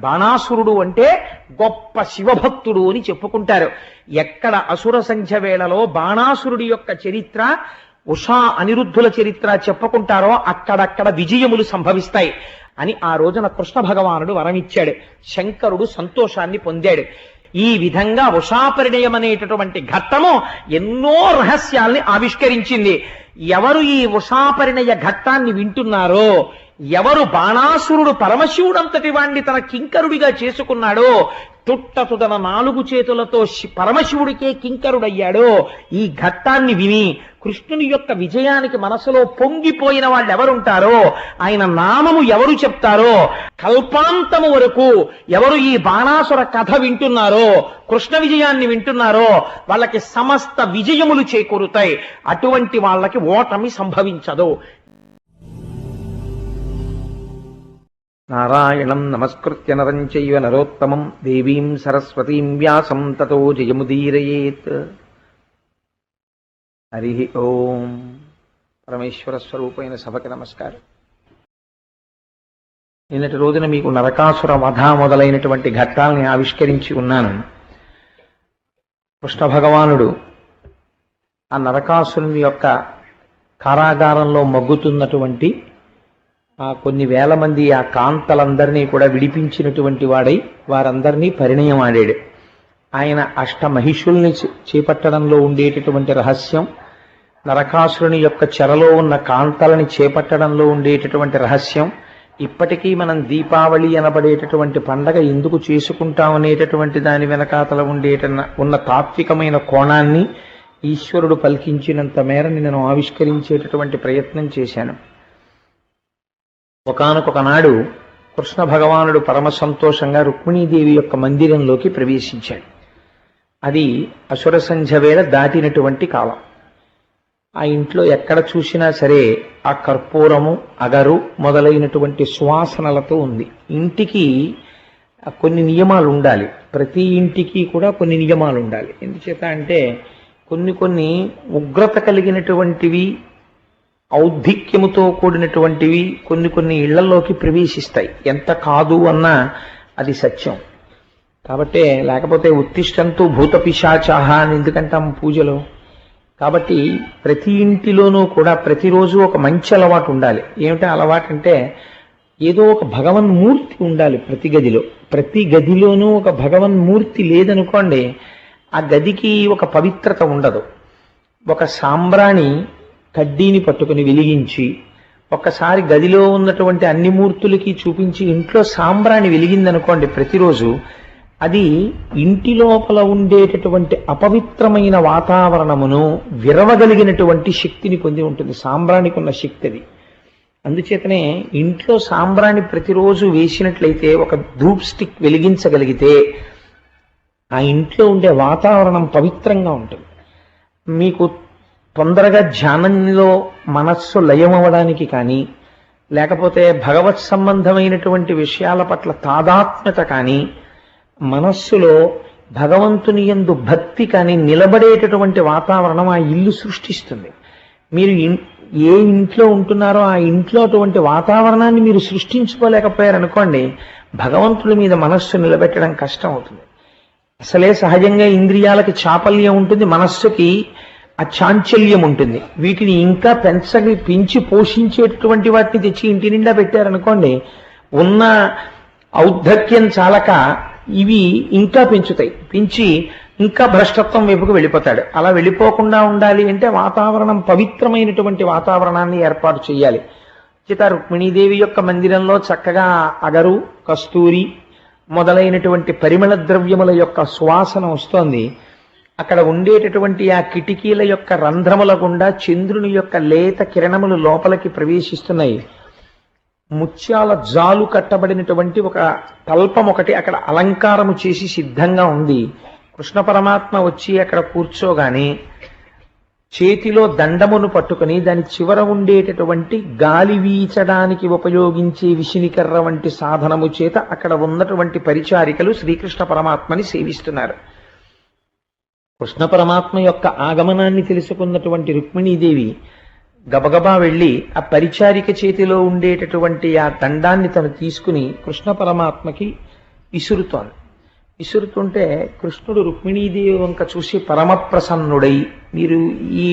బాణాసురుడు అంటే గొప్ప శివభక్తుడు అని చెప్పుకుంటారు. ఎక్కడ అసుర సంధ్య వేళలో బాణాసురుడి యొక్క చరిత్ర, ఉషా అనిరుద్ధుల చరిత్ర చెప్పుకుంటారో అక్కడక్కడ విజయములు సంభవిస్తాయి అని ఆ రోజున కృష్ణ భగవానుడు వరమిచ్చాడు. శంకరుడు సంతోషాన్ని పొందాడు. ఈ విధంగా ఉషాపరిణయం అనేటటువంటి ఘట్టము ఎన్నో రహస్యాల్ని ఆవిష్కరించింది. ఎవరు ఈ ఉషాపరిణయ ఘట్టాన్ని వింటున్నారో, ఎవరు బాణాసురుడు పరమశివుడంతటి వాణ్ణి తన కింకరుడిగా చేసుకున్నాడో, తుట్టతుదన 4 చేతులతో పరమశివుడికే కింకరుడయ్యాడో, ఈ ఘట్టాన్ని విని కృష్ణుని యొక్క విజయానికి మనసులో పొంగిపోయిన వాళ్ళు ఎవరుంటారో, ఆయన నామము ఎవరు చెప్తారో, కల్పాంతము వరకు ఎవరు ఈ బాణాసుర కథ వింటున్నారో, కృష్ణ విజయాన్ని వింటున్నారో, వాళ్ళకి సమస్త విజయములు చేకూరుతాయి. అటువంటి వాళ్ళకి ఓటమి సంభవించదు. నారాయణం నమస్కృత్య నరం చైవ నరోత్తమం దేవీం సరస్వతీం వ్యాసం తతో జయముదీరయేత్. హరి ఓం. పరమేశ్వర స్వరూపమైన సభకి నమస్కారం. నిన్నటి రోజున మీకు నరకాసుర వధ మొదలైనటువంటి ఘట్టాలని ఆవిష్కరించి ఉన్నాను. కృష్ణ భగవానుడు ఆ నరకాసురుని యొక్క కారాగారంలో మగ్గుతున్నటువంటి కొన్ని వేల మంది ఆ కాంతలందరినీ కూడా విడిపించినటువంటి వాడై వారందరినీ పరిణయం ఆడాడు. ఆయన అష్టమహిషుల్ని చేపట్టడంలో ఉండేటటువంటి రహస్యం, నరకాసురుని యొక్క చెరలో ఉన్న కాంతలని చేపట్టడంలో ఉండేటటువంటి రహస్యం, ఇప్పటికీ మనం దీపావళి అనబడేటటువంటి పండగ ఎందుకు చేసుకుంటామనేటటువంటి దాని వెనకాతల ఉన్న తాత్వికమైన కోణాన్ని ఈశ్వరుడు పలికించినంత మేరని నేను ఆవిష్కరించేటటువంటి ప్రయత్నం చేశాను. ఒకానొకనాడు కృష్ణ భగవానుడు పరమ సంతోషంగా రుక్మిణీదేవి యొక్క మందిరంలోకి ప్రవేశించాడు. అది అసుర సంధ్య వేళ దాటినటువంటి కాలం. ఆ ఇంట్లో ఎక్కడ చూసినా సరే ఆ కర్పూరము, అగరు మొదలైనటువంటి సువాసనలతో ఉంది. ఇంటికి కొన్ని నియమాలు ఉండాలి. ప్రతి ఇంటికి కూడా కొన్ని నియమాలు ఉండాలి. ఎందుచేత అంటే కొన్ని ఉగ్రత కలిగినటువంటివి, ఔద్ధిక్యముతో కూడినటువంటివి కొన్ని ఇళ్లలోకి ప్రవేశిస్తాయి. ఎంత కాదు అన్నా అది సత్యం. కాబట్టే లేకపోతే ఉత్తిష్టంతో భూత పిశాచాహ అని ఎందుకంటాం పూజలో. కాబట్టి ప్రతి ఇంటిలోనూ కూడా ప్రతిరోజు ఒక మంచి అలవాటు ఉండాలి. ఏమిటా అలవాటు అంటే ఏదో ఒక భగవన్మూర్తి ఉండాలి ప్రతి గదిలో. ప్రతి గదిలోనూ ఒక భగవన్మూర్తి లేదనుకోండి, ఆ గదికి ఒక పవిత్రత ఉండదు. ఒక సాంబ్రాణి కడ్డీని పట్టుకుని వెలిగించి ఒక్కసారి గదిలో ఉన్నటువంటి అన్ని మూర్తులకి చూపించి ఇంట్లో సాంబ్రాణి వెలిగిందనుకోండి ప్రతిరోజు, అది ఇంటి లోపల ఉండేటటువంటి అపవిత్రమైన వాతావరణమును విరవగలిగినటువంటి శక్తిని పొంది ఉంటుంది. సాంబ్రాణికి ఉన్న శక్తి అది. అందుచేతనే ఇంట్లో సాంబ్రాణి ప్రతిరోజు వేసినట్లయితే, ఒక ధూప్ స్టిక్ వెలిగించగలిగితే ఆ ఇంట్లో ఉండే వాతావరణం పవిత్రంగా ఉంటుంది. మీకు తొందరగా ధ్యానంలో మనస్సు లయమవడానికి కానీ, లేకపోతే భగవత్ సంబంధమైనటువంటి విషయాల పట్ల తాదాత్మ్యత కానీ, మనస్సులో భగవంతుని యందు భక్తి కానీ నిలబడేటటువంటి వాతావరణం ఆ ఇల్లు సృష్టిస్తుంది. మీరు ఏ ఇంట్లో ఉంటున్నారో ఆ ఇంట్లో అటువంటి వాతావరణాన్ని మీరు సృష్టించుకోలేకపోయారనుకోండి, భగవంతుడి మీద మనస్సు నిలబెట్టడం కష్టం అవుతుంది. అసలే సహజంగా ఇంద్రియాలకి చాపల్యం ఉంటుంది, మనస్సుకి ఆ చాంచల్యం ఉంటుంది. వీటిని ఇంకా పెంచి పోషించేటటువంటి వాటిని తెచ్చి ఇంటి నిండా పెట్టారనుకోండి, ఉన్న ఔద్ధత్యం చాలక ఇవి ఇంకా పెంచుతాయి. పెంచి ఇంకా భ్రష్టత్వం వైపుకు వెళ్ళిపోతాడు. అలా వెళ్ళిపోకుండా ఉండాలి అంటే వాతావరణం పవిత్రమైనటువంటి వాతావరణాన్ని ఏర్పాటు చేయాలి. చేత రుక్మిణీదేవి యొక్క మందిరంలో చక్కగా అగరు, కస్తూరి మొదలైనటువంటి పరిమళ ద్రవ్యముల యొక్క సువాసన వస్తోంది. అక్కడ ఉండేటటువంటి ఆ కిటికీల యొక్క రంధ్రముల గుండా చంద్రుని యొక్క లేత కిరణములు లోపలికి ప్రవేశిస్తున్నాయి. ముత్యాల జాలు కట్టబడినటువంటి ఒక తల్పం ఒకటి అక్కడ అలంకారము చేసి సిద్ధంగా ఉంది. కృష్ణ పరమాత్మ వచ్చి అక్కడ కూర్చోగానే చేతిలో దండమును పట్టుకుని దాని చివర ఉండేటటువంటి గాలి వీచడానికి ఉపయోగించే విషినికర్ర వంటి సాధనము చేత అక్కడ ఉన్నటువంటి పరిచారికలు శ్రీకృష్ణ పరమాత్మని సేవిస్తున్నారు. కృష్ణ పరమాత్మ యొక్క ఆగమనాన్ని తెలుసుకున్నటువంటి రుక్మిణీదేవి గబగబా వెళ్ళి ఆ పరిచారిక చేతిలో ఉండేటటువంటి ఆ దండాన్ని తను తీసుకుని కృష్ణ పరమాత్మకి విసురుతోంది. విసురుతుంటే కృష్ణుడు రుక్మిణీదేవి వంక చూసి పరమప్రసన్నుడై, మీరు ఈ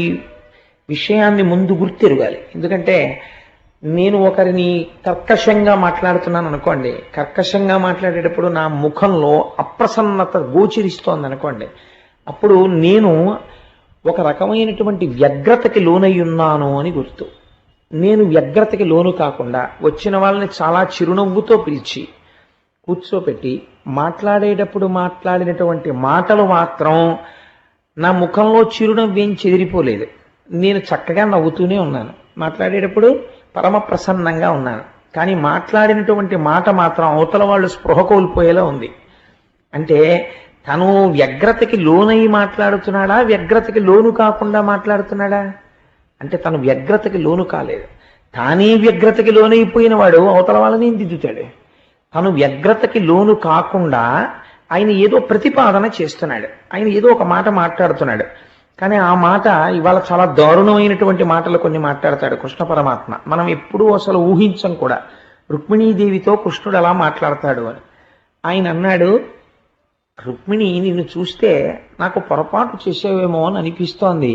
విషయాన్ని ముందు గుర్తెరగాలి. ఎందుకంటే నేను ఒకరిని కర్కశంగా మాట్లాడుతున్నాను అనుకోండి, కర్కశంగా మాట్లాడేటప్పుడు నా ముఖంలో అప్రసన్నత గోచరిస్తోంది అనుకోండి, అప్పుడు నేను ఒక రకమైనటువంటి వ్యగ్రతకి లోనై ఉన్నాను అని గుర్తు. నేను వ్యగ్రతకి లోను కాకుండా వచ్చిన వాళ్ళని చాలా చిరునవ్వుతో పిలిచి కూర్చోపెట్టి మాట్లాడేటప్పుడు మాట్లాడినటువంటి మాటలు మాత్రం నా ముఖంలో చిరునవ్వేం చెదిరిపోలేదు. నేను చక్కగా నవ్వుతూనే ఉన్నాను, మాట్లాడేటప్పుడు పరమ ప్రసన్నంగా ఉన్నాను. కానీ మాట్లాడినటువంటి మాట మాత్రం అవతల వాళ్ళు స్పృహ కోల్పోయేలా ఉంది. అంటే తను వ్యగ్రతకి లోనై మాట్లాడుతున్నాడా, వ్యగ్రతకి లోను కాకుండా మాట్లాడుతున్నాడా? అంటే తను వ్యగ్రతకి లోను కాలేదు. తానే వ్యగ్రతకి లోనైపోయిన వాడు అవతల వాళ్ళని దిద్దుతాడు. తను వ్యగ్రతకి లోను కాకుండా ఆయన ఏదో ప్రతిపాదన చేస్తున్నాడు, ఆయన ఏదో ఒక మాట మాట్లాడుతున్నాడు. కానీ ఆ మాట ఇవాళ చాలా దారుణమైనటువంటి మాటలు కొన్ని మాట్లాడతాడు కృష్ణ పరమాత్మ. మనం ఎప్పుడూ అసలు ఊహించం కూడా రుక్మిణీదేవితో కృష్ణుడు ఎలా మాట్లాడతాడు అని. ఆయన అన్నాడు, రుక్మిణి నిన్ను చూస్తే నాకు పొరపాటు చేసేవేమో అని అనిపిస్తోంది.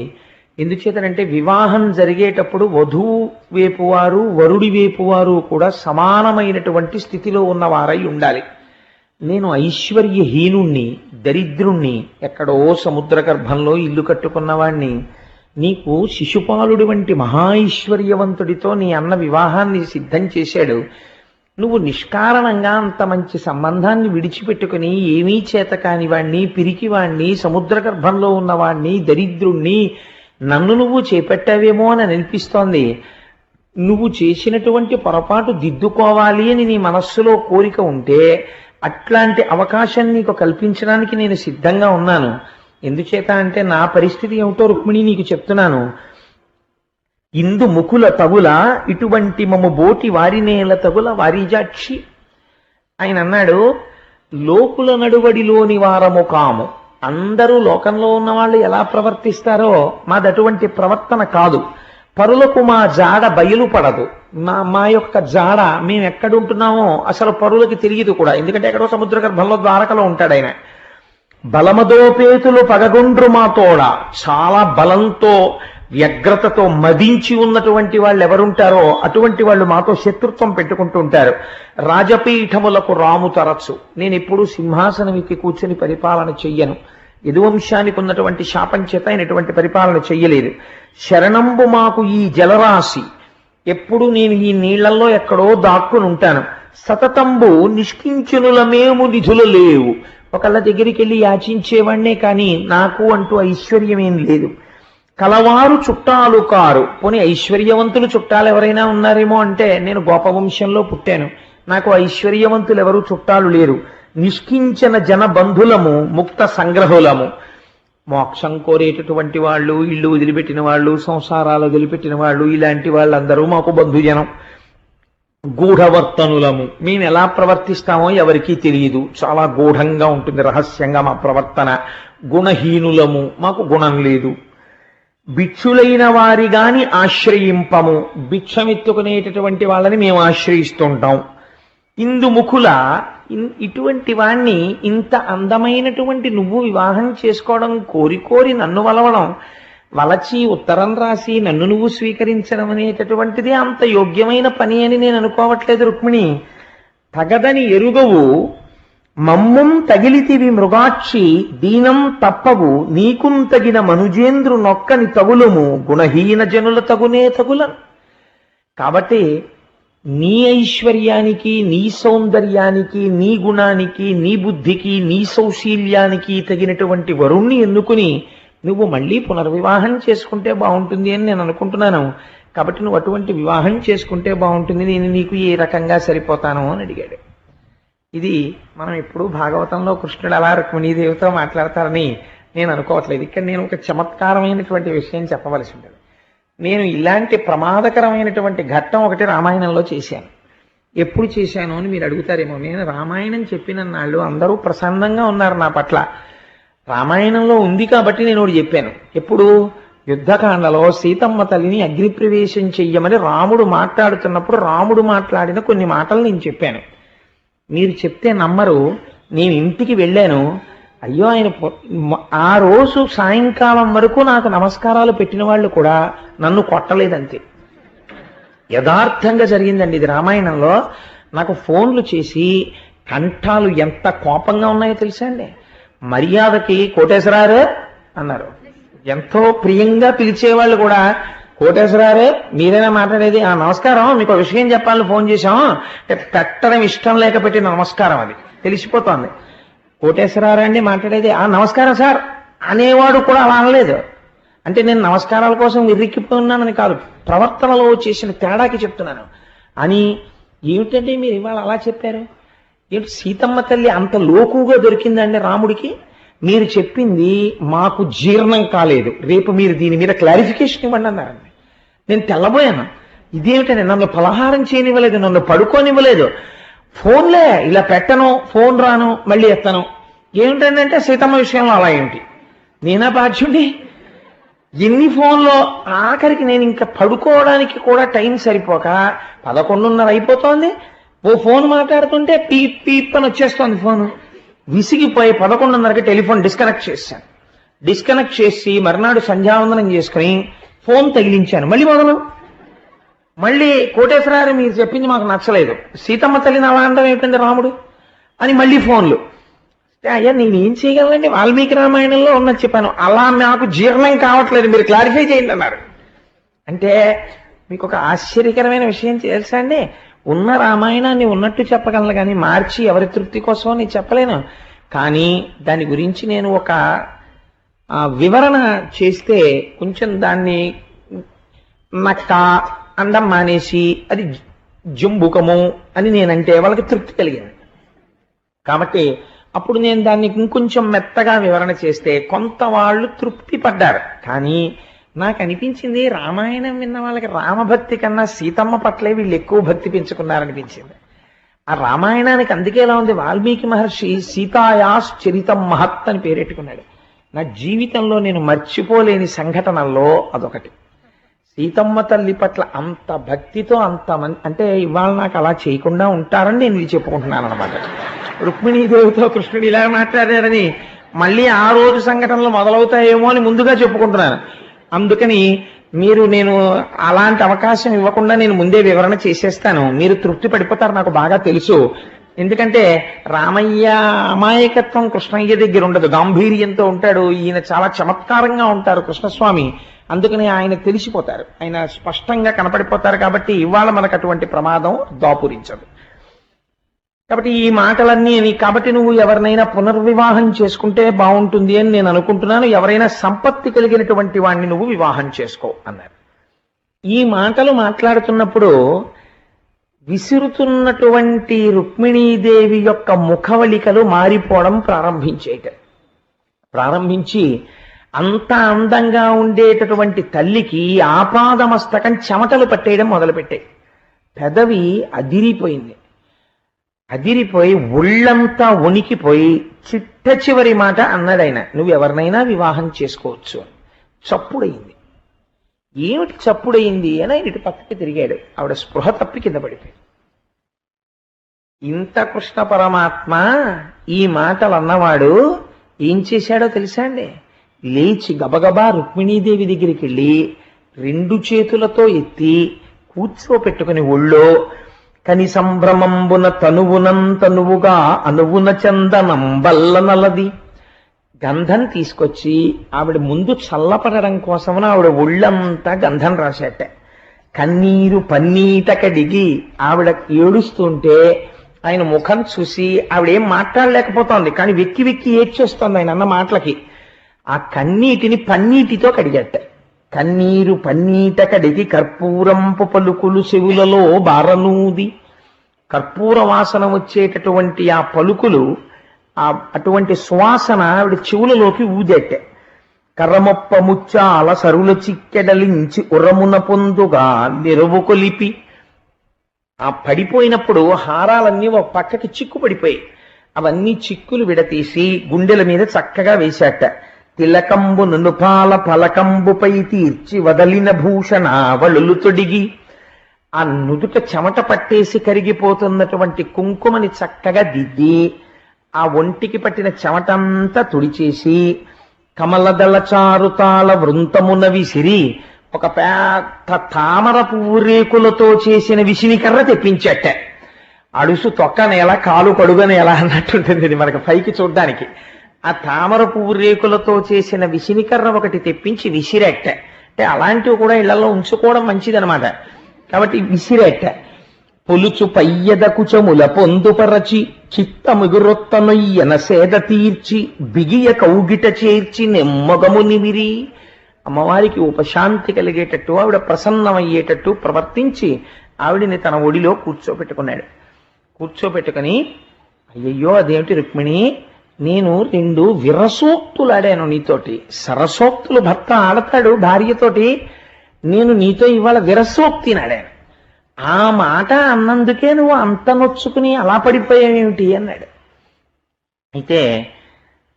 ఎందుచేతనంటే వివాహం జరిగేటప్పుడు వధువు వేపువారు వరుడి వేపువారు కూడా సమానమైనటువంటి స్థితిలో ఉన్నవారై ఉండాలి. నేను ఐశ్వర్యహీనుణ్ణి, దరిద్రుణ్ణి, ఎక్కడో సముద్ర గర్భంలో ఇల్లు కట్టుకున్నవాణ్ణి. నీకు శిశుపాలుడి వంటి మహాఐశ్వర్యవంతుడితో నీ అన్న వివాహాన్ని సిద్ధం చేశాడు. నువ్వు నిష్కారణంగా అంత మంచి సంబంధాన్ని విడిచిపెట్టుకుని ఏమీ చేత కానివాణ్ణి, పిరికివాణ్ణి, సముద్ర గర్భంలో ఉన్నవాణ్ణి, దరిద్రుణ్ణి నన్ను నువ్వు చేపట్టావేమో అని అనిపిస్తోంది. నువ్వు చేసినటువంటి పొరపాటు దిద్దుకోవాలి అని నీ మనస్సులో కోరిక ఉంటే అట్లాంటి అవకాశం నీకు కల్పించడానికి నేను సిద్ధంగా ఉన్నాను. ఎందుచేత అంటే నా పరిస్థితి ఏమిటో రుక్మిణి నీకు చెప్తున్నాను. ఇందు ముకుల తగుల ఇటువంటి మము బోటి వారినేల తగుల వారిజాక్షి. ఆయన అన్నాడు, లోకుల నడువడిలోని వారము కాము. అందరూ లోకంలో ఉన్న వాళ్ళు ఎలా ప్రవర్తిస్తారో మాది అటువంటి ప్రవర్తన కాదు. పరులకు మా జాడ బయలుపడదు. మా యొక్క జాడ మేము ఎక్కడుంటున్నామో అసలు పరులకి తెలియదు కూడా. ఎందుకంటే ఎక్కడో సముద్ర గర్భంలో ద్వారకలో ఉంటాడు ఆయన. బలమదోపేతులు పగగుండ్రు మాతోడ. చాలా బలంతో వ్యగ్రతతో మదించి ఉన్నటువంటి వాళ్ళు ఎవరుంటారో అటువంటి వాళ్ళు మాతో శత్రుత్వం పెట్టుకుంటూ ఉంటారు. రాజపీఠములకు రాము తరచు. నేను ఎప్పుడూ సింహాసనం ఎక్కి కూర్చుని పరిపాలన చెయ్యను. యదువంశానికి ఉన్నటువంటి శాపం చేత ఆయన ఎటువంటి పరిపాలన చెయ్యలేదు. శరణంబు మాకు ఈ జలరాశి. ఎప్పుడు నేను ఈ నీళ్లలో ఎక్కడో దాక్కుని ఉంటాను. సతతంబు నిష్కించునులమేము నిధులు లేవు. ఒకళ్ళ దగ్గరికి వెళ్ళి యాచించేవాణ్ణే కానీ నాకు అంటూ ఐశ్వర్యమేం లేదు. కలవారు చుట్టాలు కారు. పోనీ ఐశ్వర్యవంతులు చుట్టాలు ఎవరైనా ఉన్నారేమో అంటే నేను గోపవంశంలో పుట్టాను, నాకు ఐశ్వర్యవంతులు ఎవరు చుట్టాలు లేరు. నిష్కించిన జన బంధులము ముక్త సంగ్రహులము. మోక్షం కోరేటటువంటి వాళ్ళు, ఇళ్ళు వదిలిపెట్టిన వాళ్ళు, సంసారాలు వదిలిపెట్టిన వాళ్ళు, ఇలాంటి వాళ్ళందరూ మాకు బంధుజనం. గూఢవర్తనులము. మేము ఎలా ప్రవర్తిస్తామో ఎవరికీ తెలియదు, చాలా గూఢంగా ఉంటుంది, రహస్యంగా మా ప్రవర్తన. గుణహీనులము, మాకు గుణం లేదు. భిక్షులైన వారి గాని ఆశ్రయింపము. భిక్షమెత్తుకునేటటువంటి వాళ్ళని మేము ఆశ్రయిస్తుంటాం. ఇందు ముఖుల, ఇటువంటి వాణ్ణి, ఇంత అందమైనటువంటి నువ్వు వివాహం చేసుకోవడం కోరి నన్ను వలవడం, వలచి ఉత్తరం రాసి నన్ను నువ్వు స్వీకరించడం అనేటటువంటిది అంత యోగ్యమైన పని అని నేను అనుకోవట్లేదు రుక్మిణి. తగదని ఎరుగవు మమ్ముం తగిలితివి మృగాక్షి. దీనం తప్పవు నీకుం తగిన మనుజేంద్రు నొక్కని తగులుము. గుణహీన జనుల తగునే తగులను. కాబట్టి నీ ఐశ్వర్యానికి, నీ సౌందర్యానికి, నీ గుణానికి, నీ బుద్ధికి, నీ సౌశీల్యానికి తగినటువంటి వరుణ్ణి ఎన్నుకుని నువ్వు మళ్ళీ పునర్వివాహం చేసుకుంటే బాగుంటుంది అని నేను అనుకుంటున్నాను. కాబట్టి నువ్వు అటువంటి వివాహం చేసుకుంటే బాగుంటుంది, నేను నీకు ఏ రకంగా సరిపోతాను అని అడిగాడు. ఇది మనం ఎప్పుడు భాగవతంలో కృష్ణుడు అలా రుక్మిణీదేవితో మాట్లాడతారని నేను అనుకోవట్లేదు. ఇక్కడ నేను ఒక చమత్కారమైనటువంటి విషయం చెప్పవలసి ఉంటుంది. నేను ఇలాంటి ప్రమాదకరమైనటువంటి ఘట్టం ఒకటి రామాయణంలో చేశాను. ఎప్పుడు చేశాను అని మీరు అడుగుతారేమో. నేను రామాయణం చెప్పిన నాళ్ళు అందరూ ప్రసన్నంగా ఉన్నారు నా పట్ల. రామాయణంలో ఉంది కాబట్టి నేను ఒకటి చెప్పాను. ఎప్పుడు? యుద్ధకాండలో సీతమ్మ తల్లిని అగ్నిప్రవేశం చెయ్యమని రాముడు మాట్లాడుతున్నప్పుడు రాముడు మాట్లాడిన కొన్ని మాటలు నేను చెప్పాను. మీరు చెప్తే నమ్మరు. నేను ఇంటికి వెళ్ళాను. అయ్యో ఆయన ఆ రోజు సాయంకాలం వరకు నాకు నమస్కారాలు పెట్టిన వాళ్ళు కూడా నన్ను కొట్టలేదంతే. యథార్థంగా జరిగిందండి ఇది రామాయణంలో. నాకు ఫోన్లు చేసి కంఠాలు ఎంత కోపంగా ఉన్నాయో తెలుసా అండి. మర్యాదకి కోటేశ్వరారు అన్నారు. ఎంతో ప్రియంగా పిలిచేవాళ్ళు కూడా కోటేశ్వరారు మీరైనా మాట్లాడేది, ఆ నమస్కారం మీకు విషయం చెప్పాలని ఫోన్ చేశాం, పెట్టడం ఇష్టం లేక పెట్టిన నమస్కారం అది తెలిసిపోతోంది. కోటేశ్వరారు అండి మాట్లాడేది, ఆ నమస్కారం సార్ అనేవాడు కూడా అలా అనలేదు. అంటే నేను నమస్కారాల కోసం విర్రిక్కిపోతున్నానని కాదు, ప్రవర్తనలో చేసిన తేడాకి చెప్తున్నాను. అని ఏమిటంటే మీరు ఇవాళ అలా చెప్పారు, ఏమిటి సీతమ్మ తల్లి అంత లోకుగా దొరికిందండి రాముడికి? మీరు చెప్పింది మాకు జీర్ణం కాలేదు, రేపు మీరు దీని మీద క్లారిఫికేషన్ ఇవ్వండి అన్నారండి. నేను తెల్లబోయాను. ఇదేమిటండి, నన్ను పలహారం చేయనివ్వలేదు, నన్ను పడుకోనివ్వలేదు, ఫోన్లే ఇలా పెట్టను, ఫోన్ రాను మళ్ళీ ఎత్తను. ఏమిటంటే సీతమ్మ విషయంలో అలా ఏంటి, నేనా బాధ్యుడి? ఎన్ని ఫోన్లో, ఆఖరికి నేను ఇంకా పడుకోవడానికి కూడా టైం సరిపోక 11:30 అయిపోతోంది. ఓ ఫోన్ మాట్లాడుతుంటే పీప్ పీప్ అని వచ్చేస్తోంది ఫోను. విసిగిపోయి 11:30కి టెలిఫోన్ డిస్కనెక్ట్ చేశాను. డిస్కనెక్ట్ చేసి మర్నాడు సంధ్యావందనం చేసుకుని ఫోన్ తగిలించాను. మళ్ళీ మొదలు, మళ్ళీ కోటేశ్వరారు మీరు చెప్పింది మాకు నచ్చలేదు, సీతమ్మ తల్లిని అలా అండం అయిపోయింది రాముడు అని మళ్ళీ ఫోన్లు. అయ్యా నేనేం చేయగలండి, వాల్మీకి రామాయణంలో ఉన్నది చెప్పాను, అలా నాకు జీర్ణం కావట్లేదు, మీరు క్లారిఫై చేయండి అన్నారు. అంటే మీకు ఒక ఆశ్చర్యకరమైన విషయం తెలుసా అండి, ఉన్న రామాయణాన్ని ఉన్నట్టు చెప్పగలను కానీ మార్చి ఎవరి తృప్తి కోసం నేను చెప్పలేను. కానీ దాని గురించి నేను ఒక వివరణ చేస్తే కొంచెం దాన్ని నక్క అండం మానేసి అది జంబుకము అని నేనంటే వాళ్ళకి తృప్తి కలిగింది. కాబట్టి అప్పుడు నేను దాన్ని ఇంకొంచెం మెత్తగా వివరణ చేస్తే కొంత వాళ్ళు తృప్తి పడ్డారు. కానీ నాకు అనిపించింది రామాయణం విన్న వాళ్ళకి రామభక్తి కన్నా సీతమ్మ పట్లే వీళ్ళు ఎక్కువ భక్తి పెంచుకున్నారనిపించింది. ఆ రామాయణానికి అందుకే ఎలా ఉంది, వాల్మీకి మహర్షి సీతాయాస్ చరితం మహత్ అని పేరెట్టుకున్నాడు. నా జీవితంలో నేను మర్చిపోలేని సంఘటనల్లో అదొకటి. సీతమ్మ తల్లి పట్ల అంత భక్తితో అంతమంది, అంటే ఇవాళ నాకు అలా చేయకుండా ఉంటారని నేను ఇది చెప్పుకుంటున్నాను అనమాట. రుక్మిణీదేవితో కృష్ణుడు ఇలా మాట్లాడారని మళ్ళీ ఆ రోజు సంఘటనలు మొదలవుతాయేమో అని ముందుగా చెప్పుకుంటున్నాను. అందుకని నేను అలాంటి అవకాశం ఇవ్వకుండా నేను ముందే వివరణ చేసేస్తాను, మీరు తృప్తి పడిపోతారు, నాకు బాగా తెలుసు. ఎందుకంటే రామయ్య అమాయకత్వం కృష్ణయ్య దగ్గర ఉండదు, గాంభీర్యంతో ఉంటాడు. ఈయన చాలా చమత్కారంగా ఉంటారు కృష్ణస్వామి, అందుకని ఆయన తెలిసిపోతారు, ఆయన స్పష్టంగా కనపడిపోతారు. కాబట్టి ఇవాళ మనకు అటువంటి ప్రమాదం దాపురించదు. కాబట్టి ఈ మాటలన్నీ, కాబట్టి నువ్వు ఎవరినైనా పునర్వివాహం చేసుకుంటే బాగుంటుంది అని నేను అనుకుంటున్నాను, ఎవరైనా సంపత్తి కలిగినటువంటి వాడిని నువ్వు వివాహం చేసుకో అన్నారు. ఈ మాటలు మాట్లాడుతున్నప్పుడు విసురుతున్నటువంటి రుక్మిణీదేవి యొక్క ముఖవళికలు మారిపోవడం ప్రారంభించి అంత అందంగా ఉండేటటువంటి తల్లికి ఆపాదమస్తకం చెమటలు పట్టేయడం మొదలుపెట్టాయి. పెదవి అదిరిపోయి ఒళ్ళంతా వణికిపోయి చిట్ట చివరి మాట అన్నాడాయన, నువ్వు ఎవరినైనా వివాహం చేసుకోవచ్చు. చప్పుడయింది. ఏమిటి చప్పుడయింది అని ఆయన ఇటు పక్కకి తిరిగాడు. ఆవిడ స్పృహ తప్పి కింద పడిపోయింది. ఇంత కృష్ణ పరమాత్మ ఈ మాటలు అన్నవాడు ఏం చేశాడో తెలుసా అండి, లేచి గబగబా రుక్మిణీదేవి దగ్గరికి వెళ్ళి 2 చేతులతో ఎత్తి కూర్చోపెట్టుకుని ఒళ్ళో కని సంభ్రమంబున తనువుగా అనువున చందనం బల్లనలది గంధం తీసుకొచ్చి ఆవిడ ముందు చల్లపడడం కోసమని ఆవిడ ఒళ్ళంతా గంధం రాశాట. కన్నీరు పన్నీట కడిగి ఆవిడ ఏడుస్తుంటే ఆయన ముఖం చూసి ఆవిడేం మాట్లాడలేకపోతోంది, కానీ వెక్కి వెక్కి ఏడ్చేస్తోంది ఆయన అన్న మాటలకి. ఆ కన్నీటిని పన్నీటితో కడిగట. కన్నీరు పన్నీట కడిగి కర్పూరంపు పలుకులు చెవులలో బారనూది, కర్పూర వాసన వచ్చేటటువంటి ఆ పలుకులు, అటువంటి సువాసన ఆవిడ చెవులలోకి ఊదెట్టే. కర్రమొప్ప ముచ్చాల సరుల చిక్కెడలించి ఉరమున పొందుగా నిరువు కొలిపి, ఆ పడిపోయినప్పుడు హారాలన్నీ ఒక పక్కకి చిక్కు పడిపోయి అవన్నీ చిక్కులు విడతీసి గుండెల మీద చక్కగా వేశాట. తిలకంబు నునుపాల పలకంబుపై తీర్చి వదలిన భూషణ వలులు తొడిగి, ఆ నుదుట చెమట పట్టేసి కరిగిపోతున్నటువంటి కుంకుమని చక్కగా దిద్ది ఆ ఒంటికి పట్టిన చెమటంతా తుడిచేసి కమలదళ చారుతాళ వృంతమున విసిరి ఒక పెద్ద తామర పువ్వు రేకులతో చేసిన విసినికర్ర తెప్పించట. అడుసు తొక్క నేల, కాలు కడుగని ఎలా అన్నట్టుంటుంది ఇది మనకి పైకి చూడ్డానికి. ఆ తామర పువ్వు రేకులతో చేసిన విసినికర్ర ఒకటి తెప్పించి విసిరెట్ట. అంటే అలాంటివి కూడా ఇళ్లలో ఉంచుకోవడం మంచిదనమాట. కాబట్టి విసిరెట్ట. పొలుచు పయ్యద కుచముల పొందుపరచి చిత్తముగురొత్తనొయ్యన సేద తీర్చి బిగియ కౌగిట చేర్చి నెమ్మగము నిమిరి, అమ్మవారికి ఉపశాంతి కలిగేటట్టు, ఆవిడ ప్రసన్నమయ్యేటట్టు ప్రవర్తించి ఆవిడిని తన ఒడిలో కూర్చోపెట్టుకున్నాడు. కూర్చోపెట్టుకుని, అయ్యయ్యో అదేమిటి రుక్మిణి, నేను 2 విరసోక్తులు ఆడాను నీతోటి. సరసోక్తులు భర్త ఆడతాడు భార్యతోటి, నేను నీతో ఇవాళ విరసోక్తిని ఆడాను. ఆ మాట అన్నందుకే నువ్వు అంత నొచ్చుకుని అలా పడిపోయావేమిటి అన్నాడు. అయితే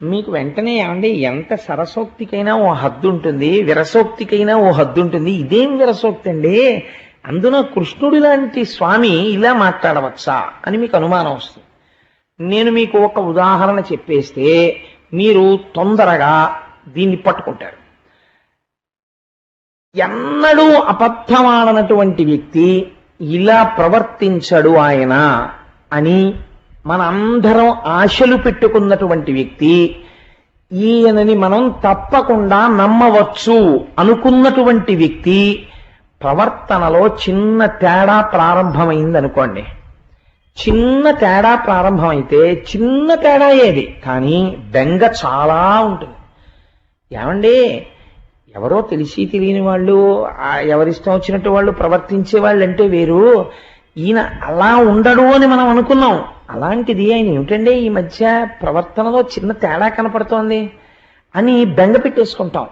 మీకు వెంటనే ఏమండి, ఎంత సరసోక్తికైనా ఓ హద్దు ఉంటుంది, విరసోక్తికైనా ఓ హద్దు ఉంటుంది. ఇదేం విరసోక్తి అండి, అందున కృష్ణుడి లాంటి స్వామి ఇలా మాట్లాడవచ్చా అని మీకు అనుమానం వస్తుంది. నేను మీకు ఒక ఉదాహరణ చెప్పేస్తే మీరు తొందరగా దీన్ని పట్టుకుంటారు. ఎన్నడూ అబద్ధమాడనటువంటి వ్యక్తి ఇలా ప్రవర్తించడు ఆయన అని మనందరం ఆశలు పెట్టుకున్నటువంటి వ్యక్తి, ఈయనని మనం తప్పకుండా నమ్మవచ్చు అనుకున్నటువంటి వ్యక్తి ప్రవర్తనలో చిన్న తేడా ప్రారంభమైందనుకోండి. చిన్న తేడా ప్రారంభమైతే, చిన్న తేడా ఏది కానీ బెంగ చాలా ఉంటుంది. ఏమండి, ఎవరో తెలిసి తెలియని వాళ్ళు, ఎవరిష్టం వచ్చినట్టు వాళ్ళు ప్రవర్తించే వాళ్ళు అంటే వేరు, ఈయన అలా ఉండడు అని మనం అనుకున్నాం. అలాంటిది ఆయన ఏమిటండి ఈ మధ్య ప్రవర్తనలో చిన్న తేడా కనపడుతోంది అని బెంగ పెట్టేసుకుంటాం.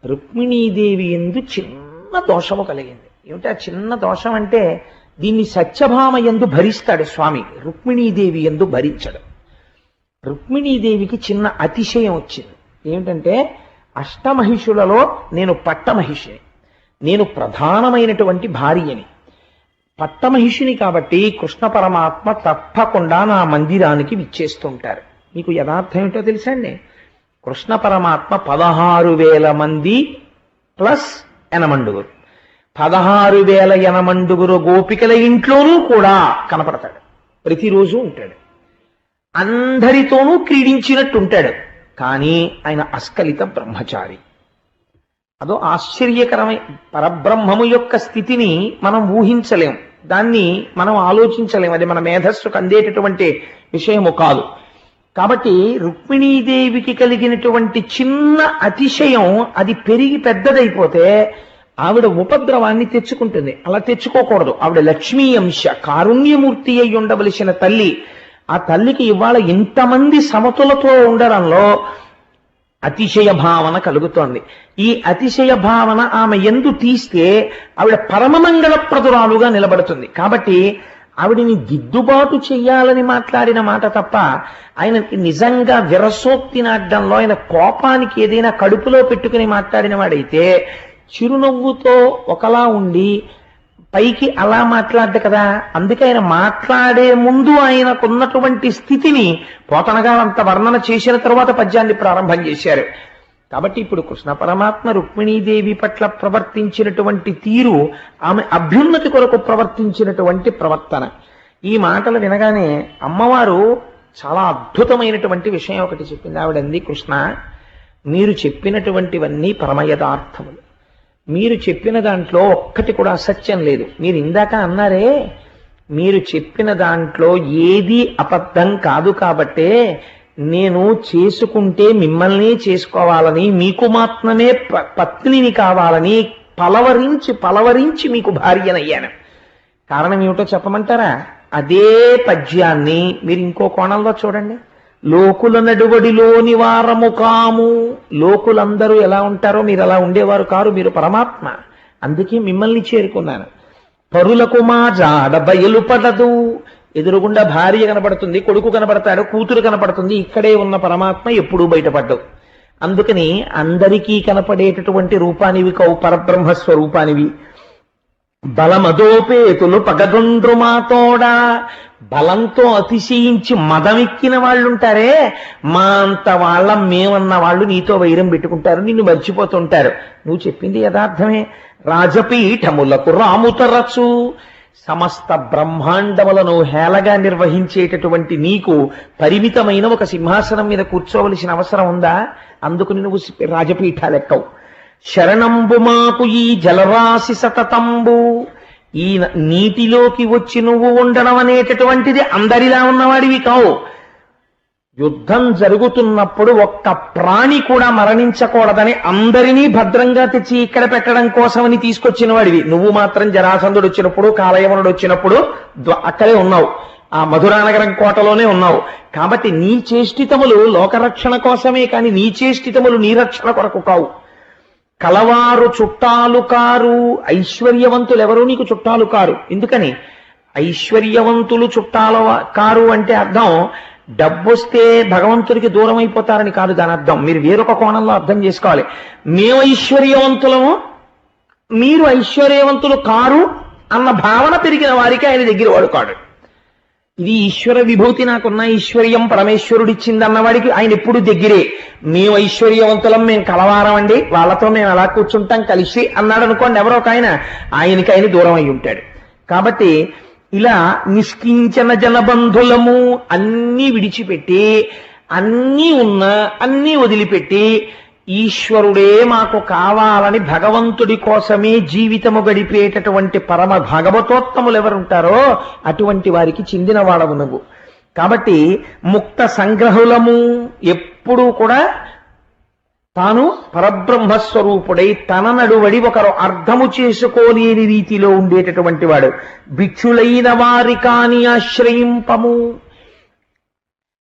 రుక్మిణీదేవి యందు చిన్న దోషము కలిగింది. ఏమిటి ఆ చిన్న దోషం అంటే, దీన్ని సత్యభామ యందు భరిస్తాడు స్వామి, రుక్మిణీదేవి యందు భరించడు. రుక్మిణీదేవికి చిన్న అతిశయం వచ్చింది. ఏమిటంటే, అష్టమహిషులలో నేను పట్టమహిషిని, నేను ప్రధానమైనటువంటి భార్యని, పట్టమహిషిని. కాబట్టి కృష్ణ పరమాత్మ తప్పకుండా నా మందిరానికి విచ్చేస్తుంటారు. మీకు యథార్థం ఏమిటో తెలుసా అండి, కృష్ణ పరమాత్మ 16,000 మంది ప్లస్ ఎనమండుగురు, 16,000 ఎనమండుగురు గోపికల ఇంట్లోనూ కూడా కనపడతాడు. ప్రతిరోజు ఉంటాడు, అందరితోనూ క్రీడించినట్టు ఉంటాడు. కానీ ఆయన అస్కలిత బ్రహ్మచారి. అదో ఆశ్చర్యకరమైన పరబ్రహ్మము యొక్క స్థితిని మనం ఊహించలేం, దాన్ని మనం ఆలోచించలేం, అది మన మేధస్సుకు అందేటటువంటి విషయము కాదు. కాబట్టి రుక్మిణీదేవికి కలిగినటువంటి చిన్న అతిశయం అది పెరిగి పెద్దదైపోతే ఆవిడ ఉపద్రవాన్ని తెచ్చుకుంటుంది. అలా తెచ్చుకోకూడదు. ఆవిడ లక్ష్మీ అంశ, కారుణ్యమూర్తి అయి ఉండవలసిన తల్లి. ఆ తల్లికి ఇవాళ ఇంతమంది సమతులతో ఉండడంలో అతిశయ భావన కలుగుతోంది. ఈ అతిశయ భావన ఆమె యందు తీస్తే ఆవిడ పరమమంగళప్రదురాలుగా నిలబడుతుంది. కాబట్టి ఆవిడిని దిద్దుబాటు చెయ్యాలని మాట్లాడిన మాట తప్ప, ఆయనకి నిజంగా విరసోక్తి నాటడంలో, ఆయన కోపానికి ఏదైనా కడుపులో పెట్టుకుని మాట్లాడిన వాడైతే చిరునవ్వుతో ఒకలా ఉండి పైకి అలా మాట్లాడ్డు కదా. అందుకే ఆయన మాట్లాడే ముందు ఆయనకున్నటువంటి స్థితిని పోతనగా అంత వర్ణన చేసిన తరువాత పద్యాన్ని ప్రారంభం చేశారు. కాబట్టి ఇప్పుడు కృష్ణ పరమాత్మ రుక్మిణీదేవి పట్ల ప్రవర్తించినటువంటి తీరు ఆమె అభ్యున్నతి కొరకు ప్రవర్తించినటువంటి ప్రవర్తన. ఈ మాటలు వినగానే అమ్మవారు చాలా అద్భుతమైనటువంటి విషయం ఒకటి చెప్పింది. ఆవిడంది, కృష్ణ, మీరు చెప్పినటువంటివన్నీ పరమయథార్థములు, మీరు చెప్పిన దాంట్లో ఒక్కటి కూడా అసత్యం లేదు. మీరు ఇందాక అన్నారే, మీరు చెప్పిన దాంట్లో ఏది అబద్ధం కాదు. కాబట్టే నేను చేసుకుంటే మిమ్మల్ని చేసుకోవాలని, మీకు మాత్రమే పత్నిని కావాలని పలవరించి మీకు భార్యనయ్యాను. కారణం ఏమిటో చెప్పమంటారా? అదే పద్యాన్ని మీరు ఇంకో కోణంలో చూడండి. లోకుల నడువడిలోని వారము కాము. లోకులందరూ ఎలా ఉంటారో మీరు అలా ఉండేవారు కారు, మీరు పరమాత్మ. అందుకే మిమ్మల్ని చేరుకున్నాను. పరులకు మా జాడ బయలుపడదు. ఎదురుగుండా భార్య కనపడుతుంది, కొడుకు కనపడతాడు, కూతురు కనపడుతుంది, ఇక్కడే ఉన్న పరమాత్మ ఎప్పుడూ బయటపడ్డవు. అందుకని అందరికీ కనపడేటటువంటి రూపానివి కవు, పరబ్రహ్మస్వరూపానివి. బలమదోపేతులు పగదొండ్రు మాతోడా, బలంతో అతిశయించి మదమెక్కిన వాళ్ళు ఉంటారే, మా అంత వాళ్ళం మేమన్న వాళ్ళు నీతో వైరం పెట్టుకుంటారు, నిన్ను మర్చిపోతుంటారు. నువ్వు చెప్పింది యథార్థమే. రాజపీఠములకు రాముతరచు, సమస్త బ్రహ్మాండములను హేళగా నిర్వహించేటటువంటి నీకు పరిమితమైన ఒక సింహాసనం మీద కూర్చోవలసిన అవసరం ఉందా? అందుకు నువ్వు రాజపీఠాలెక్కవు. శరణంబు మాకు ఈ జలరాశి సతతంబు, ఈ నీటిలోకి వచ్చి నువ్వు ఉండడం అనేటటువంటిది అందరిలా ఉన్నవాడివి కావు. యుద్ధం జరుగుతున్నప్పుడు ఒక్క ప్రాణి కూడా మరణించకూడదని అందరినీ భద్రంగా తెచ్చి ఇక్కడ పెట్టడం కోసమని తీసుకొచ్చిన వాడివి. నువ్వు మాత్రం జరాసంధుడు వచ్చినప్పుడు, కాలయవనుడు వచ్చినప్పుడు అక్కడే ఉన్నావు, ఆ మధురానగరం కోటలోనే ఉన్నావు. కాబట్టి నీ చేష్టితములు లోకరక్షణ కోసమే కాని నీ చేష్టితములు నీ రక్షణ కొరకు కావు. కలవారు చుట్టాలు కారు, ఐశ్వర్యవంతులు ఎవరు నీకు చుట్టాలు కారు. ఎందుకని? ఐశ్వర్యవంతులు చుట్టాలు కారు అంటే అర్థం డబ్బొస్తే భగవంతుడికి దూరం అయిపోతారని కాదు దాని అర్థం. మీరు వేరొక కోణంలో అర్థం చేసుకోవాలి. మేము ఐశ్వర్యవంతులము, మీరు ఐశ్వర్యవంతులు కారు అన్న భావన పెరిగిన వారికి ఆయన దగ్గర వాడు కాడు. ఇది ఈశ్వర విభూతి, నాకున్న ఐశ్వర్యం పరమేశ్వరుడిచ్చింది అన్నవాడికి ఆయన ఎప్పుడు దగ్గరే. మేము ఐశ్వర్యవంతులం, మేము కలవారం అండి, వాళ్ళతో మేము ఎలా కూర్చుంటాం కలిసి అన్నాడు అనుకోండి ఎవరో ఒక ఆయనకి ఆయన దూరం అయి ఉంటాడు. కాబట్టి ఇలా నిష్కించన జనబంధులము, అన్నీ విడిచిపెట్టి, అన్నీ ఉన్నా అన్నీ వదిలిపెట్టి ఈశ్వరుడే మాకు కావాలని భగవంతుడి కోసమే జీవితము గడిపేటటువంటి పరమ భాగవతోత్తములు ఎవరుంటారో అటువంటి వారికి చెందిన వాడవు నువ్వు. కాబట్టి ముక్త సంగ్రహులము, ఎప్పుడూ కూడా తాను పరబ్రహ్మస్వరూపుడై తన నడువడి ఒకరు అర్థము చేసుకోలేని రీతిలో ఉండేటటువంటి వాడు. భిక్షులైన వారి కాని ఆశ్రయింపము,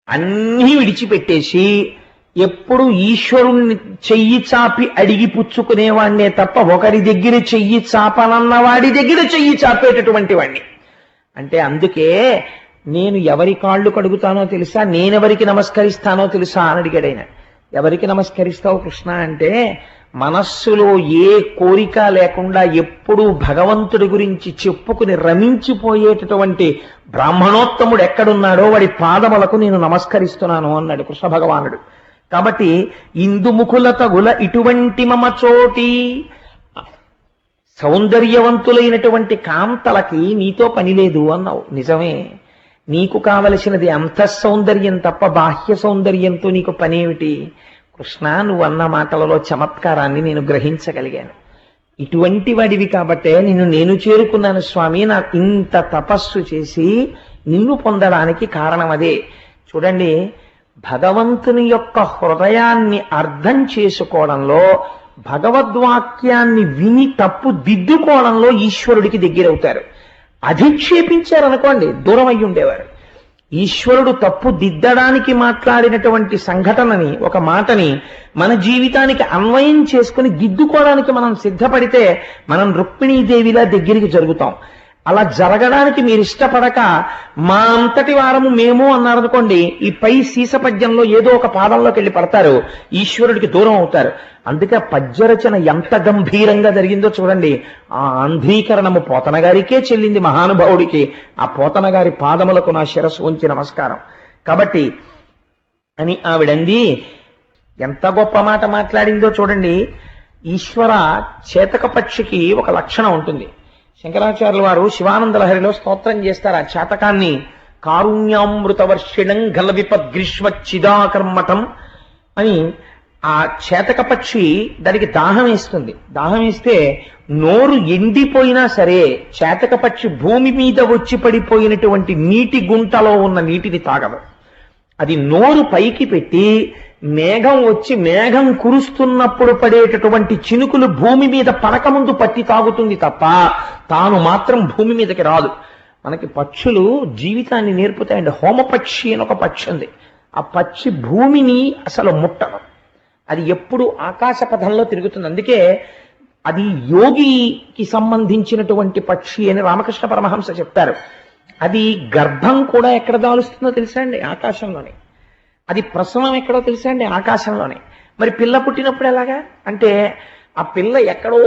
అన్నీ విడిచిపెట్టేసి ఎప్పుడు ఈశ్వరుణ్ణి చెయ్యి చాపి అడిగి పుచ్చుకునేవాడినే తప్ప ఒకరి దగ్గర చెయ్యి చాపనన్న వాడి దగ్గర చెయ్యి చాపేటటువంటి వాడిని. అంటే అందుకే నేను ఎవరి కాళ్ళు కడుగుతానో తెలుసా, నేనెవరికి నమస్కరిస్తానో తెలుసా అని అడిగాడు ఆయన. ఎవరికి నమస్కరిస్తావు కృష్ణ అంటే, మనస్సులో ఏ కోరిక లేకుండా ఎప్పుడూ భగవంతుడి గురించి చెప్పుకుని రమించిపోయేటటువంటి బ్రాహ్మణోత్తముడు ఎక్కడున్నాడో వాడి పాదములకు నేను నమస్కరిస్తున్నాను అన్నాడు కృష్ణ భగవానుడు. కాబట్టి ఇందుముఖుల తగుల ఇటువంటి మమ చోటి, సౌందర్యవంతులైనటువంటి కాంతలకి నీతో పని లేదు అన్నావు. నిజమే, నీకు కావలసినది అంతఃసౌందర్యం తప్ప బాహ్య సౌందర్యంతో నీకు పనేమిటి? కృష్ణ, నువ్వు అన్న మాటలలో చమత్కారాన్ని నేను గ్రహించగలిగాను. ఇటువంటి వాడివి కాబట్టే నేను చేరుకున్నాను స్వామి. నాకు ఇంత తపస్సు చేసి నిన్ను పొందడానికి కారణం అదే. చూడండి, భగవంతుని యొక్క హృదయాన్ని అర్థం చేసుకోవడంలో, భగవద్వాక్యాన్ని విని తప్పు దిద్దుకోవడంలో ఈశ్వరుడికి దగ్గరవుతారు. అధిక్షేపించారనుకోండి దూరం అయి ఉండేవారు. ఈశ్వరుడు తప్పు దిద్దడానికి మాట్లాడినటువంటి సంఘటనని, ఒక మాటని మన జీవితానికి అన్వయం చేసుకుని దిద్దుకోవడానికి మనం సిద్ధపడితే మనం రుక్మిణీదేవిలా దగ్గరికి జరుగుతాం. అలా జరగడానికి మీరు ఇష్టపడక మా అంతటి వారము మేము అన్నారనుకోండి, ఈ పై సీసపద్యంలో ఏదో ఒక పాదంలోకి వెళ్ళి పడతారు, ఈశ్వరుడికి దూరం అవుతారు. అందుకే పద్యరచన ఎంత గంభీరంగా జరిగిందో చూడండి. ఆ ఆంధ్రీకరణము పోతన గారికే చెల్లింది, మహానుభావుడికి. ఆ పోతన గారి పాదములకు నా శిరస్సు ఉంచి నమస్కారం. కాబట్టి అని ఆవిడంది. ఎంత గొప్ప మాట మాట్లాడిందో చూడండి. ఈశ్వర చేతక పక్షికి ఒక లక్షణం ఉంటుంది. శంకరాచార్యుల వారు శివానంద లహరిలో స్తోత్రం చేస్తారు ఆ చేతకాన్ని. కారుణ్యామృతవర్షిణం గల విపద్గ్రీష్మచ్చిదాకర్మటం అని. ఆ చేతక పక్షి దానికి దాహం వేస్తుంది. దాహం వేస్తే నోరు ఎండిపోయినా సరే చేతక పక్షి భూమి మీద వచ్చి పడిపోయినటువంటి నీటి గుంటలో ఉన్న నీటిని తాగదు. అది నోరు పైకి పెట్టి మేఘం వచ్చి మేఘం కురుస్తున్నప్పుడు పడేటటువంటి చినుకులు భూమి మీద పడకముందు పట్టి తాగుతుంది తప్ప తాను మాత్రం భూమి మీదకి రాదు. మనకి పక్షులు జీవితాన్ని నేర్పుతాయండి. హోమపక్షి అని ఒక పక్షి ఉంది. ఆ పక్షి భూమిని అసలు ముట్టదు. అది ఎప్పుడు ఆకాశ పథంలో తిరుగుతుంది. అందుకే అది యోగికి సంబంధించినటువంటి పక్షి అని రామకృష్ణ పరమహంస చెప్తారు. అది గర్భం కూడా ఎక్కడ దాలుస్తుందో తెలుసా అండి? ఆకాశంలోనే. అది ప్రసవం ఎక్కడో తెలుసా అండి? ఆకాశంలోనే. మరి పిల్ల పుట్టినప్పుడు ఎలాగా అంటే, ఆ పిల్ల ఎక్కడో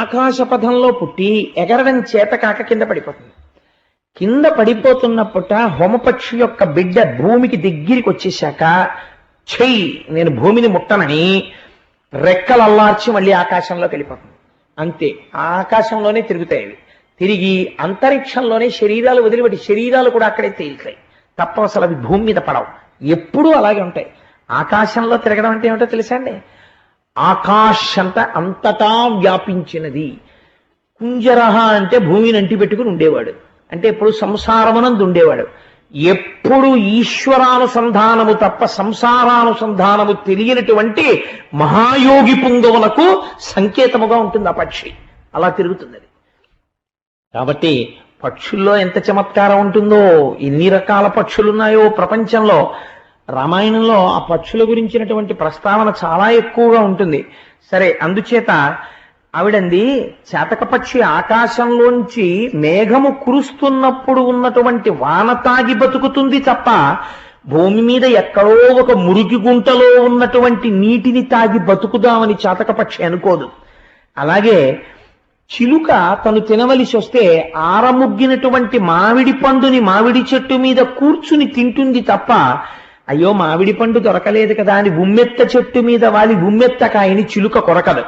ఆకాశ పథంలో పుట్టి ఎగరడం చేత కాక కింద పడిపోతుంది. కింద పడిపోతున్నప్పుట హోమపక్షి యొక్క బిడ్డ భూమికి దగ్గరికి వచ్చేశాక చెయ్యి నేను భూమిని ముట్టనని రెక్కలు అల్లార్చి మళ్ళీ ఆకాశంలోకి వెళ్ళిపోతుంది. అంతే, ఆ ఆకాశంలోనే తిరుగుతాయి అవి. తిరిగి అంతరిక్షంలోనే శరీరాలు వదిలిపెట్టి శరీరాలు కూడా అక్కడే తేలుతాయి తప్ప అసలు అవి భూమి మీద పడవు. ఎప్పుడూ అలాగే ఉంటాయి. ఆకాశంలో తిరగడం అంటే ఏమిటో తెలుసా అండి? ఆకాశంతా అంతటా వ్యాపించినది. కుంజరహ అంటే భూమిని అంటి పెట్టుకుని ఉండేవాడు, అంటే ఎప్పుడు సంసారమునందు ఉండేవాడు. ఎప్పుడు ఈశ్వరానుసంధానము తప్ప సంసారానుసంధానము తెలియనటువంటి మహాయోగి పుంగవులకు సంకేతముగా ఉంటుంది ఆ పక్షి. అలా తిరుగుతుంది అది. కాబట్టి పక్షుల్లో ఎంత చమత్కారం ఉంటుందో, ఎన్ని రకాల పక్షులున్నాయో ప్రపంచంలో. రామాయణంలో ఆ పక్షుల గురించినటువంటి ప్రస్తావన చాలా ఎక్కువగా ఉంటుంది. సరే, అందుచేత ఆవిడంది చేతక పక్షి ఆకాశంలోంచి మేఘము కురుస్తున్నప్పుడు ఉన్నటువంటి వాన తాగి బతుకుతుంది తప్ప భూమి మీద ఎక్కడో ఒక మురికి గుంటలో ఉన్నటువంటి నీటిని తాగి బతుకుదామని చేతక పక్షి అనుకోదు. అలాగే చిలుక తను తినవలసి వస్తే ఆరముగ్గినటువంటి మామిడి పండుని మామిడి చెట్టు మీద కూర్చుని తింటుంది తప్ప అయ్యో మామిడి పండు దొరకలేదు కదా అని ఉమ్మెత్త చెట్టు మీద వాలి ఉమ్మెత్తకాయని చిలుక కొరకదు.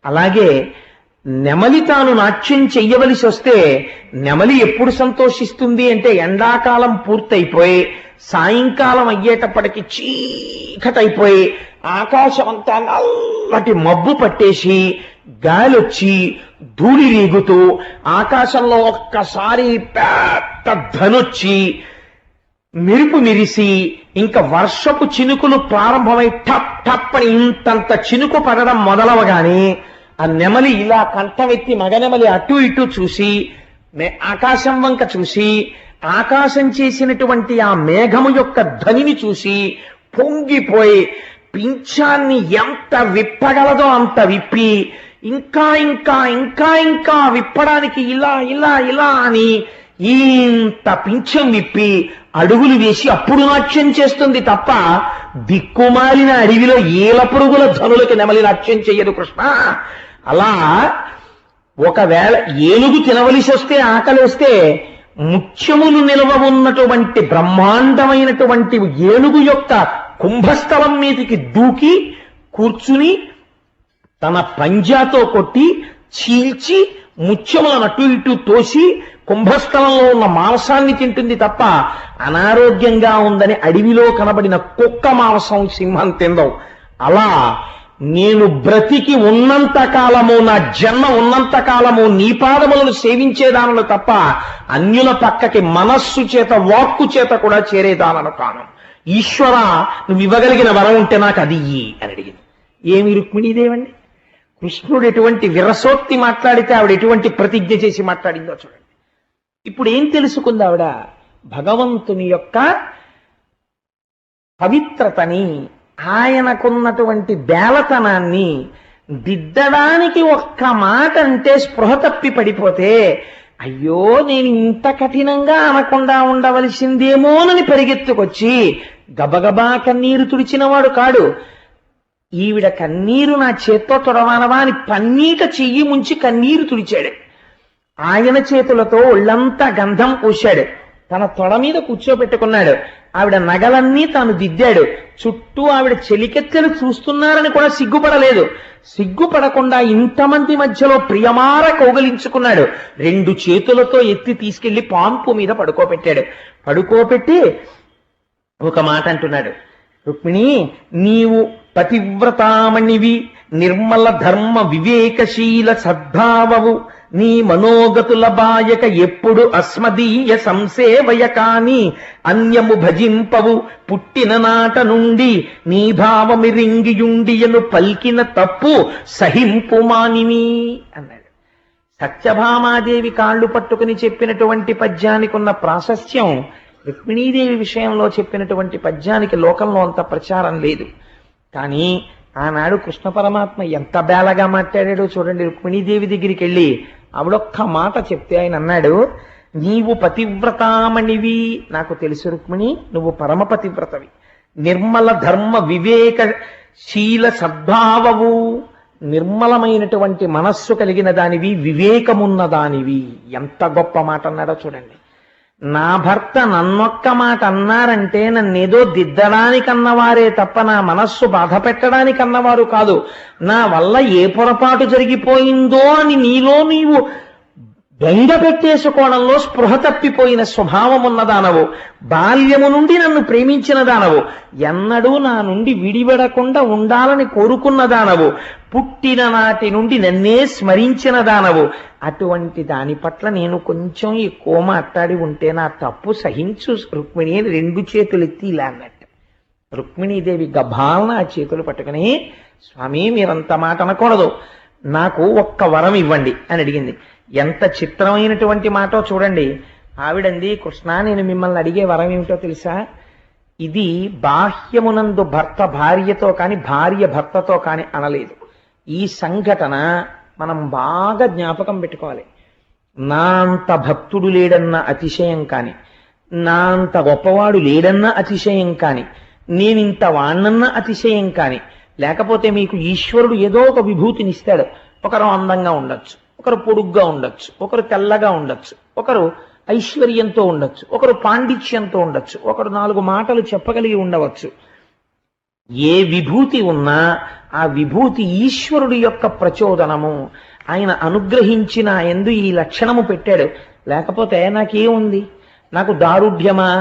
అలాగే నెమలి తాను నాట్యం చెయ్యవలసి వస్తే నెమలి ఎప్పుడు సంతోషిస్తుంది అంటే ఎండాకాలం పూర్తయిపోయి సాయంకాలం అయ్యేటప్పటికి చీకటైపోయి ఆకాశం అంతా నల్లటి మబ్బు పట్టేసి గాలొచ్చి ధూళి రీగుతూ ఆకాశంలో ఒక్కసారి పెద్ద ధనొచ్చి మెరుపు మెరిసి ఇంకా వర్షపు చినుకులు ప్రారంభమై టప్ టప్ అని ఇంతంత చినుకు పడడం మొదలవగానే ఆ నెమలి ఇలా కంఠమెత్తి మగనెమలి అటు ఇటు చూసి ఆకాశం వంక చూసి ఆకాశం చేసినటువంటి ఆ మేఘము యొక్క ధ్వనిని చూసి పొంగిపోయి పింఛాన్ని ఎంత విప్పగలదో అంత విప్పి ఇంకా ఇంకా ఇంకా ఇంకా విప్పడానికి ఇలా ఇలా ఇలా అని ఇంత పింఛం విప్పి అడుగులు వేసి అప్పుడు నాట్యం చేస్తుంది తప్ప దిక్కుమాలిన అడవిలో ఏల పురుగుల ధనులకి నెమలి నాట్యం చెయ్యదు కృష్ణ. అలా ఒకవేళ ఏనుగు తినవలసి వస్తే ఆకలి వస్తే ముత్యములు నిలవ ఉన్నటువంటి బ్రహ్మాండమైనటువంటి ఏనుగు యొక్క కుంభస్థలం మీదికి దూకి కూర్చుని తన పంజాతో కొట్టి చీల్చి ముత్యములను అటు ఇటు తోసి కుంభస్థలంలో ఉన్న మాంసాన్ని తింటుంది తప్ప అనారోగ్యంగా ఉందని అడవిలో కనబడిన కుక్క మాంసం సింహం తిందవు. అలా నేను బ్రతికి ఉన్నంత కాలము, నా జన్మ ఉన్నంత కాలము నీ పాదములను సేవించేదానను తప్ప అన్యుల పక్కకి మనస్సు చేత వాక్కు చేత కూడా చేరేదానను కాను. ఈశ్వర, నువ్వు ఇవ్వగలిగిన వరం ఉంటే నాకు అది ఇయ్యి అని అడిగింది. ఏమి రుక్మిణీదేవండి, కృష్ణుడు ఎటువంటి విరసోక్తి మాట్లాడితే ఆవిడ ఎటువంటి ప్రతిజ్ఞ చేసి మాట్లాడిందో చూడండి. ఇప్పుడు ఏం తెలుసుకుంది ఆవిడ? భగవంతుని యొక్క పవిత్రతని, ఆయనకున్నటువంటి బేలతనాన్ని దిద్దడానికి ఒక్క మాట అంటే స్పృహ తప్పి పడిపోతే అయ్యో నేను ఇంత కఠినంగా అనకుండా ఉండవలసిందేమోనని పరిగెత్తుకొచ్చి గబగబా కన్నీరు తుడిచినవాడు కాడు. ఈవిడ కన్నీరు నా చేత్తో తొడవానవా అని పన్నీట చెయ్యి ముంచి కన్నీరు తుడిచాడు. ఆయన చేతులతో ఒళ్ళంతా గంధం పూశాడు. తన తొడ మీద కూర్చోబెట్టుకున్నాడు. ఆవిడ నగలన్నీ తాను దిద్దాడు. చుట్టూ ఆవిడ చెలికెత్తెలు చూస్తున్నారని కూడా సిగ్గుపడలేదు. సిగ్గుపడకుండా ఇంతమంది మధ్యలో ప్రియమార కౌగలించుకున్నాడు. 2 చేతులతో ఎత్తి తీసుకెళ్లి పాంపు మీద పడుకోబెట్టాడు. పడుకోబెట్టి ఒక మాట అంటున్నాడు, రుక్మిణి, నీవు పతివ్రతామణివి, నిర్మల ధర్మ వివేకశీల సద్భావవు, నీ మనోగతుల బాయక ఎప్పుడు అస్మదీయ సంసేవయ కాని అన్యము భజింపవు, పుట్టిన నాట నుండి నీ భావమిరింగియుండియను పల్కిన తప్పు సహింపు మానివి అన్నాడు. సత్యభామాదేవి కాళ్ళు పట్టుకుని చెప్పినటువంటి పద్యానికి ఉన్న ప్రాశస్త్యం రుక్మిణీదేవి విషయంలో చెప్పినటువంటి పద్యానికి లోకంలో అంత ప్రచారం లేదు. కానీ ఆనాడు కృష్ణ పరమాత్మ ఎంత బేలగా మాట్లాడాడో చూడండి. రుక్మిణీదేవి దగ్గరికి వెళ్ళి ఆవిడొక్క మాట చెప్తే ఆయన అన్నాడు, నీవు పతివ్రతామణివి, నాకు తెలుసు రుక్మిణి, నువ్వు పరమ పతివ్రతవి, నిర్మల ధర్మ వివేకశీల సద్భావవు, నిర్మలమైనటువంటి మనస్సు కలిగిన దానివి, వివేకమున్న దానివి. ఎంత గొప్ప మాట అన్నాడో చూడండి. నా భర్త నన్నొక్క మాట అన్నారంటే నన్నేదో దిద్దడానికి అన్నవారే తప్ప నా మనస్సు బాధ పెట్టడానికి అన్నవారు కాదు. నా వల్ల ఏ పొరపాటు జరిగిపోయిందో అని నీలో నీవు బెంగ పెట్టేసుకోవడంలో స్పృహ తప్పిపోయిన స్వభావం ఉన్నదానవు. బాల్యము నుండి నన్ను ప్రేమించిన దానవు. ఎన్నడూ నా నుండి విడివడకుండా ఉండాలని కోరుకున్న దానవు. పుట్టిన నాటి నుండి నన్నే స్మరించిన దానవు. అటువంటి దాని పట్ల నేను కొంచెం ఎక్కువ మాట్లాడి ఉంటే నా తప్పు సహించు రుక్మిణి అని 2 చేతులు ఎత్తి ఇలా అన్నట్టు. రుక్మిణీదేవి గభాలన ఆ చేతులు పట్టుకుని, స్వామి మీరంత మాట అనకూడదు, నాకు ఒక్క వరం ఇవ్వండి అని అడిగింది. ఎంత చిత్రమైనటువంటి మాటో చూడండి. ఆవిడంది, కృష్ణ నేను మిమ్మల్ని అడిగే వరం ఏమిటో తెలుసా? ఇది బాహ్యమునందు భర్త భార్యతో కాని భార్య భర్తతో కాని అనలేదు. ఈ సంఘటన మనం బాగా జ్ఞాపకం పెట్టుకోవాలి. నా అంత భక్తుడు లేడన్న అతిశయం కాని, నా అంత గొప్పవాడు లేడన్న అతిశయం కాని, నేనింత వాణ్ణన్న అతిశయం కాని, లేకపోతే మీకు ఈశ్వరుడు ఏదో ఒక విభూతినిస్తాడు. ఒకరు అందంగా ఉండొచ్చు, ఒకరు పొడుగ్గా ఉండొచ్చు, ఒకరు తెల్లగా ఉండొచ్చు, ఒకరు ఐశ్వర్యంతో ఉండొచ్చు, ఒకరు పాండిత్యంతో ఉండొచ్చు, ఒకరు 4 మాటలు చెప్పగలిగి ఉండవచ్చు. ఏ విభూతి ఉన్నా ఆ విభూతి ఈశ్వరుడి యొక్క ప్రచోదనము. ఆయన అనుగ్రహించిన ఎందు ఈ లక్షణము పెట్టాడు. లేకపోతే నాకేముంది? నాకు దారుఢ్యమా?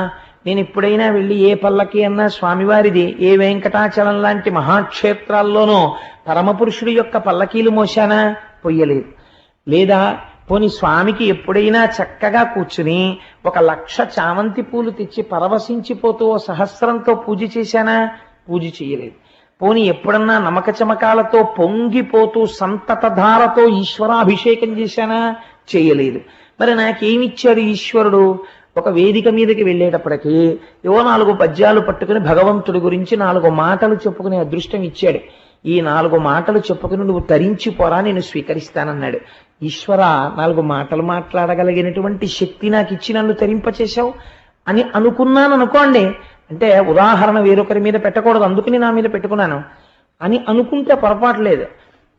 నేను ఎప్పుడైనా వెళ్ళి ఏ పల్లకి అన్నా స్వామివారిది, ఏ వెంకటాచలం లాంటి మహాక్షేత్రాల్లోనో పరమపురుషుడి యొక్క పల్లకీలు మోశానా? పొయ్యలేదు. లేదా పోని స్వామికి ఎప్పుడైనా చక్కగా కూర్చుని 1,00,000 చామంతి పూలు తెచ్చి పరవశించిపోతూ సహస్రంతో పూజ చేశానా? పూజ చేయలేదు. పోని ఎప్పుడన్నా నమక చమకాలతో పొంగిపోతూ సంతతధారతో ఈశ్వరాభిషేకం చేశానా? చేయలేదు. మరి నాకేమిచ్చాడు ఈశ్వరుడు? ఒక వేదిక మీదకి వెళ్ళేటప్పటికీ ఏవో 4 పద్యాలు పట్టుకుని భగవంతుడి గురించి 4 మాటలు చెప్పుకునే అదృష్టం ఇచ్చాడు. ఈ 4 మాటలు చెప్పుకుని నువ్వు తరించిపోరా, నేను స్వీకరిస్తానన్నాడు. ఈశ్వర, 4 మాటలు మాట్లాడగలిగినటువంటి శక్తి నాకు ఇచ్చి నన్ను తరింపచేశావు అని అనుకున్నాను అనుకోండి. అంటే ఉదాహరణ వేరొకరి మీద పెట్టకూడదు, అందుకని నా మీద పెట్టుకున్నాను అని అనుకుంటే పొరపాటు లేదు.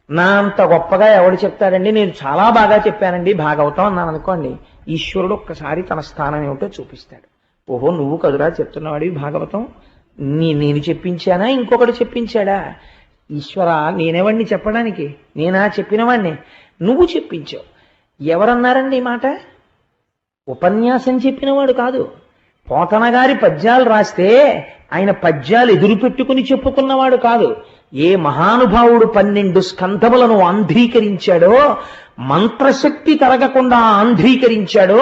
నా అంత గొప్పగా ఎవడు చెప్తాడండి, నేను చాలా బాగా చెప్పానండి భాగవతం అన్నాను అనుకోండి, ఈశ్వరుడు ఒక్కసారి తన స్థానం ఏమిటో చూపిస్తాడు. ఓహో, నువ్వు కదురా చెప్తున్నవాడివి భాగవతం, నేను చెప్పించానా ఇంకొకడు చెప్పించాడా? ఈశ్వర, నేనెవడిని చెప్పడానికి? నేనా చెప్పినవాడిని? నువ్వు చెప్పించావు. ఎవరన్నారండి ఈ మాట? ఉపన్యాసం చెప్పినవాడు కాదు. పోతన గారి పద్యాలు రాస్తే ఆయన పద్యాలు ఎదురు పెట్టుకుని చెప్పుకున్నవాడు కాదు. ఏ మహానుభావుడు 12 స్కంధములను ఆంధ్రీకరించాడో, మంత్రశక్తి తరగకుండా ఆంధ్రీకరించాడో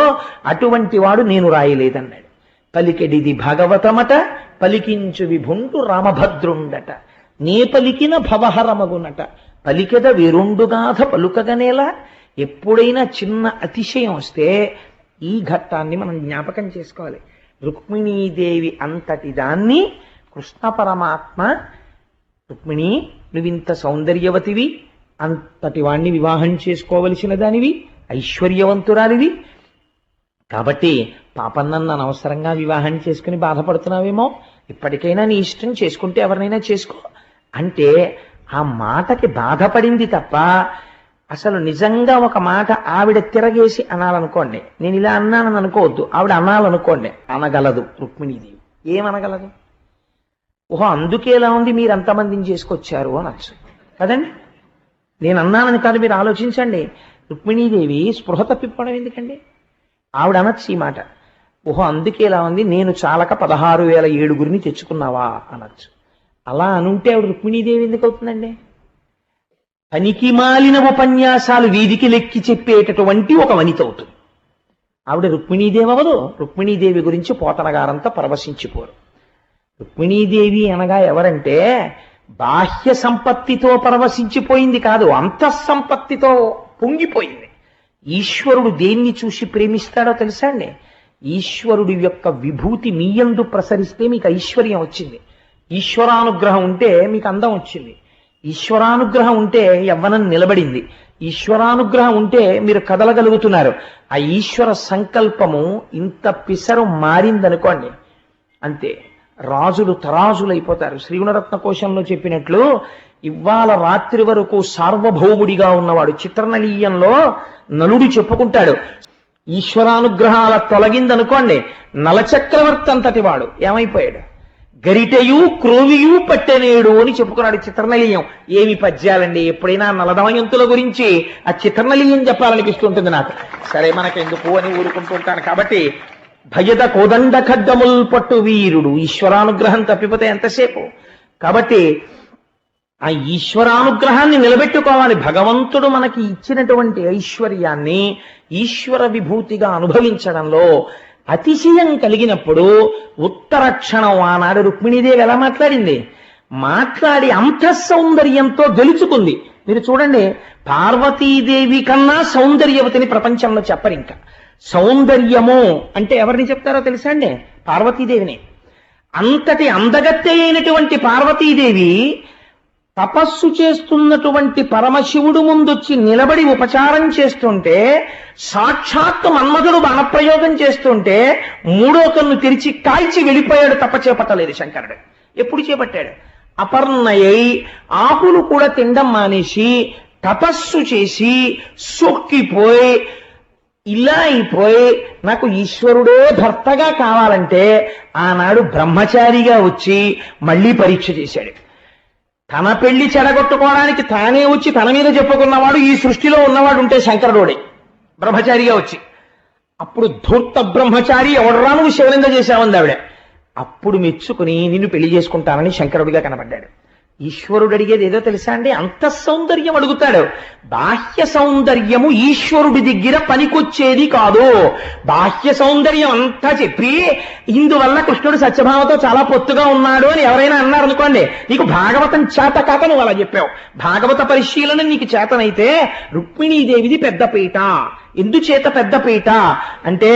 అటువంటి వాడు నేను రాయలేదన్నాడు. పలికెడిది భాగవతమట, పలికించు విభుండు రామభద్రుండట, నే పలికిన భవహరమగునట, పలికెద విరుండుగాథ పలుకగనేలా. ఎప్పుడైనా చిన్న అతిశయం వస్తే ఈ ఘట్టాన్ని మనం జ్ఞాపకం చేసుకోవాలి. రుక్మిణీదేవి అంతటి దాన్ని కృష్ణ పరమాత్మ, రుక్మిణి నువ్వింత సౌందర్యవతివి, అంతటి వాణ్ణి వివాహం చేసుకోవలసిన దానివి, ఐశ్వర్యవంతురాలివి, కాబట్టి పాపన్నన్న అనవసరంగా వివాహం చేసుకుని బాధపడుతున్నావేమో, ఇప్పటికైనా నీ ఇష్టం, చేసుకుంటే ఎవరినైనా చేసుకో అంటే ఆ మాటకి బాధపడింది తప్ప అసలు నిజంగా ఒక మాట ఆవిడ తిరగేసి అనాలనుకోండి, నేను ఇలా అన్నానని అనుకోవద్దు, ఆవిడ అనాలనుకోండి, అనగలదు రుక్మిణీదేవి. ఏమనగలదు? ఓహో, అందుకే ఇలా ఉంది, మీరు అంతమందిని చేసుకొచ్చారు అనొచ్చు కదండి. నేను అన్నానని కాదు, మీరు ఆలోచించండి. రుక్మిణీదేవి స్పృహ తప్పిపోవడం ఎందుకండి? ఆవిడ అనొచ్చు ఈ మాట, ఓహో అందుకే ఇలా ఉంది, నేను చాలక 16,007 తెచ్చుకున్నావా అనొచ్చు. అలా అనుంటే ఆవిడ రుక్మిణీదేవి ఎందుకు అవుతుందండి? పనికి మాలిన ఉపన్యాసాలు వీధికి లెక్కి చెప్పేటటువంటి ఒక వనిత అవుతుంది. ఆవిడ రుక్మిణీదేవి అవ్వదు. రుక్మిణీదేవి గురించి పోతన గారంతా పరవశించిపోరు. రుక్మిణీదేవి అనగా ఎవరంటే బాహ్య సంపత్తితో పరవశించిపోయింది కాదు, అంతఃసంపత్తితో పొంగిపోయింది. ఈశ్వరుడు దేన్ని చూసి ప్రేమిస్తాడో తెలుసా అండి? ఈశ్వరుడి యొక్క విభూతి మీయందు ప్రసరిస్తే మీకు ఐశ్వర్యం వచ్చింది, ఈశ్వరానుగ్రహం ఉంటే మీకు అందం వచ్చింది, ఈశ్వరానుగ్రహం ఉంటే యవ్వనం నిలబడింది, ఈశ్వరానుగ్రహం ఉంటే మీరు కదలగలుగుతున్నారు. ఆ ఈశ్వర సంకల్పము ఇంత పిసరు మారిందనుకోండి, అంతే, రాజులు తరాజులైపోతారు. శ్రీగుణరత్న కోశంలో చెప్పినట్లు ఇవాళ రాత్రి వరకు సార్వభౌముడిగా ఉన్నవాడు చిత్రనలీయంలో నలుడు చెప్పుకుంటాడు, ఈశ్వరానుగ్రహాల తొలగిందనుకోండి, నలచక్రవర్తి అంతటి వాడు ఏమైపోయాడు? గరిటెయు క్రోవియు పట్టెనేడు అని చెప్పుకున్నాడు చిత్రనలీయం. ఏమి పద్యాలండి! ఎప్పుడైనా నలదమయంతుల గురించి ఆ చిత్రనలీయం చెప్పాలనిపిస్తుంటుంది నాకు. సరే మనకెందుకు అని ఊరుకుంటూ ఉంటాను. కాబట్టి భయద కోదండ ఖడ్గముల్ పట్టు వీరుడు, ఈశ్వరానుగ్రహం తప్పిపోతే ఎంతసేపు? కాబట్టి ఆ ఈశ్వరానుగ్రహాన్ని నిలబెట్టుకోవాలి. భగవంతుడు మనకి ఇచ్చినటువంటి ఐశ్వర్యాన్ని ఈశ్వర విభూతిగా అనుభవించడంలో అతిశయం కలిగినప్పుడు ఉత్తర క్షణం ఆనాడు రుక్మిణీదేవి ఎలా మాట్లాడి అంతఃసౌందర్యంతో గెలుచుకుంది. మీరు చూడండి, పార్వతీదేవి కన్నా సౌందర్యవతిని ప్రపంచంలో చెప్పరు. ఇంకా సౌందర్యము అంటే ఎవరిని చెప్తారో తెలుసా అండి? పార్వతీదేవిని. అంతటి అందగత్తె అయినటువంటి పార్వతీదేవి తపస్సు చేస్తున్నటువంటి పరమశివుడు ముందొచ్చి నిలబడి ఉపచారం చేస్తుంటే, సాక్షాత్తు మన్మధుడు బాణప్రయోగం చేస్తుంటే మూడో కన్ను తెరిచి కాల్చి వెళ్ళిపోయాడు. తప్ప చేపట్టలేదు శంకరుడు. ఎప్పుడు చేపట్టాడు? అపర్ణయై ఆకులు కూడా తినడం మానేసి తపస్సు చేసి సొక్కిపోయి ఇలా అయిపోయి నాకు ఈశ్వరుడే భర్తగా కావాలంటే ఆనాడు బ్రహ్మచారిగా వచ్చి మళ్ళీ పరీక్ష చేశాడు. తన పెళ్లి చెడగొట్టుకోవడానికి తానే వచ్చి తన మీద చెప్పుకున్నవాడు ఈ సృష్టిలో ఉన్నవాడు ఉంటే శంకరుడే బ్రహ్మచారిగా వచ్చి. అప్పుడు ధూర్త బ్రహ్మచారి ఎవడరా నువ్వు శివలింగ చేశావంది ఆవిడ. అప్పుడు మెచ్చుకుని నిన్ను పెళ్లి చేసుకుంటానని శంకరుడిగా కనబడ్డాడు. ఈశ్వరుడు అడిగేది ఏదో తెలుసా అండి? అంతఃసౌందర్యం అడుగుతాడు. బాహ్య సౌందర్యము ఈశ్వరుడి దగ్గర పనికొచ్చేది కాదు. బాహ్య సౌందర్యం అంతా చెప్పి ఇందువల్ల కృష్ణుడు సత్యభామతో చాలా పొత్తుగా ఉన్నాడు అని ఎవరైనా అన్నారు అనుకోండి, నీకు భాగవతం చేత కాక నువ్వు అలా చెప్పావు. భాగవత పరిశీలన నీకు చేతనైతే రుక్మిణీదేవిది పెద్దపీట. ఎందుచేత పెద్దపీట అంటే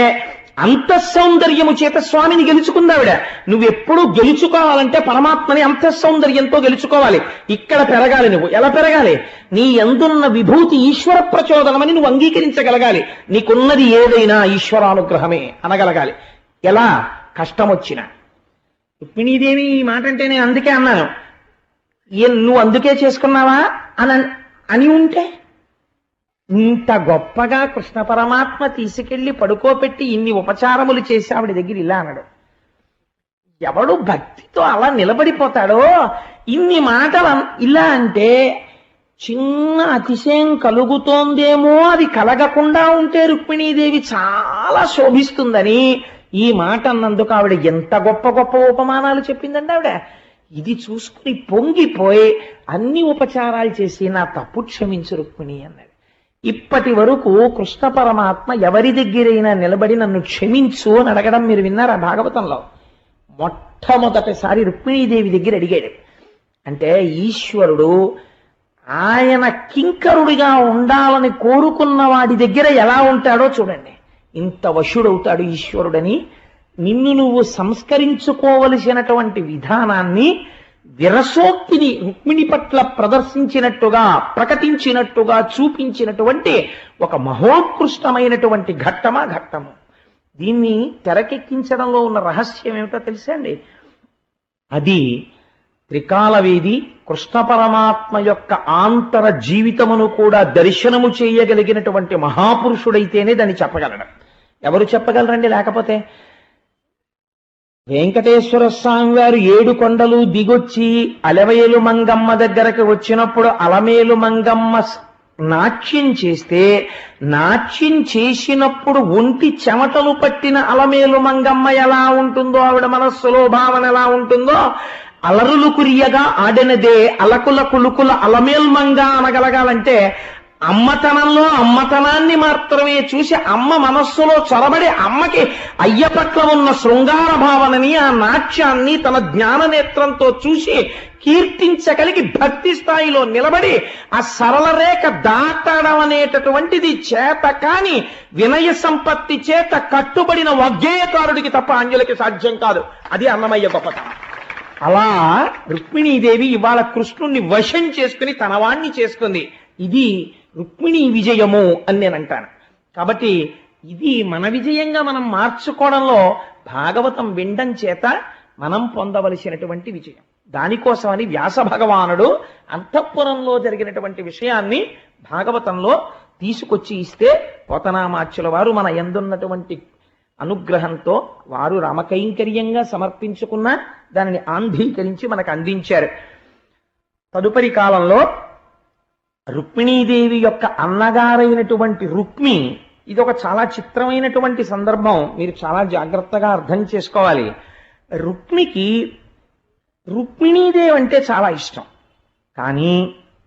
అంతఃసౌందర్యము చేత స్వామిని గెలుచుకుందావిడ. నువ్వెప్పుడు గెలుచుకోవాలంటే పరమాత్మని అంతఃసౌందర్యంతో గెలుచుకోవాలి. ఇక్కడ పెరగాలి. నువ్వు ఎలా పెరగాలి? నీ యందున్న విభూతి ఈశ్వర ప్రచోదనమని నువ్వు అంగీకరించగలగాలి. నీకున్నది ఏదైనా ఈశ్వరానుగ్రహమే అనగలగాలి. ఎలా? కష్టం వచ్చినా. రుక్మిణీదేవి ఈ మాట అంటే నేను అందుకే అన్నాను, నువ్వు అందుకే చేసుకున్నావా అని ఉంటే ఇంత గొప్పగా కృష్ణ పరమాత్మ తీసుకెళ్లి పడుకోపెట్టి ఇన్ని ఉపచారములు చేసి ఆవిడ దగ్గర ఇలా అన్నాడు. ఎవడు భక్తితో అలా నిలబడిపోతాడో ఇన్ని మాటలు ఇలా అంటే చిన్న అతిశయం కలుగుతోందేమో, అది కలగకుండా ఉంటే రుక్మిణీదేవి చాలా శోభిస్తుందని ఈ మాట అన్నందుకు ఆవిడ ఎంత గొప్ప గొప్ప ఉపమానాలు చెప్పిందండి ఆవిడ. ఇది చూసుకుని పొంగిపోయి అన్ని ఉపచారాలు చేసి నా తప్పు క్షమించు రుక్మిణి అన్నాడు. ఇప్పటి వరకు కృష్ణ పరమాత్మ ఎవరి దగ్గరైనా నిలబడి నన్ను క్షమించు అని అడగడం మీరు విన్నారా భాగవతంలో? మొట్టమొదటిసారి రుక్మిణీదేవి దగ్గర అడిగాడు. అంటే ఈశ్వరుడు ఆయన కింకరుడిగా ఉండాలని కోరుకున్న వాడి దగ్గర ఎలా ఉంటాడో చూడండి. ఇంత వశుడవుతాడు ఈశ్వరుడని నిన్ను నువ్వు సంస్కరించుకోవలసినటువంటి విధానాన్ని విరసోక్తిని రుక్మిణి పట్ల ప్రదర్శించినట్టుగా, ప్రకటించినట్టుగా చూపించినటువంటి ఒక మహోత్కృష్టమైనటువంటి ఘట్టము. దీన్ని తెరకెక్కించడంలో ఉన్న రహస్యం ఏమిటో తెలుసా అండి? అది త్రికాలవేది కృష్ణ పరమాత్మ యొక్క ఆంతర జీవితమును కూడా దర్శనము చేయగలిగినటువంటి మహాపురుషుడైతేనే దాన్ని చెప్పగలడు. ఎవరు చెప్పగలరండి? లేకపోతే వెంకటేశ్వర స్వామి వారు 7 కొండలు దిగొచ్చి అలవేలు మంగమ్మ దగ్గరకు వచ్చినప్పుడు అలమేలు మంగమ్మ నాట్యం చేస్తే, నాట్యం చేసినప్పుడు ఒంటి చెమటలు పట్టిన అలమేలు మంగమ్మ ఎలా ఉంటుందో, ఆవిడ మనస్సులో భావన ఎలా ఉంటుందో, అలరులు కురియగా ఆడినదే అలకుల కులుకుల అలమేల్మంగ అనగలగాలంటే అమ్మతనంలో అమ్మతనాన్ని మాత్రమే చూసి అమ్మ మనస్సులో చొరబడి అమ్మకి అయ్య పట్ల ఉన్న శృంగార భావనని, ఆ నాట్యాన్ని తన జ్ఞాన నేత్రంతో చూసి కీర్తించగలిగి భక్తి స్థాయిలో నిలబడి ఆ సరళ రేఖ దాటడం అనేటటువంటిది చేత కాని వినయ సంపత్తి చేత కట్టుబడిన వగ్గేయకారుడికి తప్ప అంజలికి సాధ్యం కాదు. అది అన్నమయ్య గొప్పతనం. అలా రుక్మిణీదేవి ఇవాళ కృష్ణుణ్ణి వశం చేసుకుని తనవాణ్ణి చేసుకుంది. ఇది రుక్మిణీ విజయము అని నేను అంటాను. కాబట్టి ఇది మన విజయంగా మనం మార్చుకోవడంలో భాగవతం వినడం చేత మనం పొందవలసినటువంటి విజయం. దానికోసమని వ్యాస భగవానుడు అంతఃపురంలో జరిగినటువంటి విషయాన్ని భాగవతంలో తీసుకొచ్చి ఇస్తే పోతనామాచ్యుల వారు మన యందున్నటువంటి అనుగ్రహంతో వారు రామకైంకర్యంగా సమర్పించుకున్న దానిని ఆంధీకరించి మనకు అందించారు. తదుపరి కాలంలో రుక్మిణీదేవి యొక్క అన్నగారైనటువంటి రుక్మి, ఇది ఒక చాలా చిత్రమైనటువంటి సందర్భం, మీరు చాలా జాగ్రత్తగా అర్థం చేసుకోవాలి. రుక్మిణీదేవి అంటే చాలా ఇష్టం, కానీ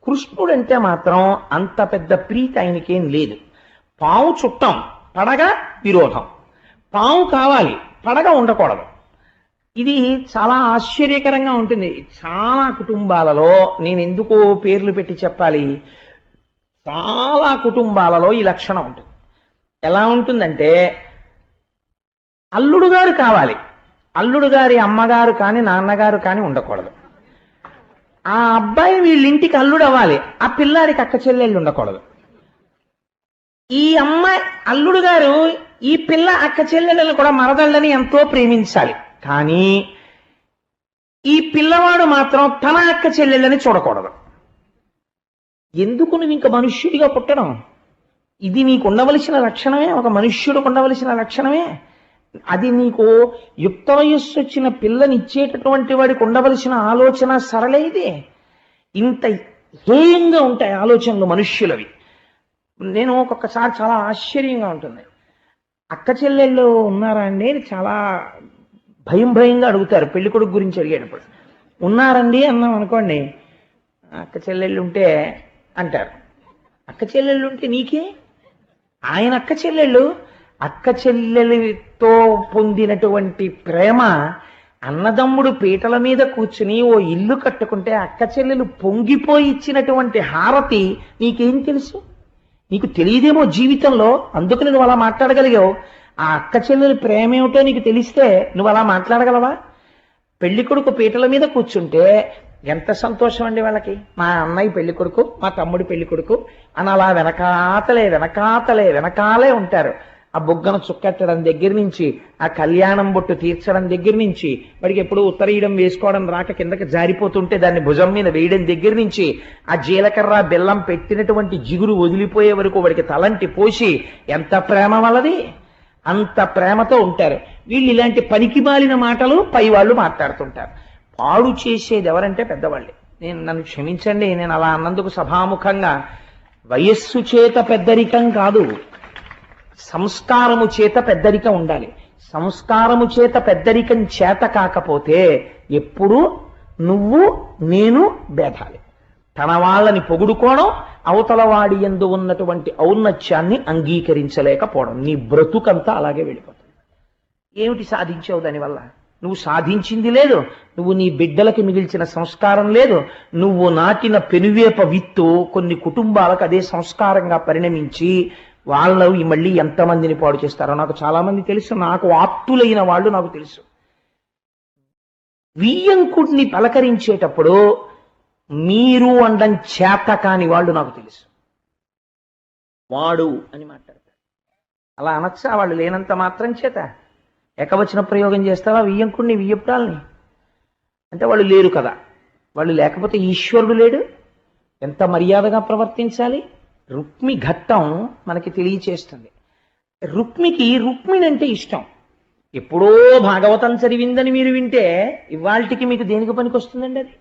కృష్ణుడంటే మాత్రం అంత పెద్ద ప్రీతి ఆయనకేం లేదు. పాము చుట్టం, పడగ విరోధం. పాము కావాలి, పడగ ఉండకూడదు. ఇది చాలా ఆశ్చర్యకరంగా ఉంటుంది. చాలా కుటుంబాలలో, నేను ఎందుకు పేర్లు పెట్టి చెప్పాలి, చాలా కుటుంబాలలో ఈ లక్షణం ఉంటుంది. ఎలా ఉంటుందంటే, అల్లుడు గారు కావాలి, అల్లుడు గారి అమ్మగారు కానీ నాన్నగారు కానీ ఉండకూడదు. ఆ అబ్బాయి వీళ్ళింటికి అల్లుడు అవ్వాలి, ఆ పిల్లాడికి అక్క చెల్లెళ్ళు ఉండకూడదు. ఈ అమ్మాయి అల్లుడు గారు ఈ పిల్ల అక్క చెల్లెళ్ళని కూడా మరదళ్ళని ఎంతో ప్రేమించాలి, కానీ ఈ పిల్లవాడు మాత్రం తన అక్క చెల్లెళ్ళని చూడకూడదు. ఎందుకు నువ్వు ఇంక మనుష్యుడిగా పుట్టడం? ఇది నీకు ఉండవలసిన లక్షణమే, ఒక మనుష్యుడికి ఉండవలసిన లక్షణమే. అది నీకు యుక్త వయస్సు వచ్చిన పిల్లని ఇచ్చేటటువంటి వాడికి ఉండవలసిన ఆలోచన సరళే. ఇదే ఇంత హేయంగా ఉంటాయి ఆలోచనలు మనుష్యులవి. నేను ఒక్కొక్కసారి చాలా ఆశ్చర్యంగా ఉంటుంది. అక్క చెల్లెళ్ళు ఉన్నారా అండి అని చాలా భయంగా అడుగుతారు పెళ్లి కొడుకు గురించి అడిగేటప్పుడు. ఉన్నారండి అన్నాం అనుకోండి, అక్క చెల్లెళ్ళు ఉంటే అంటారు. అక్క చెల్లెళ్ళు ఉంటే నీకే? ఆయన అక్క చెల్లెళ్ళు, అక్క చెల్లెలతో పొందినటువంటి ప్రేమ, అన్నదమ్ముడు పీటల మీద కూర్చుని ఓ ఇల్లు కట్టుకుంటే అక్క చెల్లెలు పొంగిపోయి ఇచ్చినటువంటి హారతి నీకేం తెలుసు? నీకు తెలియదేమో జీవితంలో, అందుకు నువ్వు అలా మాట్లాడగలిగావు. ఆ అక్క చెల్లెలు ప్రేమ ఏమిటో నీకు తెలిస్తే నువ్వు అలా మాట్లాడగలవా? పెళ్లి కొడుకు పీటల మీద కూర్చుంటే ఎంత సంతోషం అండి వాళ్ళకి. మా అన్నయ్య పెళ్లి కొడుకు, మా తమ్ముడి పెళ్లి కొడుకు అని అలా వెనకాలే ఉంటారు. ఆ బుగ్గను చుక్కట్టడం దగ్గర నుంచి, ఆ కళ్యాణం బొట్టు తీర్చడం దగ్గర నుంచి, వాడికి ఎప్పుడు ఉత్తరీయడం వేసుకోవడం రాక కిందకి జారిపోతుంటే దాన్ని భుజం మీద వేయడం దగ్గర నుంచి, ఆ జీలకర్ర బెల్లం పెట్టినటువంటి జిగురు వదిలిపోయే వరకు వాడికి తలంటి పోసి ఎంత ప్రేమ వాళ్ళది, అంత ప్రేమతో ఉంటారు. వీళ్ళు ఇలాంటి పనికి మాలిన మాటలు పై వాళ్ళు మాట్లాడుతుంటారు. పాడు చేసేది ఎవరంటే పెద్దవాళ్ళే. నన్ను క్షమించండి, నేను అలా అన్నందుకు సభాముఖంగా. వయస్సు చేత పెద్దరికం కాదు, సంస్కారము చేత పెద్దరికం ఉండాలి. సంస్కారము చేత పెద్దరికం చేత కాకపోతే ఎప్పుడు నువ్వు నేను భేదాలి. తన వాళ్ళని పొగుడుకోవడం, అవతల వాడి యందు ఉన్నటువంటి ఔన్నత్యాన్ని అంగీకరించలేకపోవడం, నీ బ్రతుకంతా అలాగే వెళ్ళిపోతుంది. ఏమిటి సాధించావు దానివల్ల? నువ్వు సాధించింది లేదు, నువ్వు నీ బిడ్డలకి మిగిల్చిన సంస్కారం లేదు. నువ్వు నాటిన పెనువేప విత్తు కొన్ని కుటుంబాలకు అదే సంస్కారంగా పరిణమించి వాళ్ళు మళ్ళీ ఎంతమందిని పాడు చేస్తారో నాకు చాలా మంది తెలుసు. నాకు ఆప్తులైన వాళ్ళు నాకు తెలుసు. వియ్యంకుడిని పలకరించేటప్పుడు మీరు అండం చేత కాని వాళ్ళు నాకు తెలుసు. వాడు అని మాట్లాడతారు. అలా అనొచ్చా? వాళ్ళు లేనంత మాత్రం చేత ఏకవచన ప్రయోగం చేస్తావా వియ్యంకుడిని, వియ్యపురాల్ని అంటే వాళ్ళు లేరు కదా. వాళ్ళు లేకపోతే ఈశ్వరుడు లేడు. ఎంత మర్యాదగా ప్రవర్తించాలి. రుక్మి ఘట్టం మనకి తెలియచేస్తుంది. రుక్మిణి అంటే ఇష్టం. ఎప్పుడో భాగవతం చదివిందని మీరు వింటే ఇవాళకి మీకు దేనికి పనికొస్తుందండి? అది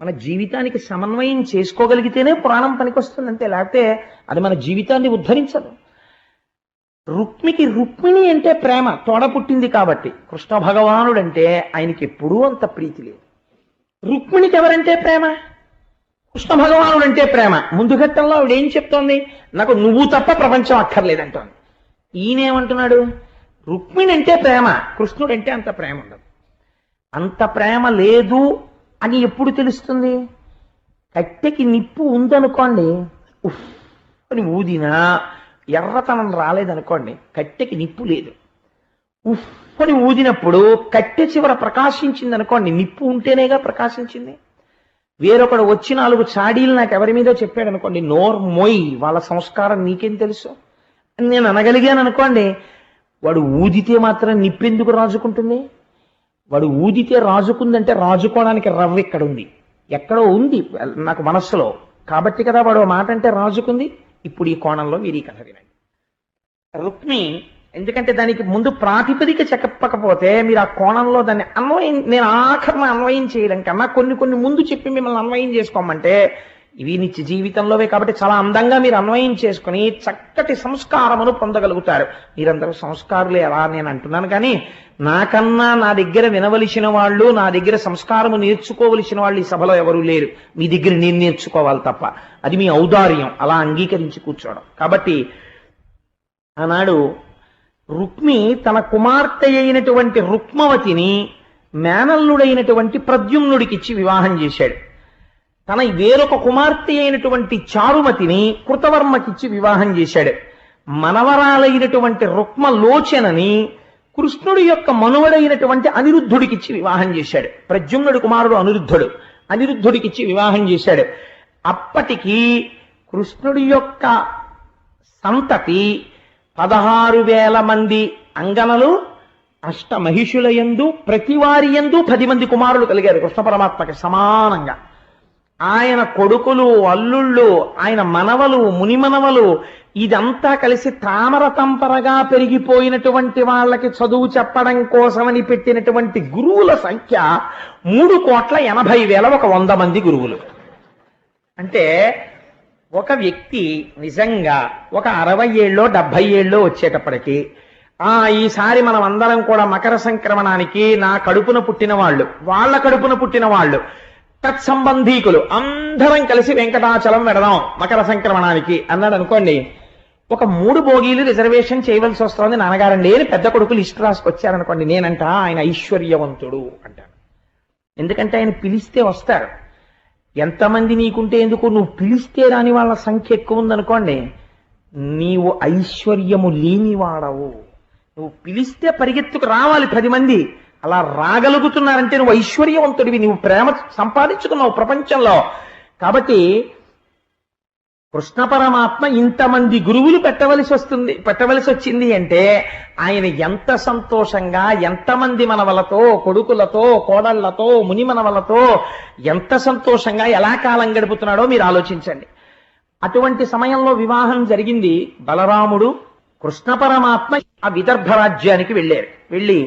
మన జీవితానికి సమన్వయం చేసుకోగలిగితేనే పురాణం పనికొస్తుంది అంతే, లేకపోతే అది మన జీవితాన్ని ఉద్ధరించదు. రుక్మిణి అంటే ప్రేమ తోడ పుట్టింది కాబట్టి. కృష్ణ భగవానుడు అంటే ఆయనకి ఎప్పుడూ అంత ప్రీతి లేదు. రుక్మిణికి ఎవరంటే ప్రేమ? కృష్ణ భగవానుడు అంటే ప్రేమ. ముందు ఘట్టంలో ఆవిడ ఏం చెప్తోంది? నాకు నువ్వు తప్ప ప్రపంచం అక్కర్లేదంటోంది. ఈయనేమంటున్నాడు? రుక్మిణి అంటే ప్రేమ, కృష్ణుడంటే అంత ప్రేమ ఉండదు. అంత ప్రేమ లేదు అని ఎప్పుడు తెలుస్తుంది? కట్టెకి నిప్పు ఉందనుకోండి, ఉఫ్ అని ఊదినా ఎర్రతనం రాలేదనుకోండి, కట్టెకి నిప్పు లేదు. ఉఫ్ అని ఊదినప్పుడు కట్టె చివర ప్రకాశించింది అనుకోండి, నిప్పు ఉంటేనేగా ప్రకాశించింది. వేరొకడు వచ్చి 4 చాడీలు నాకు ఎవరి మీదో చెప్పాడు అనుకోండి, నోర్ మొయ్, వాళ్ళ సంస్కారం నీకేం తెలుసు అని నేను అనగలిగాను అనుకోండి, వాడు ఊదితే మాత్రం నిప్పెందుకు రాజుకుంటుంది? వాడు ఊదితే రాజుకుందంటే రాజుకోవడానికి రవ్వ ఇక్కడ ఉంది, ఎక్కడో ఉంది నాకు మనస్సులో, కాబట్టి కదా వాడు మాట అంటే రాజుకుంది. ఇప్పుడు ఈ కోణంలో మీరు ఈ కథ వినండి. రుక్మి, ఎందుకంటే దానికి ముందు ప్రాతిపదిక చెప్పకపోతే మీరు ఆ కోణంలో దాన్ని నేను ఆఖరణ అన్వయం చేయడం కన్నా కొన్ని ముందు చెప్పి మిమ్మల్ని అన్వయం చేసుకోమంటే ఇవి నిత్య జీవితంలోవే కాబట్టి చాలా అందంగా మీరు అన్వయం చేసుకుని చక్కటి సంస్కారమును పొందగలుగుతారు. మీరందరూ సంస్కారులే ఎలా నేను అంటున్నాను, కానీ నాకన్నా నా దగ్గర వినవలసిన వాళ్ళు, నా దగ్గర సంస్కారము నేర్చుకోవలసిన వాళ్ళు ఈ సభలో ఎవరూ లేరు. మీ దగ్గర నేను నేర్చుకోవాలి తప్ప. అది మీ ఔదార్యం, అలా అంగీకరించి కూర్చోవడం. కాబట్టి ఆనాడు రుక్మి తన కుమార్తె అయినటువంటి రుక్మవతిని మేనల్లుడైనటువంటి ప్రద్యుమ్నుడికిచ్చి వివాహం చేశాడు. తన వేరొక కుమార్తె అయినటువంటి చారుమతిని కృతవర్మకిచ్చి వివాహం చేశాడు. మనవరాలైనటువంటి రుక్మలోచనని కృష్ణుడి యొక్క మనువడైనటువంటి అనిరుద్ధుడికిచ్చి వివాహం చేశాడు. ప్రద్యుమ్నుడి కుమారుడు అనిరుద్ధుడికిచ్చి వివాహం చేశాడు. అప్పటికి కృష్ణుడి యొక్క సంతతి 16,000 మంది అంగనలు, అష్టమహిషులయందు ప్రతి వారి యందు 10 మంది కుమారులు కలిగారు కృష్ణ పరమాత్మకి సమానంగా. ఆయన కొడుకులు, అల్లుళ్ళు, ఆయన మనవలు, మునిమనవలు, ఇదంతా కలిసి తామర తంపరగా పెరిగిపోయినటువంటి వాళ్ళకి చదువు చెప్పడం కోసమని పెట్టినటువంటి గురువుల సంఖ్య 3,80,000, ఒక 100 మంది గురువులు. అంటే ఒక వ్యక్తి నిజంగా ఒక 60 ఏళ్ళో 70 ఏళ్ళో వచ్చేటప్పటికి ఈసారి మనం అందరం కూడా మకర సంక్రమణానికి నా కడుపున పుట్టిన వాళ్ళు, వాళ్ళ కడుపున పుట్టిన వాళ్ళు, తత్సంబంధీకులు అందరం కలిసి వెంకటాచలం వెడదాం మకర సంక్రమణానికి అన్నాడు అనుకోండి. ఒక 3 బోగీలు రిజర్వేషన్ చేయవలసి వస్తుంది నాన్నగారండి అని పెద్ద కొడుకు లిస్ట్ రాసుకొచ్చారనుకోండి. నేనంట ఆయన ఐశ్వర్యవంతుడు అంటాను. ఎందుకంటే ఆయన పిలిస్తే వస్తారు. ఎంతమంది నీకుంటే ఎందుకు, నువ్వు పిలిస్తే రాని వాళ్ళ సంఖ్య ఎక్కువ ఉందనుకోండి, నీవు ఐశ్వర్యము లేనివాడవు. నువ్వు పిలిస్తే పరిగెత్తుకు రావాలి 10 మంది. అలా రాగలుగుతున్నారంటే నువ్వు ఐశ్వర్యవంతుడివి, నువ్వు ప్రేమ సంపాదించుకున్నావు ప్రపంచంలో. కాబట్టి కృష్ణ పరమాత్మ ఇంతమంది గురువులు పెట్టవలసి వచ్చింది అంటే ఆయన ఎంత సంతోషంగా, ఎంతమంది మనవలతో, కొడుకులతో, కోడళ్లతో, ముని మనవలతో ఎంత సంతోషంగా ఎలా కాలం గడుపుతున్నాడో మీరు ఆలోచించండి. అటువంటి సమయంలో వివాహం జరిగింది. బలరాముడు కృష్ణ పరమాత్మ ఆ విదర్భ రాజ్యానికి వెళ్ళి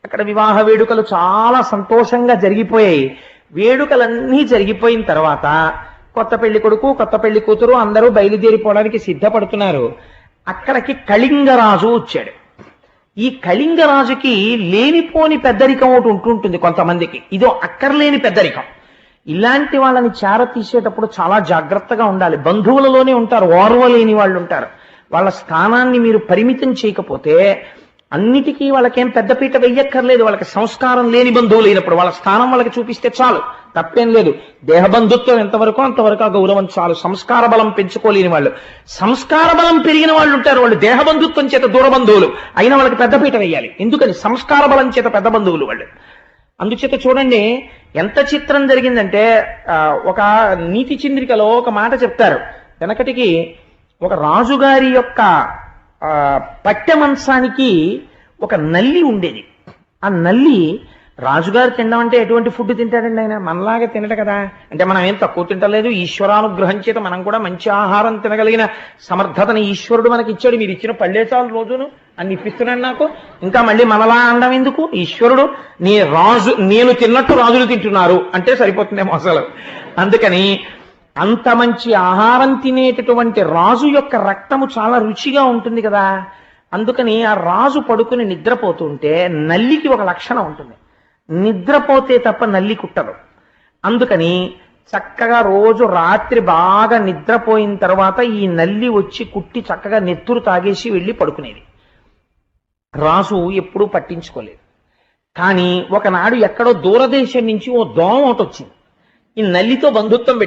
అక్కడ వివాహ వేడుకలు చాలా సంతోషంగా జరిగిపోయాయి. వేడుకలన్నీ జరిగిపోయిన తర్వాత కొత్త పెళ్లి కొడుకు, కొత్త పెళ్లి కూతురు అందరూ బయలుదేరిపోవడానికి సిద్ధపడుతున్నారు. అక్కడికి కళింగరాజు వచ్చాడు. ఈ కళింగరాజుకి లేనిపోని పెద్దరికం ఒకటి ఉంటుంటుంది కొంతమందికి, ఇదో అక్కర్లేని పెద్దరికం. ఇలాంటి వాళ్ళని చేర తీసేటప్పుడు చాలా జాగ్రత్తగా ఉండాలి. బంధువులలోనే ఉంటారు, ఓర్వలేని వాళ్ళు ఉంటారు. వాళ్ళ స్థానాన్ని మీరు పరిమితం చేయకపోతే అన్నిటికీ వాళ్ళకేం పెద్దపీట వెయ్యక్కర్లేదు. వాళ్ళకి సంస్కారం లేని బంధువులు అయినప్పుడు వాళ్ళ స్థానం వాళ్ళకి చూపిస్తే చాలు, తప్పేం లేదు. దేహబంధుత్వం ఎంతవరకు అంతవరకు ఆ గౌరవం చాలు. సంస్కార బలం పెంచుకోలేని వాళ్ళు, సంస్కార బలం పెరిగిన వాళ్ళు ఉంటారు, వాళ్ళు దేహబంధుత్వం చేత దూర బంధువులు అయినా వాళ్ళకి పెద్దపీట వేయాలి. ఎందుకని? సంస్కార బలం చేత పెద్ద బంధువులు వాళ్ళు. అందుచేత చూడండి ఎంత చిత్రం జరిగిందంటే, ఒక నీతి చంద్రికలో ఒక మాట చెప్తారు. వెనకటికి ఒక రాజుగారి యొక్క పట్టె మంచానికి ఒక నల్లి ఉండేది. ఆ నల్లి రాజుగారు తినడం అంటే ఎటువంటి ఫుడ్ తింటాడండి ఆయన? మనలాగా తినడు కదా. అంటే మనం ఏం తక్కువ తింటలేదు, ఈశ్వరానుగ్రహం చేత మనం కూడా మంచి ఆహారం తినగలిగిన సమర్థతని ఈశ్వరుడు మనకి ఇచ్చాడు. మీరు ఇచ్చిన పళ్ళే చాలు రోజును అన్ని ఇప్పిస్తున్నాడు నాకు, ఇంకా మళ్ళీ మనలా అనడం ఎందుకు? ఈశ్వరుడు నేను తిన్నట్టు రాజులు తింటున్నారు అంటే సరిపోతుందేమో అసలు. అందుకని అంత మంచి ఆహారం తినేటటువంటి రాజు యొక్క రక్తము చాలా రుచిగా ఉంటుంది కదా. అందుకని ఆ రాజు పడుకుని నిద్రపోతుంటే నల్లికి ఒక లక్షణం ఉంటుంది, నిద్రపోతే తప్ప నల్లి కుట్టదు. అందుకని చక్కగా రోజు రాత్రి బాగా నిద్రపోయిన తర్వాత ఈ నల్లి వచ్చి కుట్టి చక్కగా నెత్తురు తాగేసి వెళ్ళి పడుకునేది. రాజు ఎప్పుడూ పట్టించుకోలేదు. కానీ ఒకనాడు ఎక్కడో దూరదేశం నుంచి ఓ దోమ ఒకటి వచ్చింది. ఈ నల్లితో బంధుత్వం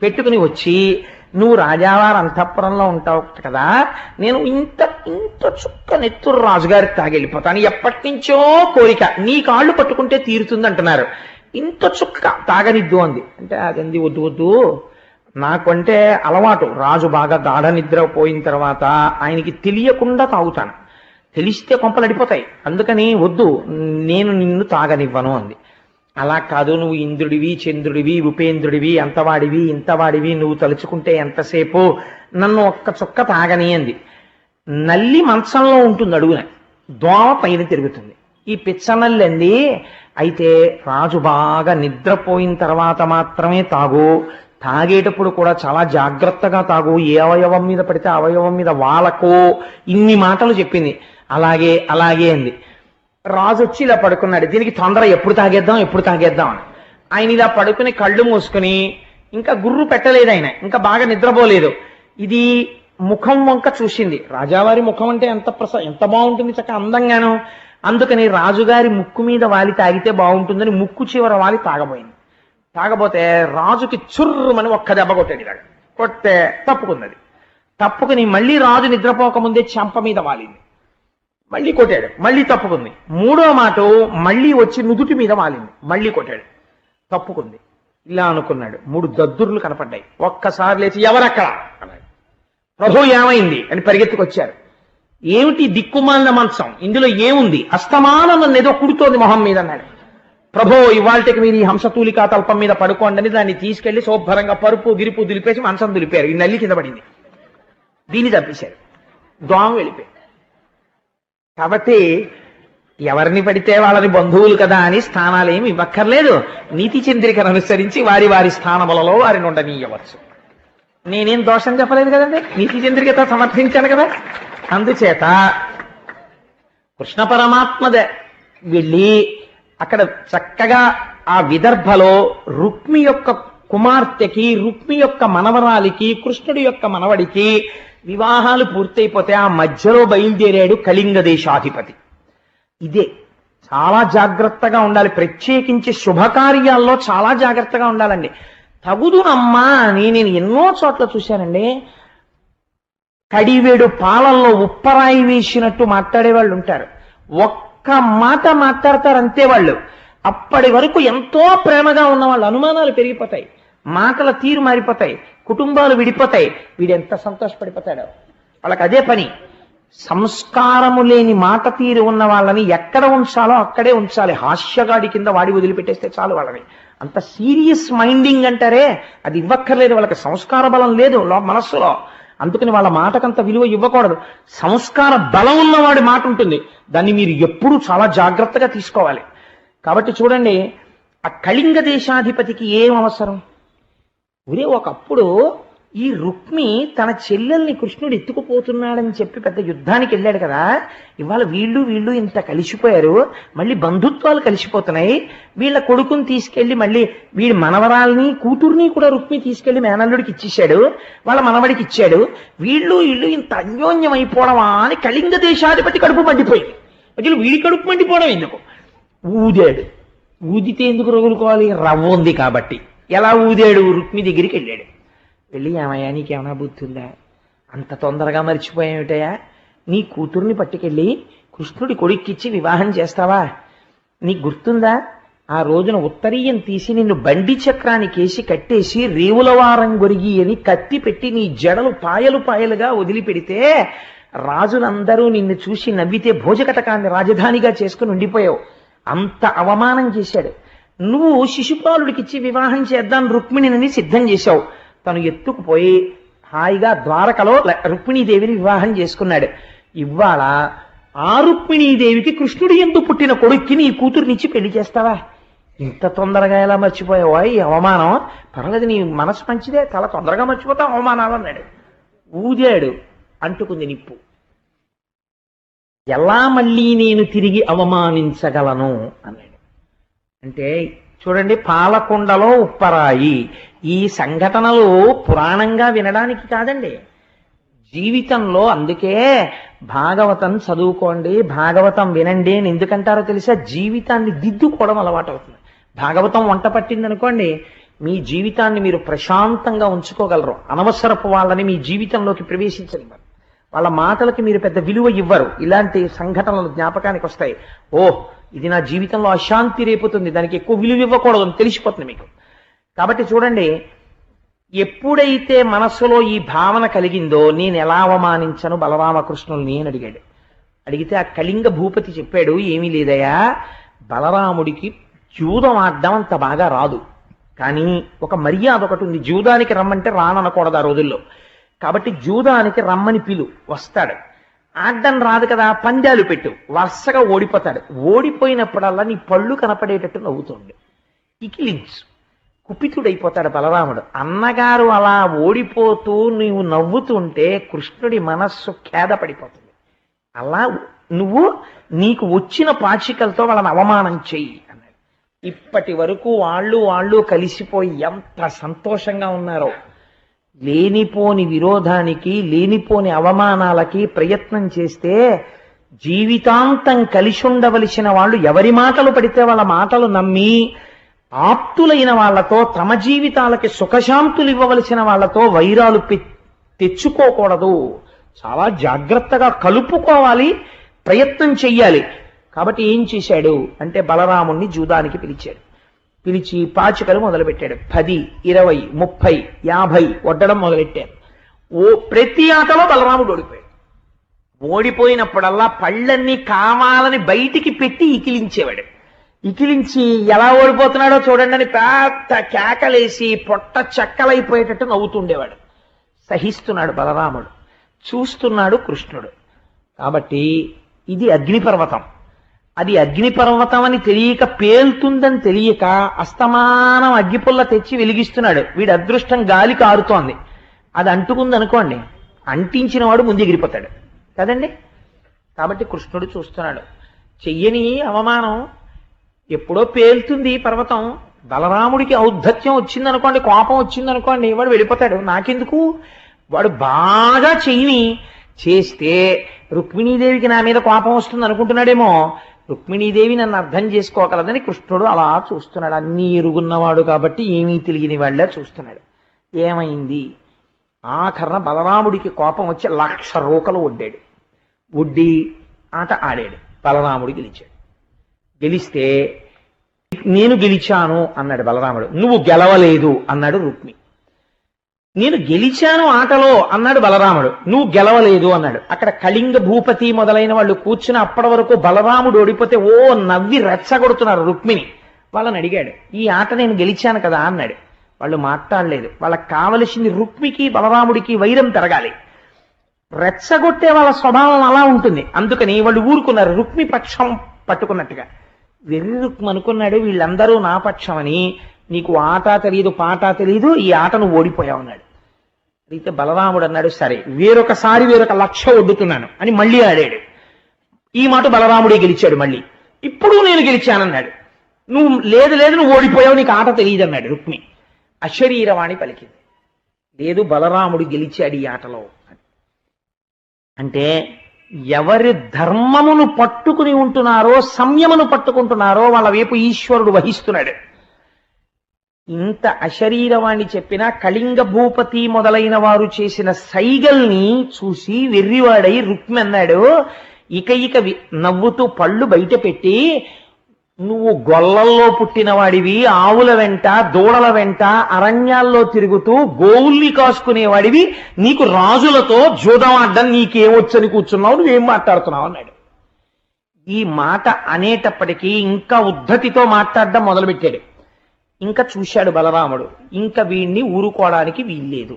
పెట్టుకుని వచ్చి, నువ్వు రాజావారి అంతఃపురంలో ఉంటావు కదా, నేను ఇంత చుక్క నెత్తురు రాజుగారికి తాగెళ్ళిపోతాను, ఎప్పటి నుంచో కోరిక, నీ కాళ్ళు పట్టుకుంటే తీరుతుంది అంటున్నారు, ఇంత చుక్క తాగనిద్దు అంది. అంటే అదంది, వద్దు నాకంటే అలవాటు, రాజు బాగా గాఢ నిద్ర పోయిన తర్వాత ఆయనకి తెలియకుండా తాగుతాను, తెలిస్తే కొంపలు అడిపోతాయి, అందుకని వద్దు, నేను నిన్ను తాగనివ్వను అంది. అలా కాదు, నువ్వు ఇంద్రుడివి, చంద్రుడివి, ఉపేంద్రుడివి, అంతవాడివి, ఇంతవాడివి, నువ్వు తలుచుకుంటే ఎంతసేపు, నన్ను ఒక్క చుక్క తాగని అంది. నల్లి మంచంలో ఉంటుంది అడుగున, దోమ పైన తిరుగుతుంది. ఈ పిచ్చనల్లి అంది, అయితే రాజు బాగా నిద్రపోయిన తర్వాత మాత్రమే తాగు, తాగేటప్పుడు కూడా చాలా జాగ్రత్తగా తాగు, ఏ అవయవం మీద పడితే అవయవం మీద వాలకు, ఇన్ని మాటలు చెప్పింది. అలాగే అలాగే అంది. రాజు వచ్చి ఇలా పడుకున్నాడు. దీనికి తొందర, ఎప్పుడు తాగేద్దాం ఎప్పుడు తాగేద్దాం అని. ఆయన ఇలా పడుకుని కళ్ళు మూసుకుని, ఇంకా గుర్రు పెట్టలేదు ఆయన, ఇంకా బాగా నిద్రపోలేదు. ఇది ముఖం వంక చూసింది. రాజావారి ముఖం అంటే ఎంత బాగుంటుంది, చక్కగా అందంగాను. అందుకని రాజుగారి ముక్కు మీద వాలి తాగితే బాగుంటుందని ముక్కు చివర వాలి తాగబోయింది. తాగబోతే రాజుకి చుర్రుమని ఒక్క దెబ్బ కొట్టాడు. ఇలాగ కొట్టే తప్పుకున్నది. తప్పుకుని మళ్ళీ రాజు నిద్రపోకముందే చెంప మీద వాలింది. మళ్ళీ కొట్టాడు, మళ్ళీ తప్పుకుంది. మూడో మాట మళ్ళీ వచ్చి నుదుటి మీద వాలింది, మళ్ళీ కొట్టాడు, తప్పుకుంది. ఇలా అనుకున్నాడు. 3 దద్దుర్లు కనపడ్డాయి. ఒక్కసారి లేచి, ఎవరక్కడ అన్నాడు. ప్రభు ఏమైంది అని పరిగెత్తుకొచ్చారు. ఏమిటి దిక్కుమాలిన మంచం, ఇందులో ఏముంది, అస్తమానం నన్ను ఏదో కుడుతోంది మొహం మీద అన్నాడు. ప్రభు ఇవాళకి మీరు ఈ హంసతూలికా తల్పం మీద పడుకోండి అని దాన్ని తీసుకెళ్లి శుభ్రంగా పరుపు గిరుపు దులిపేసి మంచం దులిపారు. ఈ నల్లి కింద పడింది, దీన్ని తప్పేశారు, దోమ వెళ్ళిపోయి. కాబట్టి ఎవరిని పడితే వాళ్ళని బంధువులు కదా అని స్థానాలు ఏమి ఇవ్వక్కర్లేదు. నీతి చంద్రికను అనుసరించి వారి వారి స్థానములలో వారిని ఉండనీయవచ్చు. నేనేం దోషం చెప్పలేదు కదండి, నీతి చంద్రికతో సమర్థించాను కదా. అందుచేత కృష్ణ పరమాత్మదే వెళ్ళి అక్కడ చక్కగా ఆ విదర్భలో రుక్మి యొక్క కుమార్తెకి, రుక్మి యొక్క మనవరాలికి, కృష్ణుడి యొక్క మనవడికి వివాహాలు పూర్తయిపోతే ఆ మధ్యలో బయలుదేరాడు కళింగ దేశాధిపతి. ఇదే చాలా జాగ్రత్తగా ఉండాలి. ప్రత్యేకించి శుభకార్యాల్లో చాలా జాగ్రత్తగా ఉండాలండి. తగుదునమ్మా అని నేను ఎన్నో చోట్ల చూశానండి. కడివేడు పాలల్లో ఉప్పరాయి వేసినట్టు మాట్లాడే వాళ్ళు ఉంటారు. ఒక్క మాట మాట్లాడతారు అంతే వాళ్ళు. అప్పటి వరకు ఎంతో ప్రేమగా ఉన్న వాళ్ళు అనుమానాలు పెరిగిపోతాయి, మాటల తీరు మారిపోతాయి, కుటుంబాలు విడిపోతాయి. వీడెంత సంతోషపడిపోతాడో. వాళ్ళకి అదే పని. సంస్కారము లేని మాట తీరు ఉన్న వాళ్ళని ఎక్కడ ఉంచాలో అక్కడే ఉంచాలి. హాస్యగాడి కింద వాడి వదిలిపెట్టేస్తే చాలు వాళ్ళని. అంత సీరియస్ మైండింగ్ అంటారే, అది ఇవ్వక్కర్లేదు. వాళ్ళకి సంస్కార బలం లేదు మనస్సులో. అందుకని వాళ్ళ మాటకంత విలువ ఇవ్వకూడదు. సంస్కార బలం ఉన్నవాడి మాట ఉంటుంది, దాన్ని మీరు ఎప్పుడూ చాలా జాగ్రత్తగా తీసుకోవాలి. కాబట్టి చూడండి, ఆ కళింగ దేశాధిపతికి ఏం అవసరం? ఒరే, ఒకప్పుడు ఈ రుక్మి తన చెల్లెల్ని కృష్ణుడు ఎత్తుకుపోతున్నాడని చెప్పి పెద్ద యుద్ధానికి వెళ్ళాడు కదా. ఇవాళ వీళ్ళు ఇంత కలిసిపోయారు, మళ్ళీ బంధుత్వాలు కలిసిపోతున్నాయి. వీళ్ళ కొడుకుని తీసుకెళ్లి మళ్ళీ వీడి మనవరాల్ని కూతుర్ని కూడా రుక్మి తీసుకెళ్లి మేనల్లుడికి ఇచ్చేశాడు, వాళ్ళ మనవడికి ఇచ్చాడు. వీళ్ళు ఇంత అన్యోన్యం అయిపోవడమా అని కళింగ దేశాధిపతి కడుపు మండిపోయింది. అసలు వీడి కడుపు మండిపోవడం ఎందుకు? ఊదాడు. ఊదితే ఎందుకు రగులుకోవాలి? రవ్వ ఉంది కాబట్టి. ఎలా ఊదాడు? రుక్మి దగ్గరికి వెళ్ళాడు. వెళ్ళి, ఏమయ్యా నీకేమైనా బుద్ధి ఉందా? అంత తొందరగా మర్చిపోయామిటయా? నీ కూతుర్ని పట్టుకెళ్ళి కృష్ణుడి కొడుక్కిచ్చి వివాహం చేస్తావా? నీకు గుర్తుందా? ఆ రోజున ఉత్తరీయం తీసి నిన్ను బండి చక్రానికేసి కట్టేసి రేవులవారం గొరిగి అని కత్తి పెట్టి నీ జడలు పాయలు పాయలుగా వదిలిపెడితే రాజులందరూ నిన్ను చూసి నవ్వితే భోజకటకాన్ని రాజధానిగా చేసుకుని ఉండిపోయావు. అంత అవమానం చేశాడు. నువ్వు శిశుపాలుడికిచ్చి వివాహం చేద్దాం రుక్మిణిని సిద్ధం చేశావు. తను ఎత్తుకుపోయి హాయిగా ద్వారకలో రుక్మిణీదేవిని వివాహం చేసుకున్నాడు. ఇవాళ ఆ రుక్మిణీదేవికి కృష్ణుడి యందు పుట్టిన కొడుక్కి నీ కూతురునిచ్చి పెళ్లి చేస్తావా? ఇంత తొందరగా ఎలా మర్చిపోయావా ఈ అవమానం? పర్వాలేదు, నీ మనసు మంచిదే, చాలా తొందరగా మర్చిపోతావు అవమానాలు అన్నాడు. ఊదాడు, అంటుకుంది నిప్పు. ఎలా మళ్ళీ నేను తిరిగి అవమానించగలను అన్నాడు. అంటే చూడండి, పాలకొండలో ఉప్పరాయి. ఈ సంఘటనలు పురాణంగా వినడానికి కాదండి, జీవితంలో. అందుకే భాగవతం చదువుకోండి, భాగవతం వినండి అని ఎందుకంటారో తెలుసా? జీవితాన్ని దిద్దుకోవడం అలవాటు అవుతుంది. భాగవతం వంట పట్టిందనుకోండి, మీ జీవితాన్ని మీరు ప్రశాంతంగా ఉంచుకోగలరు. అనవసరపు వాళ్ళని మీ జీవితంలోకి ప్రవేశించనివ్వరు. వాళ్ళ మాటలకి మీరు పెద్ద విలువ ఇవ్వరు. ఇలాంటి సంఘటనలు జ్ఞాపకానికి వస్తాయి. ఓహ్, ఇది నా జీవితంలో అశాంతి రేపుతుంది, దానికి ఎక్కువ విలువ ఇవ్వకూడదు అని తెలిసిపోతుంది మీకు. కాబట్టి చూడండి, ఎప్పుడైతే మనస్సులో ఈ భావన కలిగిందో, నేను ఎలా అవమానించను బలరామకృష్ణుల్ని అని అడిగాడు. అడిగితే ఆ కళింగ భూపతి చెప్పాడు, ఏమీ లేదయా, బలరాముడికి జూదం ఆడడం అంత బాగా రాదు, కానీ ఒక మర్యాద ఒకటి ఉంది. జూదానికి రమ్మంటే రాననకూడదు ఆ రోజుల్లో. కాబట్టి జూదానికి రమ్మని పిలు, వస్తాడు. ఆడ్డం రాదు కదా, పందాలు పెట్టు, వరుసగా ఓడిపోతాడు. ఓడిపోయినప్పుడల్లా నీ పళ్ళు కనపడేటట్టు నవ్వుతుంది, ఇకిలించు. కుపితుడైపోతాడు బలరాముడు. అన్నగారు అలా ఓడిపోతూ నీవు నవ్వుతుంటే కృష్ణుడి మనస్సు ఖేదపడిపోతుంది. అలా నువ్వు నీకు వచ్చిన పాచికలతో వాళ్ళని అవమానం చెయ్యి అన్నాడు. ఇప్పటి వరకు వాళ్ళు కలిసిపోయి ఎంత సంతోషంగా ఉన్నారో. లేనిపోని విరోధానికి, లేనిపోని అవమానాలకి ప్రయత్నం చేస్తే జీవితాంతం కలిసి ఉండవలసిన వాళ్ళు ఎవరి మాటలు పడితే వాళ్ళ మాటలు నమ్మి ఆప్తులైన వాళ్లతో, తమ జీవితాలకి సుఖశాంతులు ఇవ్వవలసిన వాళ్లతో వైరాలు తెచ్చుకోకూడదు. చాలా జాగ్రత్తగా కలుపుకోవాలి, ప్రయత్నం చెయ్యాలి. కాబట్టి ఏం చేశాడు అంటే బలరాముణ్ణి జూదానికి పిలిచాడు. పిలిచి పాచికలు మొదలుపెట్టాడు. 10, 20, 30, 50 వడ్డడం మొదలెట్టాడు. ప్రతి ఆటలో బలరాముడు ఓడిపోయాడు. ఓడిపోయినప్పుడల్లా పళ్ళన్నీ కావాలని బయటికి పెట్టి ఇకిలించేవాడు. ఇకిలించి ఎలా ఓడిపోతున్నాడో చూడండి అని పెద్ద కేకలేసి పొట్ట చెక్కలైపోయేటట్టు నవ్వుతుండేవాడు. సహిస్తున్నాడు బలరాముడు, చూస్తున్నాడు కృష్ణుడు. కాబట్టి ఇది అగ్నిపర్వతం. అది అగ్నిపర్వతం అని తెలియక, పేలుతుందని తెలియక అస్తమానం అగ్గిపుల్ల తెచ్చి వెలిగిస్తున్నాడు. వీడి అదృష్టం గాలి కారుతోంది, అది అంటుకుంది అనుకోండి, అంటించిన వాడు ముందు ఎగిరిపోతాడు కదండి. కాబట్టి కృష్ణుడు చూస్తున్నాడు. చెయ్యని అవమానం ఎప్పుడో పేలుతుంది పర్వతం. బలరాముడికి ఔద్ధత్యం వచ్చిందనుకోండి, కోపం వచ్చిందనుకోండి, వాడు వెళ్ళిపోతాడు. నాకెందుకు, వాడు బాగా చెయ్యిని చేస్తే రుక్మిణీదేవికి నా మీద కోపం వస్తుంది అనుకుంటున్నాడేమో. రుక్మిణీదేవి నన్ను అర్థం చేసుకోగలదని కృష్ణుడు అలా చూస్తున్నాడు. అన్నీ ఎరుగున్నవాడు కాబట్టి ఏమీ తెలియని వాళ్ళ చూస్తున్నాడు. ఏమైంది, ఆఖరణ బలరాముడికి కోపం వచ్చి 1,00,000 రూకలు వడ్డాడు. వడ్డీ ఆట ఆడాడు. బలరాముడు గెలిచాడు. గెలిస్తే నేను గెలిచాను అన్నాడు బలరాముడు. నువ్వు గెలవలేదు అన్నాడు రుక్మి. నేను గెలిచాను ఆటలో అన్నాడు బలరాముడు. నువ్వు గెలవలేదు అన్నాడు. అక్కడ కళింగ భూపతి మొదలైన వాళ్ళు కూర్చుని అప్పటి వరకు బలరాముడు ఓడిపోతే నవ్వి రెచ్చగొడుతున్నారు రుక్మిణి. వాళ్ళని అడిగాడు, ఈ ఆట నేను గెలిచాను కదా అన్నాడు. వాళ్ళు మాట్లాడలేదు. వాళ్ళకి కావలసింది రుక్మికి బలరాముడికి వైరం పెరగాలి. రెచ్చగొట్టే వాళ్ళ స్వభావం అలా ఉంటుంది. అందుకని వాళ్ళు ఊరుకున్నారు, రుక్మి పక్షం పట్టుకున్నట్టుగా. వెర్రి రుక్మి అనుకున్నాడు, వీళ్ళందరూ నా పక్షం అని. నీకు ఆట తెలియదు, పాట తెలియదు, ఈ ఆట నువ్వు ఓడిపోయావు అన్నాడు. అయితే బలరాముడు అన్నాడు, సరే వేరొకసారి 1,00,000 వడ్డుతున్నాను అని మళ్ళీ ఆడాడు. ఈ మాట బలరాముడే గెలిచాడు. మళ్ళీ ఇప్పుడు నేను గెలిచానన్నాడు. నువ్వు లేదు నువ్వు ఓడిపోయావు, నీకు ఆట తెలియదు అన్నాడు రుక్మి. అశరీరవాణి పలికింది, లేదు బలరాముడు గెలిచాడు ఈ ఆటలో. అంటే ఎవరి ధర్మమును పట్టుకుని ఉంటున్నారో, సంయమను పట్టుకుంటున్నారో వాళ్ళ వైపు ఈశ్వరుడు వహిస్తున్నాడు. ఇంత అశరీరవాణి చెప్పినా కళింగ భూపతి మొదలైన వారు చేసిన సైగల్ని చూసి వెర్రివాడై రుక్మి అన్నాడు, ఇక నవ్వుతూ పళ్ళు బయట పెట్టి, నువ్వు గొల్లల్లో పుట్టిన వాడివి, ఆవుల వెంట దూడల వెంట అరణ్యాల్లో తిరుగుతూ గోవుల్ని కాసుకునేవాడివి, నీకు రాజులతో జూదం ఆడ్డం నీకేమొచ్చని కూర్చున్నావు, నువ్వేం మాట్లాడుతున్నావు అన్నాడు. ఈ మాట అనేటప్పటికీ ఇంకా ఉద్ధతితో మాట్లాడడం మొదలుపెట్టాడు. ఇంకా చూశాడు బలరాముడు, ఇంకా వీణ్ణి ఊరుకోవడానికి వీల్లేదు.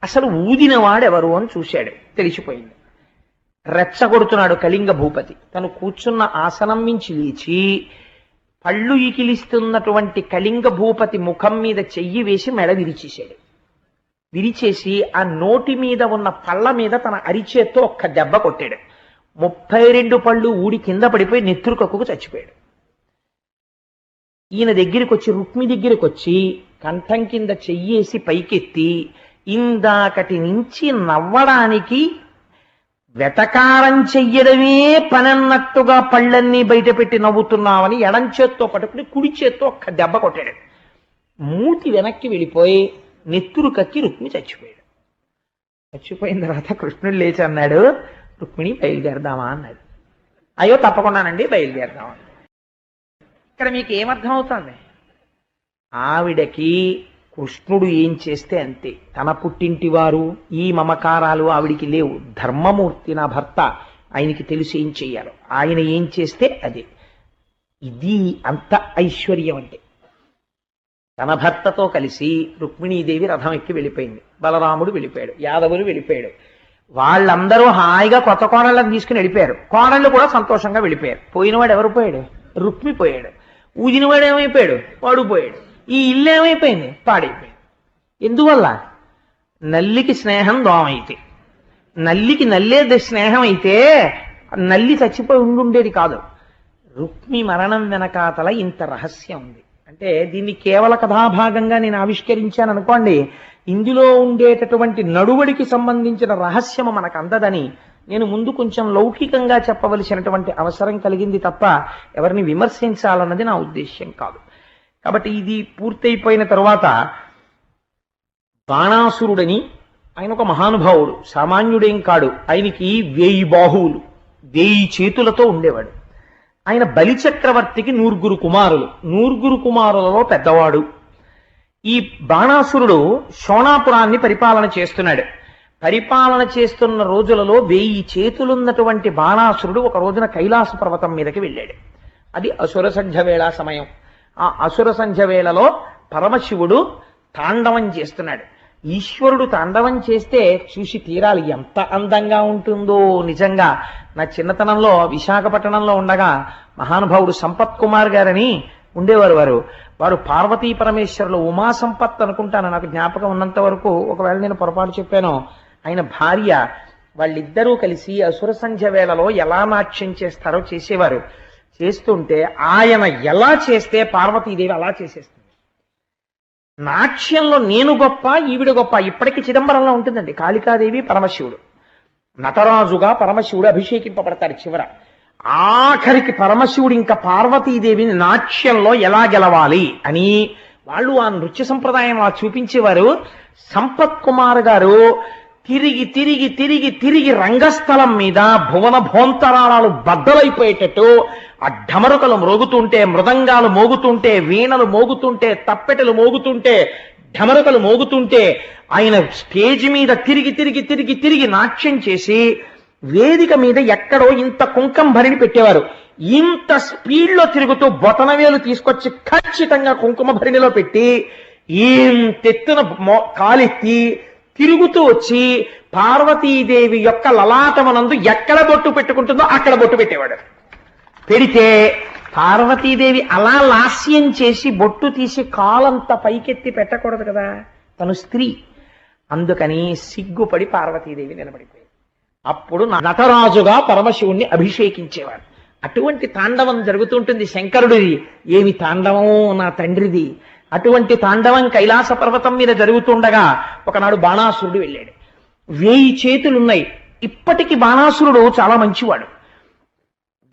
అసలు ఊదినవాడెవరు అని చూశాడు, తెలిసిపోయింది. రెచ్చగొడుతున్నాడు కళింగ భూపతి. తను కూర్చున్న ఆసనం మించి లేచి పళ్ళు ఈకిలిస్తున్నటువంటి కళింగ భూపతి ముఖం మీద చెయ్యి వేసి మెడ విరిచేశాడు. విరిచేసి ఆ నోటి మీద ఉన్న పళ్ళ మీద తన అరిచేత్తో ఒక్క దెబ్బ కొట్టాడు. 32 పళ్ళు ఊడి కింద పడిపోయి నెత్తురు కక్కుకు చచ్చిపోయాడు. ఈయన దగ్గరికి వచ్చి, రుక్మి దగ్గరికి వచ్చి కంఠం కింద చెయ్యేసి పైకెత్తి, ఇందాకటి నుంచి నవ్వడానికి వెటకారం చెయ్యడమే పనన్నట్టుగా పళ్ళన్నీ బయట పెట్టి నవ్వుతున్నావని ఎడం చేత్తో పట్టుకుని కుడి చేత్తో ఒక్క దెబ్బ కొట్టాడు. మూతి వెనక్కి వెళ్ళిపోయి నెత్తురు కక్కి రుక్మి చచ్చిపోయాడు. చచ్చిపోయిన తర్వాత కృష్ణుడు లేచి అన్నాడు, రుక్మిణి బయలుదేరదామా అన్నాడు. అయ్యో తప్పకుండానండి బయలుదేరదామా. ఇక్కడ మీకు ఏమర్థం అవుతుంది? ఆవిడకి కృష్ణుడు ఏం చేస్తే అంతే. తన పుట్టింటి వారు ఈ మమకారాలు ఆవిడికి లేవు. ధర్మమూర్తి నా భర్త, ఆయనకి తెలిసి ఏం చెయ్యాలో, ఆయన ఏం చేస్తే అదే. ఇది అంత ఐశ్వర్యం అంటే. తన భర్తతో కలిసి రుక్మిణీదేవి రథం ఎక్కి వెళ్ళిపోయింది, బలరాముడు వెళ్ళిపోయాడు, యాదవులు వెళ్ళిపోయాడు. వాళ్ళందరూ హాయిగా కొత్త కోడళ్ళని తీసుకుని వెళ్ళిపోయారు. కోడళ్ళు కూడా సంతోషంగా వెళ్ళిపోయారు. పోయినవాడు ఎవరు పోయాడు? రుక్మి పోయాడు. ఊదినవాడు ఏమైపోయాడు? వాడు పోయాడు. ఈ ఇల్లు ఏమైపోయింది? పాడైపోయింది. ఎందువల్ల? నల్లికి స్నేహం దోమైతే, నల్లికి నల్లేది స్నేహం అయితే నల్లి చచ్చిపోయి ఉండుండేది కాదు. రుక్మి మరణం వెనకాతల ఇంత రహస్యం ఉంది. అంటే దీన్ని కేవల కథాభాగంగా నేను ఆవిష్కరించాను అనుకోండి, ఇందులో ఉండేటటువంటి నడువడికి సంబంధించిన రహస్యము మనకు అందదని నేను ముందు కొంచెం లౌకికంగా చెప్పవలసినటువంటి అవసరం కలిగింది తప్ప ఎవరిని విమర్శించాలన్నది నా ఉద్దేశ్యం కాదు. కాబట్టి ఇది పూర్తయిపోయిన తరువాత బాణాసురుడని ఆయన ఒక మహానుభావుడు, సామాన్యుడేం కాడు. ఆయనకి 1000 బాహువులు, 1000 చేతులతో ఉండేవాడు. ఆయన బలిచక్రవర్తికి 9 కుమారులు, 9 కుమారులలో పెద్దవాడు. ఈ బాణాసురుడు శోణాపురాన్ని పరిపాలన చేస్తున్నాడు. పరిపాలన చేస్తున్న రోజులలో 1000 చేతులున్నటువంటి బాణాసురుడు ఒక రోజున కైలాస పర్వతం మీదకి వెళ్ళాడు. అది అసుర సంధ్య వేళ సమయం. ఆ అసుర సంధ్య వేళలో పరమశివుడు తాండవం చేస్తున్నాడు. ఈశ్వరుడు తాండవం చేస్తే చూసి తీరాలి, ఎంత అందంగా ఉంటుందో. నిజంగా నా చిన్నతనంలో విశాఖపట్నంలో ఉండగా మహానుభావుడు సంపత్ కుమార్ గారని ఉండేవారు. వారు పార్వతీ పరమేశ్వరులు, ఉమా సంపత్ అనుకుంటాను, నాకు జ్ఞాపకం ఉన్నంత వరకు. ఒకవేళ నేను పొరపాటు చెప్పానో, ఆయన భార్య, వాళ్ళిద్దరూ కలిసి అసుర సంధ్య వేళలో ఎలా నాట్యం చేస్తారో చేసేవారు. చేస్తుంటే ఆయన ఎలా చేస్తే పార్వతీదేవి అలా చేసేస్తుంది. నాట్యంలో నేను గొప్ప, ఈవిడ గొప్ప. ఇప్పటికీ చిదంబరంలో ఉంటుందండి. కాళికాదేవి పరమశివుడు, నటరాజుగా పరమశివుడు అభిషేకింపబడతారు. చివర ఆఖరికి పరమశివుడు ఇంకా పార్వతీదేవిని నాట్యంలో ఎలా గెలవాలి అని వాళ్ళు ఆ నృత్య సంప్రదాయం అలా చూపించేవారు. సంపత్ కుమార్ గారు తిరిగి తిరిగి తిరిగి తిరిగి రంగస్థలం మీద భువన భోంతరాళాలు బద్దలైపోయేటట్టు ఆ ఢమరుకలు మ్రోగుతుంటే, మృదంగాలు మోగుతుంటే, వీణలు మోగుతుంటే, తప్పెటలు మోగుతుంటే, ఢమరుకలు మోగుతుంటే ఆయన స్టేజ్ మీద తిరిగి తిరిగి తిరిగి తిరిగి నాట్యం చేసి వేదిక మీద ఎక్కడో ఇంత కుంకం భరిని పెట్టేవారు. ఇంత స్పీడ్లో తిరుగుతూ బొటనవేలు తీసుకొచ్చి ఖచ్చితంగా కుంకుమ భరిణిలో పెట్టి ఇంతెత్తున కాలెత్తి తిరుగుతూ వచ్చి పార్వతీదేవి యొక్క లలాటమనందు ఎక్కడ బొట్టు పెట్టుకుంటుందో అక్కడ బొట్టు పెట్టేవాడు. పెడితే పార్వతీదేవి అలా లాస్యం చేసి బొట్టు తీసి కాలంతా పైకెత్తి పెట్టకూడదు కదా, తను స్త్రీ. అందుకని సిగ్గుపడి పార్వతీదేవి నిలబడిపోయింది. అప్పుడు నటరాజుగా పరమశివుణ్ణి అభిషేకించేవారు. అటువంటి తాండవం జరుగుతుంటుంది శంకరుడిది. ఏమి తాండవం నా తండ్రిది! అటువంటి తాండవం కైలాస పర్వతం మీద జరుగుతుండగా ఒకనాడు బాణాసురుడు వెళ్ళాడు. 1000 చేతులున్నాయి. ఇప్పటికి బాణాసురుడు చాలా మంచివాడు.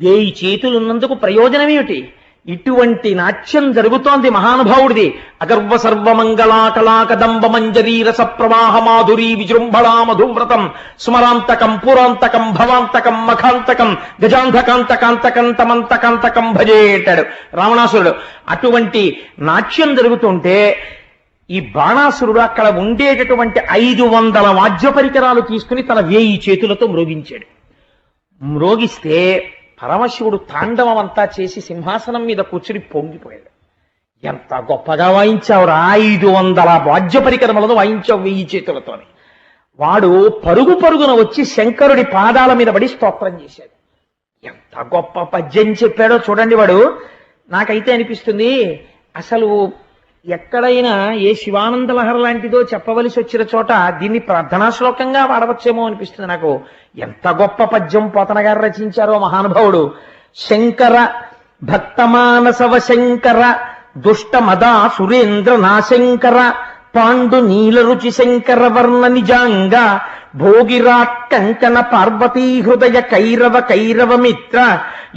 1000 చేతులున్నందుకు ప్రయోజనం ఏమిటి? ఇటువంటి నాట్యం జరుగుతోంది మహానుభావుడిది. అగర్వ సర్వమంగళా కళాకదంబ మంజరీ రస ప్రవాహ మాధురీ విజృంభళా మధువ్రతం స్మరాంతకం పురాంతకం భవాంతకం మఖాంతకం గజాంధకాంతకాంతకం తమంతకాంతకం భజేటాడు రావణాసురుడు. అటువంటి నాట్యం జరుగుతుంటే ఈ బాణాసురుడు అక్కడ ఉండేటటువంటి 500 వాద్య పరికరాలు తీసుకుని తన 1000 చేతులతో మ్రోగించాడు. మ్రోగిస్తే పరమశివుడు తాండవం అంతా చేసి సింహాసనం మీద కూర్చుని పొంగిపోయాడు. ఎంత గొప్పగా వాయించావురా, 500 వాద్య పరికరములను వాయించావు 1000 చేతులతోని. వాడు పరుగు పరుగున వచ్చి శంకరుడి పాదాల మీద పడి స్తోత్రం చేశాడు. ఎంత గొప్ప పద్యం చెప్పాడో చూడండి వాడు. నాకైతే అనిపిస్తుంది, అసలు ఎక్కడైనా ఏ శివానంద లహరి లాంటిదో చెప్పవలసి వచ్చిన చోట దీన్ని ప్రార్థనా శ్లోకంగా వాడవచ్చేమో అనిపిస్తుంది నాకు. ఎంత గొప్ప పద్యం పోతన గారు రచించారో మహానుభావుడు. శంకర భక్తమానసవ శంకర దుష్ట మదా సురేంద్ర నాశంకర పాండు నీల రుచి శంకర వర్ణ నిజాంగ భోగిరాట్ కంకణ పార్వతీ హృదయ కైరవ కైరవ మిత్ర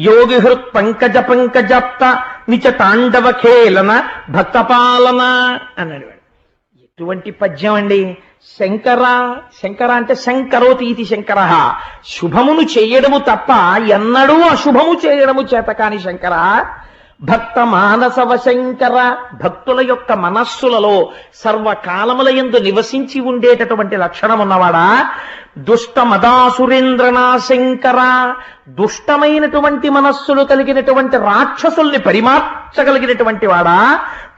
యోగి హృత్ పంకజ పంకజాప్త నిచ తాండవ ఖేళన భక్తపాలన అన్నాడు వాడు. ఎటువంటి పద్యం అండి! శంకర, శంకర అంటే శంకరోతి ఇది శంకర, శుభమును చేయడము తప్ప ఎన్నడూ అశుభము చేయడము చేత కాని శంకర, భక్త మానసవ శంకర, భక్తుల యొక్క మనస్సులలో సర్వకాలముల యందు నివసించి ఉండేటటువంటి లక్షణం ఉన్నవాడా. దుష్ట మదాసురేంద్రనా శంకర, దుష్టమైనటువంటి మనస్సులు కలిగినటువంటి రాక్షసుల్ని పరిమార్చగలిగినటువంటి వాడా.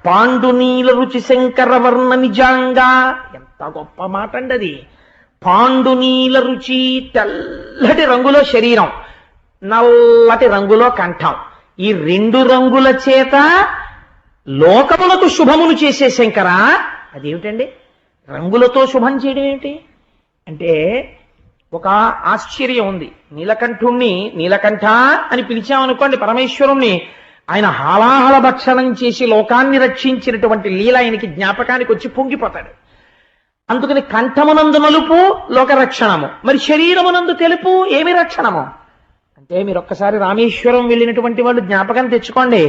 పాండునీల రుచి శంకర వర్ణ నిజంగా, ఎంత గొప్ప మాట అండి అది. పాండునీల రుచి, తెల్లటి రంగులో శరీరం, నల్లటి రంగులో కంఠం, ఈ రెండు రంగుల చేత లోకములకు శుభమును చేసే శంకర. అదేమిటండి రంగులతో శుభం చేయడం ఏమిటి అంటే, ఒక ఆశ్చర్యం ఉంది. నీలకంఠుణ్ణి నీలకంఠ అని పిలిచామనుకోండి పరమేశ్వరుణ్ణి, ఆయన హాలాహల భక్షణం చేసి లోకాన్ని రక్షించినటువంటి లీల ఆయనకి జ్ఞాపకానికి వచ్చి పొంగిపోతాడు. అందుకని కంఠమునందు నలుపు లోకరక్షణము, మరి శరీరమునందు తెలుపు ఏమి రక్షణము అంటే, మీరు ఒక్కసారి రామేశ్వరం వెళ్ళినటువంటి వాళ్ళు జ్ఞాపకం తెచ్చుకోండి.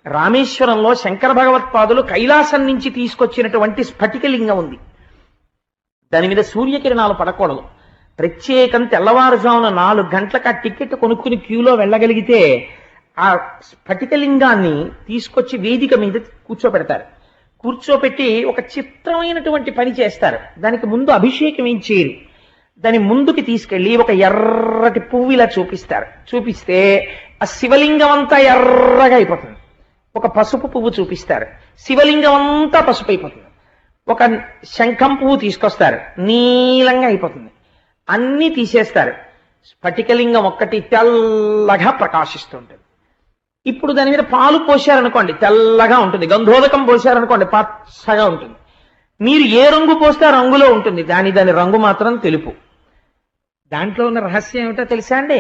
రామేశ్వరంలో శంకర భగవత్పాదులు కైలాసం నుంచి తీసుకొచ్చినటువంటి స్ఫటికలింగం ఉంది. దాని మీద సూర్యకిరణాలు పడకూడదు. ప్రత్యేకం తెల్లవారుజామున 4 గంటలకు ఆ టికెట్ కొనుక్కుని క్యూలో వెళ్ళగలిగితే ఆ స్ఫటికలింగాన్ని తీసుకొచ్చి వేదిక మీద కూర్చోబెడతారు. కూర్చోపెట్టి ఒక చిత్రమైనటువంటి పని చేస్తారు. దానికి ముందు అభిషేకం ఏం చేయరు. దాని ముందుకి తీసుకెళ్లి ఒక ఎర్రటి పువ్వు ఇలా చూపిస్తారు. చూపిస్తే ఆ శివలింగం అంతా ఎర్రగా అయిపోతుంది. ఒక పసుపు పువ్వు చూపిస్తారు, శివలింగం అంతా పసుపు అయిపోతుంది. ఒక శంఖం పువ్వు తీసుకొస్తారు, నీలంగా అయిపోతుంది. అన్నీ తీసేస్తారు, స్ఫటికలింగం ఒక్కటి తెల్లగా ప్రకాశిస్తుంటుంది. ఇప్పుడు దాని మీద పాలు పోశారనుకోండి తెల్లగా ఉంటుంది, గంధోదకం పోశారనుకోండి పచ్చగా ఉంటుంది. మీరు ఏ రంగు పోస్తే ఆ రంగులో ఉంటుంది, దాని రంగు మాత్రం తెలుపు. దాంట్లో ఉన్న రహస్యం ఏమిటో తెలుసా అండి?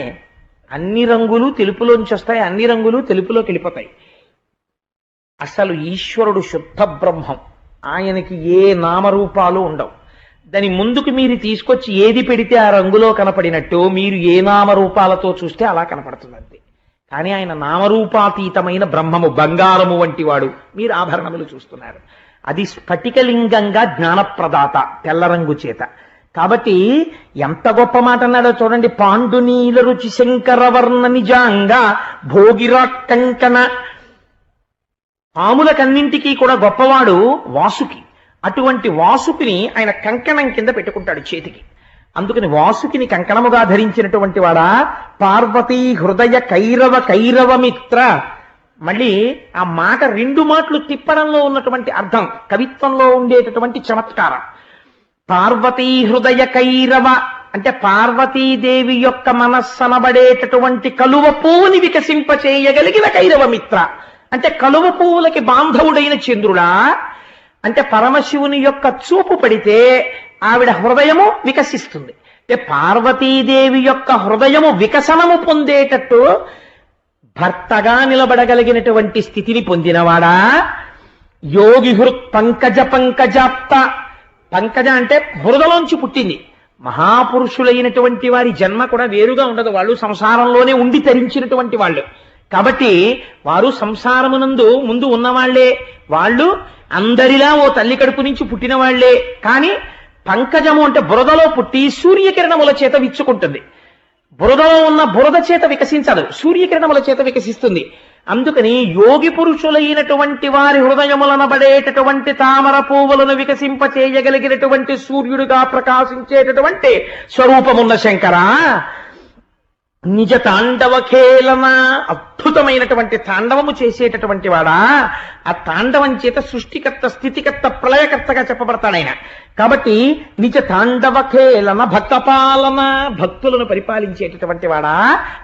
అన్ని రంగులు తెలుపులోంచి వస్తాయి, అన్ని రంగులు తెలుపులోకి వెళ్ళిపోతాయి. అసలు ఈశ్వరుడు శుద్ధ బ్రహ్మం, ఆయనకి ఏ నామరూపాలు ఉండవు. దాని ముందుకు మీరు తీసుకొచ్చి ఏది పెడితే ఆ రంగులో కనపడినట్టు మీరు ఏ నామరూపాలతో చూస్తే అలా కనపడుతుంది అంతే. కానీ ఆయన నామరూపాతీతమైన బ్రహ్మము, బంగారము వంటి వాడు. మీరు ఆభరణములు చూస్తున్నారు, అది స్ఫటికలింగంగా జ్ఞానప్రదాత, తెల్ల రంగు చేత. కాబట్టి ఎంత గొప్ప మాట అన్నాడో చూడండి. పాండునీల రుచి శంకర వర్ణ నిజంగా భోగిరా కంకణ. పాములకన్నింటికీ కూడా గొప్పవాడు వాసుకి. అటువంటి వాసుకిని ఆయన కంకణం కింద పెట్టుకుంటాడు చేతికి. అందుకని వాసుకిని కంకణముగా ధరించినటువంటి వాడా. పార్వతీ హృదయ కైరవ మిత్ర. మళ్ళీ ఆ మాట 2 మాటలు తిప్పడంలో ఉన్నటువంటి అర్థం, కవిత్వంలో ఉండేటటువంటి చమత్కారం. పార్వతీ హృదయ కైరవ అంటే పార్వతీదేవి యొక్క మనస్సనబడేటటువంటి కలువ పువ్వుని వికసింపచేయగలిగిన కైరవ మిత్ర అంటే కలువ పువ్వులకి బాంధవుడైన చంద్రుడా. అంటే పరమశివుని యొక్క చూపు పడితే ఆవిడ హృదయము వికసిస్తుంది. అంటే పార్వతీదేవి యొక్క హృదయము వికసనము పొందేటట్టు భర్తగా నిలబడగలిగినటువంటి స్థితిని పొందినవాడా. యోగి హృత్ పంకజాప్త. పంకజ అంటే బురదలోంచి పుట్టింది. మహాపురుషులైనటువంటి వారి జన్మ కూడా వేరుగా ఉండదు, వాళ్ళు సంసారంలోనే ఉండి తరించినటువంటి వాళ్ళు. కాబట్టి వారు సంసారమునందు ముందు ఉన్నవాళ్లే, వాళ్ళు అందరిలా ఓ తల్లి కడుపు నుంచి పుట్టిన వాళ్లే. కానీ పంకజము అంటే బురదలో పుట్టి సూర్యకిరణముల చేత విచ్చుకుంటుంది. బురదలో ఉన్న బురద చేత వికసించదు, సూర్యకిరణముల చేత వికసిస్తుంది. అందుకని యోగి పురుషులైనటువంటి వారి హృదయములనబడేటటువంటి తామర పువ్వులను వికసింపచేయగలిగినటువంటి సూర్యుడిగా ప్రకాశించేటటువంటి స్వరూపమున్న శంకర. నిజ తాండవ ఖేళన. అద్భుతమైనటువంటి తాండవము చేసేటటువంటి వాడా. ఆ తాండవం చేత సృష్టికర్త, స్థితికర్త, ప్రళయకర్తగా చెప్పబడతాడు ఆయన. కాబట్టి నిజ తాండవ ఖేళన భక్తపాలన. భక్తులను పరిపాలించేటటువంటి వాడా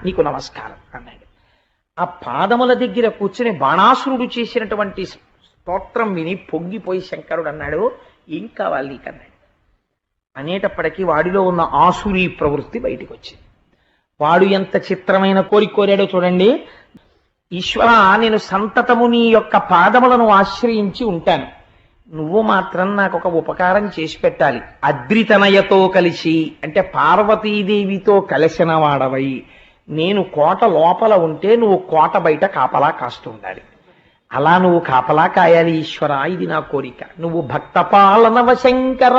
నీకు నమస్కారం అన్నాడు. ఆ పాదముల దగ్గర కూర్చుని బాణాసురుడు చేసినటువంటి స్తోత్రం విని పొంగిపోయి శంకరుడు అన్నాడు, ఏం కావాలి నీకన్నాడు. అనేటప్పటికీ వాడిలో ఉన్న ఆసురీ ప్రవృత్తి బయటికి వచ్చింది. వాడు ఎంత చిత్రమైన కోరిక కోరాడో చూడండి. ఈశ్వర, నేను సంతతము నీ యొక్క పాదములను ఆశ్రయించి ఉంటాను, నువ్వు మాత్రం నాకు ఒక ఉపకారం చేసి పెట్టాలి. అద్రితనయతో కలిసి అంటే పార్వతీదేవితో కలిసిన వాడవై నేను కోట లోపల ఉంటే నువ్వు కోట బయట కాపలా కాస్తూ ఉండాలి. అలా నువ్వు కాపలా కాయాలి ఈశ్వర, ఇది నా కోరిక. నువ్వు భక్తపాలనవ శంకర,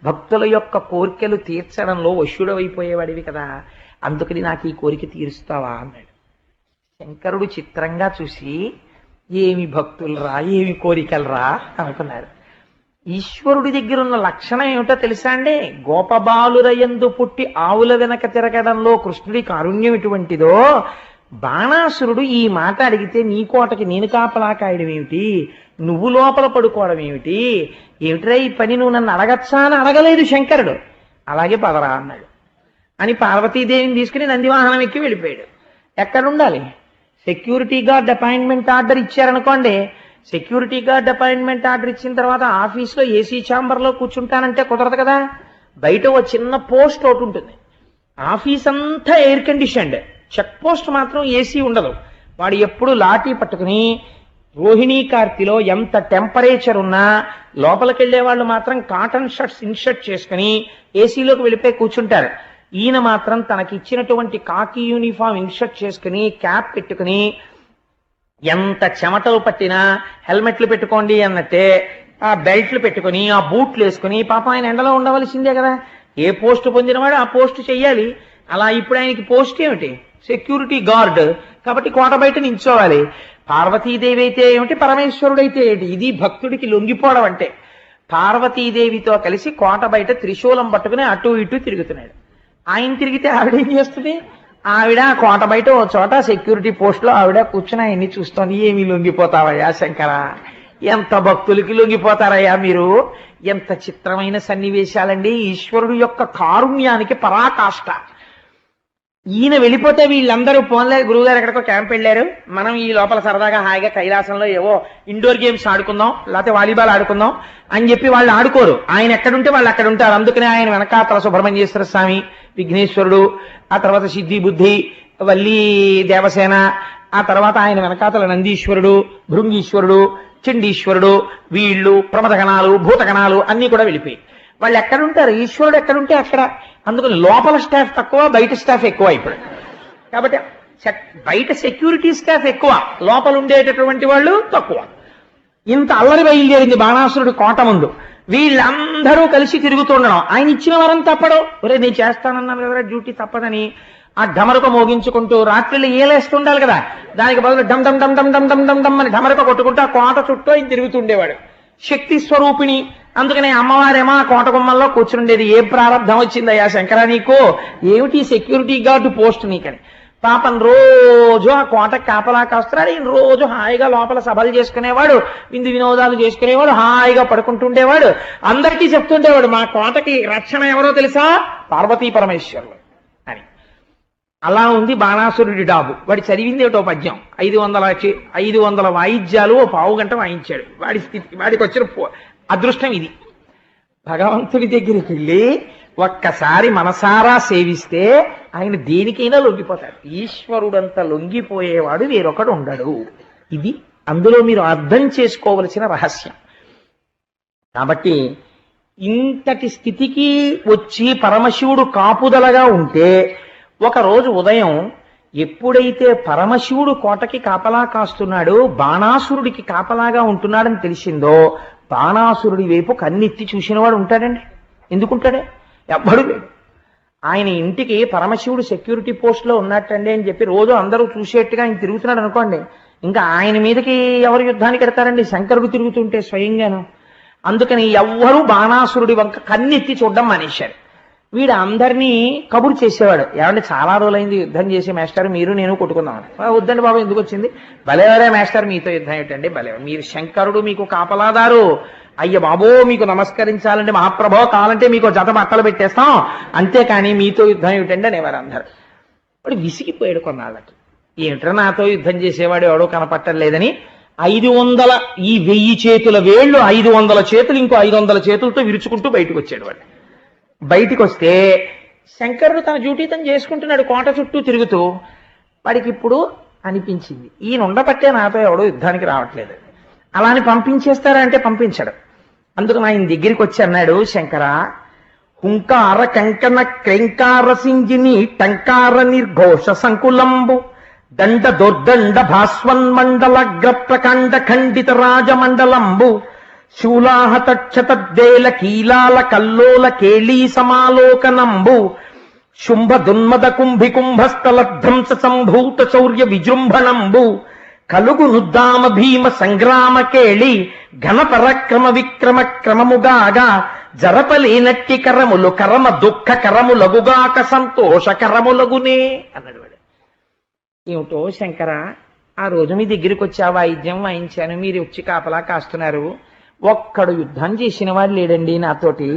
భక్తుల యొక్క కోరికలు తీర్చడంలో వశుడవైపోయేవాడివి కదా, అందుకని నాకు ఈ కోరిక తీరుస్తావా అన్నాడు. శంకరుడు చిత్రంగా చూసి ఏమి భక్తులరా, ఏమి కోరికలరా అనుకున్నాడు. ఈశ్వరుడి దగ్గర ఉన్న లక్షణం ఏమిటో తెలుసా అండి? గోపబాలురయందు పుట్టి ఆవుల వెనక తిరగడంలో కృష్ణుడి కారుణ్యం ఎటువంటిదో, బాణాసురుడు ఈ మాట అడిగితే నీ కోటకి నేను కాపలా కాయడం ఏమిటి, నువ్వు లోపల పడుకోవడం ఏమిటి, ఏమిట్రా ఈ పని, నువ్వు నన్ను అడగచ్చా అని అడగలేదు శంకరుడు. అలాగే పదరా అన్నాడు అని పార్వతీదేవిని తీసుకుని నందివాహనం ఎక్కి వెళ్ళిపోయాడు. ఎక్కడుండాలి? సెక్యూరిటీ గార్డ్ అపాయింట్మెంట్ ఆర్డర్ ఇచ్చారనుకోండి, సెక్యూరిటీ గార్డ్ అపాయింట్మెంట్ ఆర్డర్ ఇచ్చిన తర్వాత ఆఫీస్లో ఏసీ ఛాంబర్లో కూర్చుంటానంటే కుదరదు కదా. బయట ఓ చిన్న పోస్ట్ ఒకటి ఉంటుంది. ఆఫీస్ అంతా ఎయిర్ కండిషన్డ్, చెక్ పోస్ట్ మాత్రం ఏసీ ఉండదు. వాడు ఎప్పుడు లాఠీ పట్టుకుని రోహిణీ కార్తిలో ఎంత టెంపరేచర్ ఉన్నా లోపలికి వెళ్లే వాళ్ళు మాత్రం కాటన్ షర్ట్స్ ఇన్షర్ట్ చేసుకుని ఏసీలోకి వెళ్ళిపోయి కూర్చుంటారు. ఈయన మాత్రం తనకి ఇచ్చినటువంటి కాకి యూనిఫామ్ ఇన్షర్ట్ చేసుకుని క్యాప్ పెట్టుకుని ఎంత చెమటలు పట్టినా హెల్మెట్లు పెట్టుకోండి అన్నట్టే ఆ బెల్ట్లు పెట్టుకుని ఆ బూట్లు వేసుకుని, పాపం ఆయన ఎండలో ఉండవలసిందే కదా, ఏ పోస్ట్ పొందినవాడు ఆ పోస్ట్ చెయ్యాలి. అలా ఇప్పుడు ఆయనకి పోస్ట్ ఏమిటి? Security guard. కాబట్టి కోట బయట నించోవాలి. పార్వతీదేవి అయితే ఏమిటి, పరమేశ్వరుడైతే ఏంటి? ఇది భక్తుడికి లొంగిపోవడం అంటే. పార్వతీదేవితో కలిసి కోట బయట త్రిశూలం పట్టుకుని అటు ఇటు తిరుగుతున్నాడు. ఆయన తిరిగితే ఆవిడేం చేస్తుంది? ఆవిడ కోట బయట ఓ చోట సెక్యూరిటీ పోస్ట్ లో ఆవిడ కూర్చుని ఆయన్ని చూస్తోంది. ఏమి లొంగిపోతావయ్యా శంకర, ఎంత భక్తులకి లొంగిపోతారయ్యా మీరు. ఎంత చిత్రమైన సన్నివేశాలండి. ఈశ్వరుడు యొక్క కారుణ్యానికి పరాకాష్ట. ఈయన వెళ్ళిపోతే వీళ్ళందరూ పోన్లే, గురువుగారు ఎక్కడికో క్యాంప్ వెళ్ళారు, మనం ఈ లోపల సరదాగా హాయిగా కైలాసంలో ఏవో ఇండోర్ గేమ్స్ ఆడుకుందాం, లేకపోతే వాలీబాల్ ఆడుకుందాం అని చెప్పి వాళ్ళు ఆడుకోరు. ఆయన ఎక్కడుంటే వాళ్ళు అక్కడ ఉంటారు. అందుకనే ఆయన వెనకాతల సుబ్రహ్మణ్యేశ్వర స్వామి, విఘ్నేశ్వరుడు, ఆ తర్వాత సిద్ధి బుద్ధి, వల్లి దేవసేన, ఆ తర్వాత ఆయన వెనకాతల నందీశ్వరుడు, భృంగీశ్వరుడు, చండీశ్వరుడు, వీళ్ళు ప్రమథగణాలు, భూతగణాలు అన్ని కూడా వెళ్ళిపోయి వాళ్ళు ఎక్కడుంటారు. ఈశ్వరుడు ఎక్కడుంటే అక్కడ. అందుకని లోపల స్టాఫ్ తక్కువ, బయట స్టాఫ్ ఎక్కువ ఇప్పుడు. కాబట్టి బయట సెక్యూరిటీ స్టాఫ్ ఎక్కువ, లోపల ఉండేటటువంటి వాళ్ళు తక్కువ. ఇంత అల్లరి బయలుదేరింది బాణాసురుడు కోట ముందు. వీళ్ళందరూ కలిసి తిరుగుతుండడం, ఆయన ఇచ్చిన వరం తప్పడం. ఒరే నేను చేస్తానన్నాను కదా డ్యూటీ తప్పదని ఆ ఢమరక మోగించుకుంటూ రాత్రిలో ఏలేస్తుండాలి కదా, దానికి బదులు డమ్ డమ్ డమ్ డమ్ డమ్ డమ్ డమ్ డమ్ అని ఢమరక కొట్టుకుంటూ ఆ కోట చుట్టూ ఆయన తిరుగుతుండేవాడు. శక్తి స్వరూపిణి. అందుకనే అమ్మవారేమో ఆ కోట గుమ్మంలో కూర్చుండేది. ఏ ప్రారంధం వచ్చిందయ్యా శంకర నీకు, ఏమిటి సెక్యూరిటీ గార్డు పోస్ట్ నీకని. పాపం రోజు ఆ కోట కాపలా కాస్తున్నాడు. ఈయన రోజు హాయిగా లోపల సభలు చేసుకునేవాడు, విందు వినోదాలు చేసుకునేవాడు, హాయిగా పడుకుంటుండేవాడు. అందరికీ చెప్తుండేవాడు మా కోటకి రక్షణ ఎవరో తెలుసా, పార్వతీ పరమేశ్వరులు అని. అలా ఉంది బాణాసురుడి డాబు. వాడి చదివింది ఏటో పద్యం, 500 వాయిద్యాలు ఓ పావు గంట వాయించాడు. వాడికి వచ్చిన అదృష్టం ఇది. భగవంతుడి దగ్గరికి వెళ్ళి ఒక్కసారి మనసారా సేవిస్తే ఆయన దేనికైనా లొంగిపోతాడు. ఈశ్వరుడంత లొంగిపోయేవాడు వేరొకడు ఉండడు. ఇది అందులో మీరు అర్థం చేసుకోవలసిన రహస్యం. కాబట్టి ఇంతటి స్థితికి వచ్చి పరమశివుడు కాపుదలగా ఉంటే, ఒకరోజు ఉదయం ఎప్పుడైతే పరమశివుడు కోటకి కాపలా కాస్తున్నాడు, బాణాసురుడికి కాపలాగా ఉంటున్నాడని తెలిసిందో, బాణాసురుడి వైపు కన్నెత్తి చూసినవాడు ఉంటాడండి? ఎందుకుంటాడే? ఎవ్వడు లేడు. ఆయన ఇంటికి పరమశివుడు సెక్యూరిటీ పోస్ట్ లో ఉన్నట్టండి అని చెప్పి రోజు అందరూ చూసేట్టుగా ఆయన తిరుగుతున్నాడు అనుకోండి, ఇంకా ఆయన మీదకి ఎవరు యుద్ధానికి ఎడతారండి? శంకరుడు తిరుగుతుంటే స్వయంగాను. అందుకని ఎవ్వరూ బాణాసురుడి వంక కన్నెత్తి చూడడం మానేశారు. వీడు అందరినీ కబురు చేసేవాడు. ఏమంటే చాలా రోజులైంది యుద్ధం చేసి మాస్టర్, మీరు నేను కొట్టుకుందామని. వద్దండి బాబు, ఎందుకు వచ్చింది? భలేవరే మాస్టర్, మీతో యుద్ధం ఏంటండి, భలే, మీరు శంకరుడు మీకు కాపలాదారు, అయ్య బాబో మీకు నమస్కరించాలంటే మహాప్రభో, కావాలంటే మీకు జత బట్టలు పెట్టేస్తాం, అంతేకాని మీతో యుద్ధం ఏమిటండి అనేవారు అందరు. వాడు విసిగిపోయాడు కొన్నాళ్ళకి. ఏమిట్రా నాతో యుద్ధం చేసేవాడు ఎవడో కనపట్టలేదని 500 ఈ 1000 చేతుల వేళ్ళు 500 చేతులు ఇంకో 500 చేతులతో విరుచుకుంటూ బయటకు వచ్చాడు. వాడు బయటికి వస్తే శంకరుడు తన డ్యూటీ తను చేసుకుంటున్నాడు కోట చుట్టూ తిరుగుతూ. వాడికి ఇప్పుడు అనిపించింది, ఈయన ఉండబట్టే నాతో ఎవడో యుద్ధానికి రావట్లేదు, అలా అని పంపించేస్తారా అంటే పంపించడు. అందుకని ఆయన దగ్గరికి వచ్చి అన్నాడు, శంకర, హుంకార కంకణ క్రైంకార సింగిని టంకార నిర్ఘోష సంకులంబు దండ దుర్దండ భాస్వన్మండలగ్ర ప్రకాండ ఖండిత రాజమండలంబు శూలాహతక్షతద్దేల కీలాల కల్లోల కేళీ సమాలోకనంబు శుంభ దున్మద కుంభి కుంభస్థలధ్వంస సంభూత శౌర్య విజృంభణంబు కలుగు నుద్దామ భీమ సంగ్రామ కేళి ఘన పరక్రమ విక్రమ క్రమముగాగా జరపలేనట్టి కరములు కరమ దుఃఖ కరములగుగాక సంతోషకరములగునే అన్నాడు వాడు. ఏమిటో శంకర, ఆ రోజు మీ దగ్గరికి వచ్చి ఆ వాయిద్యం వాయించాను, మీరు వచ్చి కాపలా కాస్తున్నారు, ఒక్కడు యుద్ధం చేసిన వాడు లేడండి నాతోటి.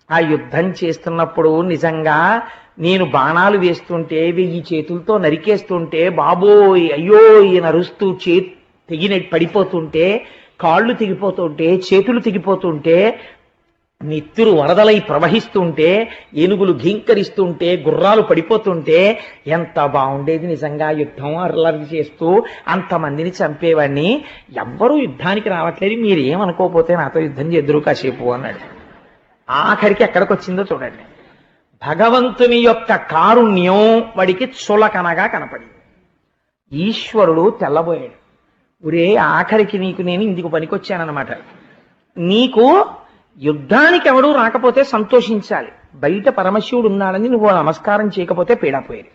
ఆ యుద్ధం చేస్తున్నప్పుడు నిజంగా నేను బాణాలు వేస్తుంటే 1000 చేతులతో నరికేస్తుంటే బాబోయ్ అయ్యో ఈయన అరుస్తూ పడిపోతుంటే, కాళ్ళు తెగిపోతుంటే, చేతులు తెగిపోతుంటే, నెత్తురు వరదలై ప్రవహిస్తుంటే, ఏనుగులు ఘీంకరిస్తుంటే, గుర్రాలు పడిపోతుంటే ఎంత బాగుండేది నిజంగా యుద్ధం. అర్లరి చేస్తూ అంతమందిని చంపేవాడిని. ఎవ్వరూ యుద్ధానికి రావట్లేదు, మీరేమనుకోకపోతే నాతో యుద్ధం చేద్దరు కాసేపు అన్నాడు. ఆఖరికి ఎక్కడికి వచ్చిందో చూడండి. భగవంతుని యొక్క కారుణ్యం వాడికి చులకనగా కనపడింది. ఈశ్వరుడు తెల్లబోయాడు. ఒరే ఆఖరికి నీకు నేను ఇందుకు పనికొచ్చానన్నమాట. నీకు యుద్ధానికి ఎవడూ రాకపోతే సంతోషించాలి, బయట పరమశివుడు ఉన్నాడని నువ్వు నమస్కారం చేయకపోతే పీడపోయేది.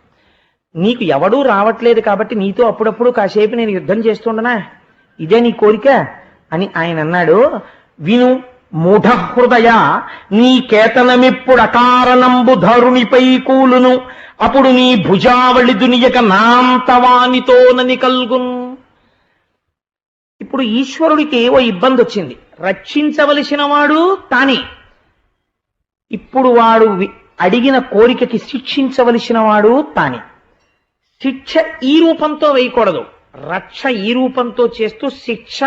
నీకు ఎవడూ రావట్లేదు కాబట్టి నీతో అప్పుడప్పుడు కాసేపు నేను యుద్ధం చేస్తుండనా, ఇదే నీ కోరిక అని ఆయన అన్నాడు. విను మూఢ హృదయ, నీ కేతనమిప్పుడు అకారణంబు ధరునిపై కూలును, అప్పుడు నీ భుజావళి దునియక నాంతవానితోనని కల్గున్. ఇప్పుడు ఈశ్వరుడికి ఓ ఇబ్బంది వచ్చింది. రక్షించవలసిన వాడు తానే. ఇప్పుడు వాడు అడిగిన కోరికకి శిక్షించవలసిన వాడు తానే. శిక్ష ఈ రూపంతో వేయకూడదు, రక్ష ఈ రూపంతో చేస్తూ శిక్ష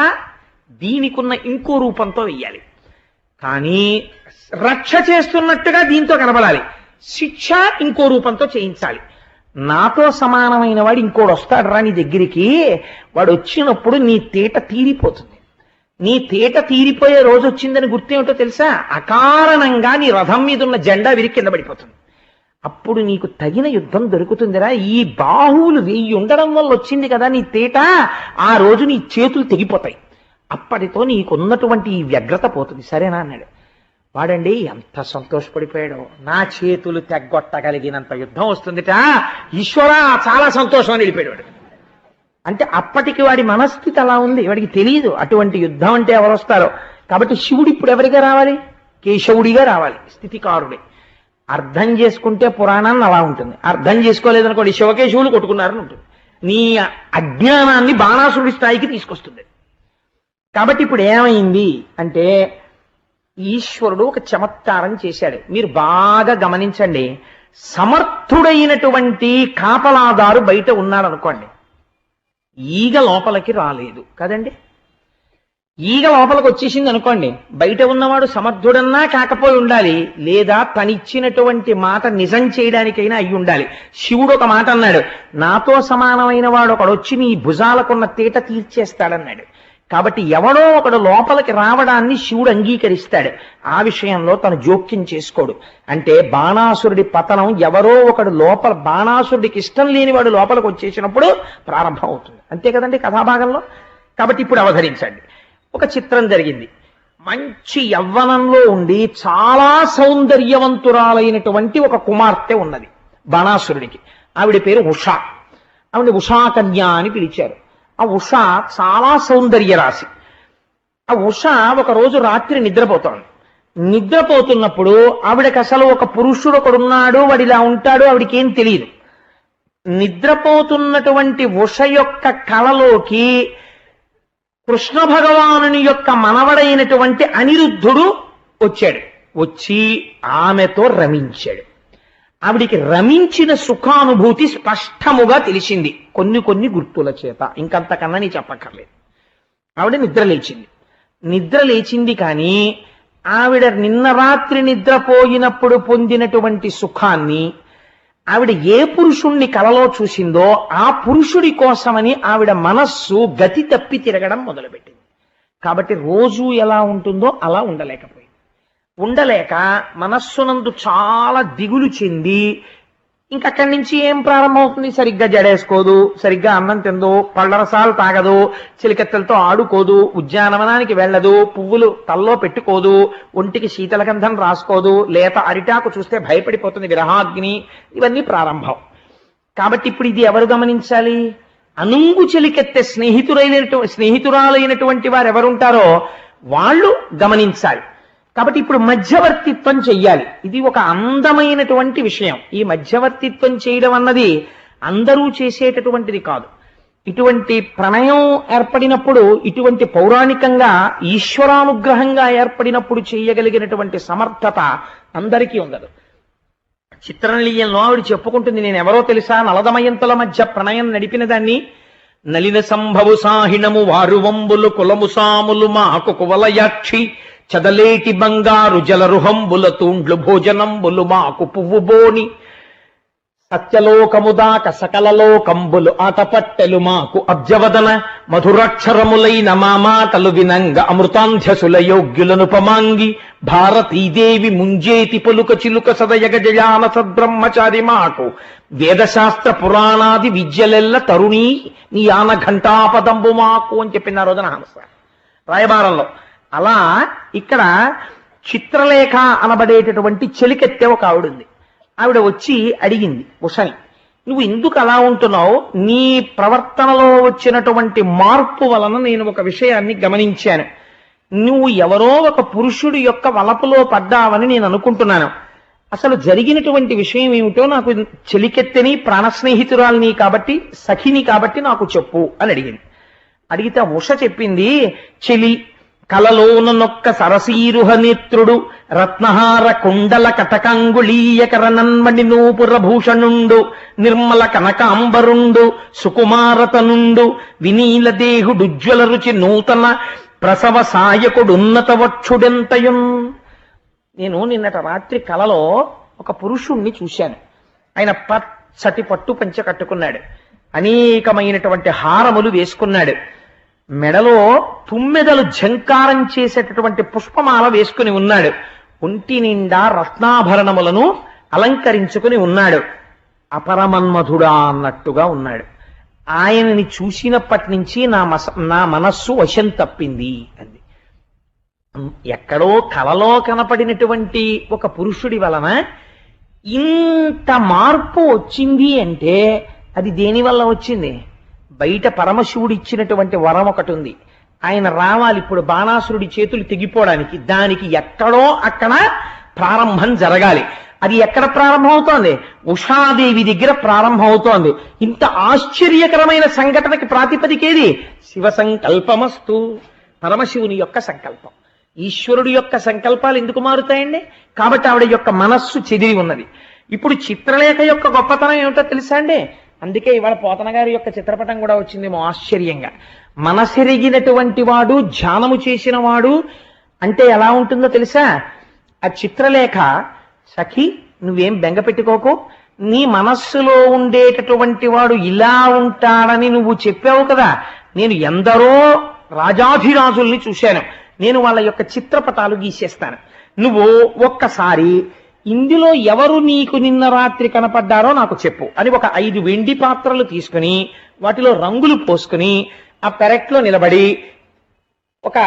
దీనికున్న ఇంకో రూపంతో వెయ్యాలి. కానీ రక్ష చేస్తున్నట్టుగా దీంతో కనబడాలి, శిక్ష ఇంకో రూపంతో చేయించాలి. నాతో సమానమైన వాడు ఇంకోడు వస్తాడు రా నీ దగ్గరికి, వాడు వచ్చినప్పుడు నీ తేట తీరిపోతుంది. నీ తేట తీరిపోయే రోజు వచ్చిందని గుర్తేమిటో తెలుసా? అకారణంగా నీ రథం మీద ఉన్న జెండా విరిగి కింద పడిపోతుంది. అప్పుడు నీకు తగిన యుద్ధం దొరుకుతుందిరా. ఈ బాహువులు 1000 ఉండడం వల్ల వచ్చింది కదా నీ తేట, ఆ రోజు నీ చేతులు తెగిపోతాయి. అప్పటితో నీకున్నటువంటి ఈ వ్యగ్రత పోతుంది, సరేనా అన్నాడు. వాడండి ఎంత సంతోషపడిపోయాడో, నా చేతులు తెగ్గొట్టగలిగినంత యుద్ధం వస్తుందిట, ఈశ్వరా చాలా సంతోషం అని వెళ్ళిపోయాడు వాడు. అంటే అప్పటికి వాడి మనస్థితి అలా ఉంది, వాడికి తెలియదు అటువంటి యుద్ధం అంటే ఎవరు వస్తారో. కాబట్టి శివుడు ఇప్పుడు ఎవరిగా రావాలి? కేశవుడిగా రావాలి, స్థితికారుడే. అర్థం చేసుకుంటే పురాణాన్ని అలా ఉంటుంది, అర్థం చేసుకోలేదనుకోండి శివకేశవులు కొట్టుకున్నారని ఉంటుంది. నీ అజ్ఞానాన్ని బాణాసురుడి స్థాయికి తీసుకొస్తుంది. కాబట్టి ఇప్పుడు ఏమైంది అంటే ఈశ్వరుడు ఒక చమత్కారం చేశాడు. మీరు బాగా గమనించండి. సమర్థుడైనటువంటి కాపలాదారు బయట ఉన్నాడు అనుకోండి, ఈగ లోపలికి రాలేదు కదండి. ఈగ లోపలికి వచ్చేసింది అనుకోండి, బయట ఉన్నవాడు సమర్థుడన్నా కాకపోయి ఉండాలి, లేదా తనిచ్చినటువంటి మాట నిజం చేయడానికైనా అయి ఉండాలి. శివుడు ఒక మాట అన్నాడు, నాతో సమానమైన వాడు ఒకడు వచ్చి నీ భుజాలకున్న తీట తీర్చేస్తాడన్నాడు. కాబట్టి ఎవడో ఒకడు లోపలికి రావడాన్ని శివుడు అంగీకరిస్తాడు, ఆ విషయంలో తను జోక్యం చేసుకోడు. అంటే బాణాసురుడి పతనం ఎవరో ఒకడు లోపల, బాణాసురుడికి ఇష్టం లేని వాడు లోపలికి వచ్చేసినప్పుడు ప్రారంభం అవుతుంది, అంతే కదండి కథాభాగంలో. కాబట్టి ఇప్పుడు అవతరించండి. ఒక చిత్రం జరిగింది. మంచి యవ్వనంలో ఉండి చాలా సౌందర్యవంతురాలైనటువంటి ఒక కుమార్తె ఉన్నది బాణాసురుడికి. ఆవిడ పేరు ఉషా. ఆవిడ ఉషాకన్య అని పిలిచారు. ఆ ఉష చాలా సౌందర్య రాశి. ఆ ఉష ఒకరోజు రాత్రి నిద్రపోతాడు. నిద్రపోతున్నప్పుడు ఆవిడకి అసలు ఒక పురుషుడు ఒకడున్నాడు, వాడు ఇలా ఉంటాడు, ఆవిడికి ఏం తెలియదు. నిద్రపోతున్నటువంటి ఉష యొక్క కళలోకి కృష్ణ భగవానుని యొక్క మనవడైనటువంటి అనిరుద్ధుడు వచ్చాడు. వచ్చి ఆమెతో రమించాడు. ఆవిడికి రమించిన సుఖానుభూతి స్పష్టముగా తెలిసింది, కొన్ని గుర్తుల చేత. ఇంకంతకన్నా నీ చెప్పక్కర్లేదు. ఆవిడ నిద్ర లేచింది. నిద్ర లేచింది కానీ ఆవిడ నిన్న రాత్రి నిద్రపోయినప్పుడు పొందినటువంటి సుఖాన్ని ఆవిడ ఏ పురుషుణ్ణి కలలో చూసిందో ఆ పురుషుడి కోసమని ఆవిడ మనస్సు గతి తప్పి తిరగడం మొదలుపెట్టింది. కాబట్టి రోజు ఎలా ఉంటుందో అలా ఉండలేక మనస్సునందు చాలా దిగులు చెంది ఇంకక్కడి నుంచి ఏం ప్రారంభమవుతుంది? సరిగ్గా జడేసుకోదు, సరిగ్గా అన్నం తిందు, పళ్ళరసాలు తాగదు, చిలికెత్తలతో ఆడుకోదు, ఉద్యానవనానికి వెళ్ళదు, పువ్వులు తల్లో పెట్టుకోదు, ఒంటికి శీతలగంధం రాసుకోదు, లేత అరిటాకు చూస్తే భయపడిపోతుంది, విరహాగ్ని. ఇవన్నీ ప్రారంభం. కాబట్టి ఇప్పుడు ఇది ఎవరు గమనించాలి? అనుంగు చెలికెత్తే స్నేహితురాలైనటువంటి వారు ఎవరుంటారో వాళ్ళు గమనించాలి. కాబట్టి ఇప్పుడు మధ్యవర్తిత్వం చెయ్యాలి. ఇది ఒక అందమైనటువంటి విషయం. ఈ మధ్యవర్తిత్వం చేయడం అన్నది అందరూ చేసేటటువంటిది కాదు. ఇటువంటి ప్రణయం ఏర్పడినప్పుడు, ఇటువంటి పౌరాణికంగా ఈశ్వరానుగ్రహంగా ఏర్పడినప్పుడు చేయగలిగినటువంటి సమర్థత అందరికీ ఉండదు. చిత్రనళీయంలో ఆవిడ చెప్పుకుంటుంది, నేను ఎవరో తెలుసా, నలదమయంతుల మధ్య ప్రణయం నడిపిన దాన్ని. నలిన సంభవు సాహిణము వారు వంబులు కులము సాములు మాకు కువలయాక్షి చదలేటి బంగారు జలరుహంబుల తూండ్లు భోజనంబులు మాకు పువ్వు బోని సత్యలోకముదాక సకలలోకంబులు ఆటపట్టెలు మాకు అబ్జవదన మధురాక్షరములైన మా మాటలు వినంగ అమృతాంధ్యసుల యోగ్యులను పమాంగి భారతీదేవి ముంజేతి పలుక చిలుక సదయగ జయాన సద్బ్రహ్మచారి మాకు వేదశాస్త్ర పురాణాది విద్యలెల్ల తరుణీ నీ ఆన ఘంటాపదంబు మాకు అని చెప్పిన రోజున హంస రాయబారంలో. అలా ఇక్కడ చిత్రలేఖ అనబడేటటువంటి చెలికెత్తే ఒక ఆవిడుంది. ఆవిడ వచ్చి అడిగింది ఉషని, నువ్వు ఎందుకు అలా ఉంటున్నావు? నీ ప్రవర్తనలో వచ్చినటువంటి మార్పు వలన నేను ఒక విషయాన్ని గమనించాను. నువ్వు ఎవరో ఒక పురుషుడి యొక్క వలపులో పడ్డావని నేను అనుకుంటున్నాను. అసలు జరిగినటువంటి విషయం ఏమిటో నాకు చెలికెత్తని ప్రాణ స్నేహితురాలిని కాబట్టి, సఖిని కాబట్టి నాకు చెప్పు అని అడిగింది. అడిగితే ఉష చెప్పింది, చెలి కలలోనొక్క సరసీరుహ నేత్రుడు రత్నహార కుండల కటకంగుళీయకర నన్మణి నూపుర భూషణుండు నిర్మల కనకాంబరుండు సుకుమారతనుండు వినీల దేహుడుజ్వల రుచి నూతన ప్రసవ సాయకుడున్నత వక్షుడెంతయున్. నేను నిన్నటి రాత్రి కలలో ఒక పురుషుణ్ణి చూశాను. ఆయన పచ్చటి పట్టు పంచె కట్టుకున్నాడు, అనేకమైనటువంటి హారములు వేసుకున్నాడు, మెడలో తుమ్మెదలు ఝంకారం చేసేటటువంటి పుష్పమాల వేసుకుని ఉన్నాడు, ఒంటి నిండా రత్నాభరణములను అలంకరించుకుని ఉన్నాడు, అపరమన్మధుడా అన్నట్టుగా ఉన్నాడు. ఆయనని చూసినప్పటి నుంచి నా మనస్సు వశం తప్పింది అంది. ఎక్కడో కలలో కనపడినటువంటి ఒక పురుషుడి వలన ఇంత మార్పు వచ్చింది అంటే అది దేని వల్ల వచ్చింది? బయట పరమశివుడు ఇచ్చినటువంటి వరం ఒకటి ఉంది. ఆయన రావాలి ఇప్పుడు బాణాసురుడి చేతులు తెగిపోవడానికి. దానికి ఎక్కడో అక్కడ ప్రారంభం జరగాలి. అది ఎక్కడ ప్రారంభమవుతోంది? ఉషాదేవి దగ్గర ప్రారంభమవుతోంది. ఇంత ఆశ్చర్యకరమైన సంఘటనకి ప్రాతిపదికేది? శివ సంకల్పమస్తు, పరమశివుని యొక్క సంకల్పం. ఈశ్వరుడి యొక్క సంకల్పాలు ఎందుకు మారుతాయండి? కాబట్టి ఆవిడ యొక్క మనస్సు చెదిరి ఉన్నది. ఇప్పుడు చిత్రలేఖ యొక్క గొప్పతనం ఏమిటో తెలుసా అండి? అందుకే ఇవాళ పోతన గారి యొక్క చిత్రపటం కూడా వచ్చిందేమో ఆశ్చర్యంగా. మనసెరిగినటువంటి వాడు, ధ్యానము చేసిన వాడు అంటే ఎలా ఉంటుందో తెలుసా? ఆ చిత్రలేఖ, సఖి నువ్వేం బెంగ పెట్టుకోకు, నీ మనస్సులో ఉండేటటువంటి వాడు ఇలా ఉంటాడని నువ్వు చెప్పావు కదా, నేను ఎందరో రాజాధిరాజుల్ని చూశాను, నేను వాళ్ళ యొక్క చిత్రపటాలు గీసేస్తాను, నువ్వు ఒక్కసారి ఇందులో ఎవరు నీకు నిన్న రాత్రి కనపడ్డారో నాకు చెప్పు అని ఒక 5 వెండి పాత్రలు తీసుకుని వాటిలో రంగులు పోసుకుని ఆ పెరట్లో నిలబడి ఒక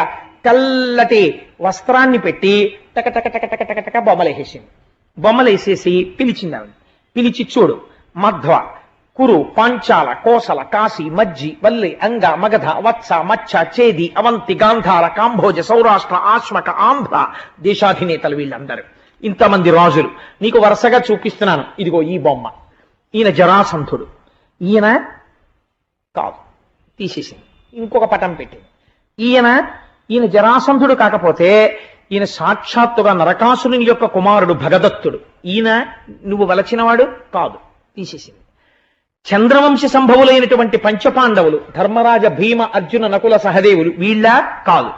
తెల్లటి వస్త్రాన్ని పెట్టి టక టక టక టక టక టక బొమ్మలేసేసింది. బొమ్మలేసేసి పిలిచింది ఆవిడ. పిలిచి, చూడు, మధ్వ, కురు, పాంచాల, కోసల, కాశీ, మజ్జి, వల్లి, అంగ, మగధ, వత్స, మచ్చ, చేది, అవంతి, గాంధార, కాంభోజ, సౌరాష్ట్ర, ఆశ్మక, ఆంధ్ర దేశాధినేతలు వీళ్ళందరూ, ఇంతమంది రాజులు నీకు వరుసగా చూపిస్తున్నాను. ఇదిగో ఈ బొమ్మ, ఈయన జరాసంధుడు, ఈయన కాదు, తీసేసింది, ఇంకొక పటం పెట్టింది. ఈయన జరాసంధుడు కాకపోతే ఈయన సాక్షాత్తుగా నరకాసురుని యొక్క కుమారుడు భగదత్తుడు, ఈయన నువ్వు వలచినవాడు కాదు, తీసేసింది. చంద్రవంశ సంభవులైనటువంటి పంచపాండవులు ధర్మరాజ, భీమ, అర్జున, నకుల, సహదేవులు వీళ్ళ కాదు.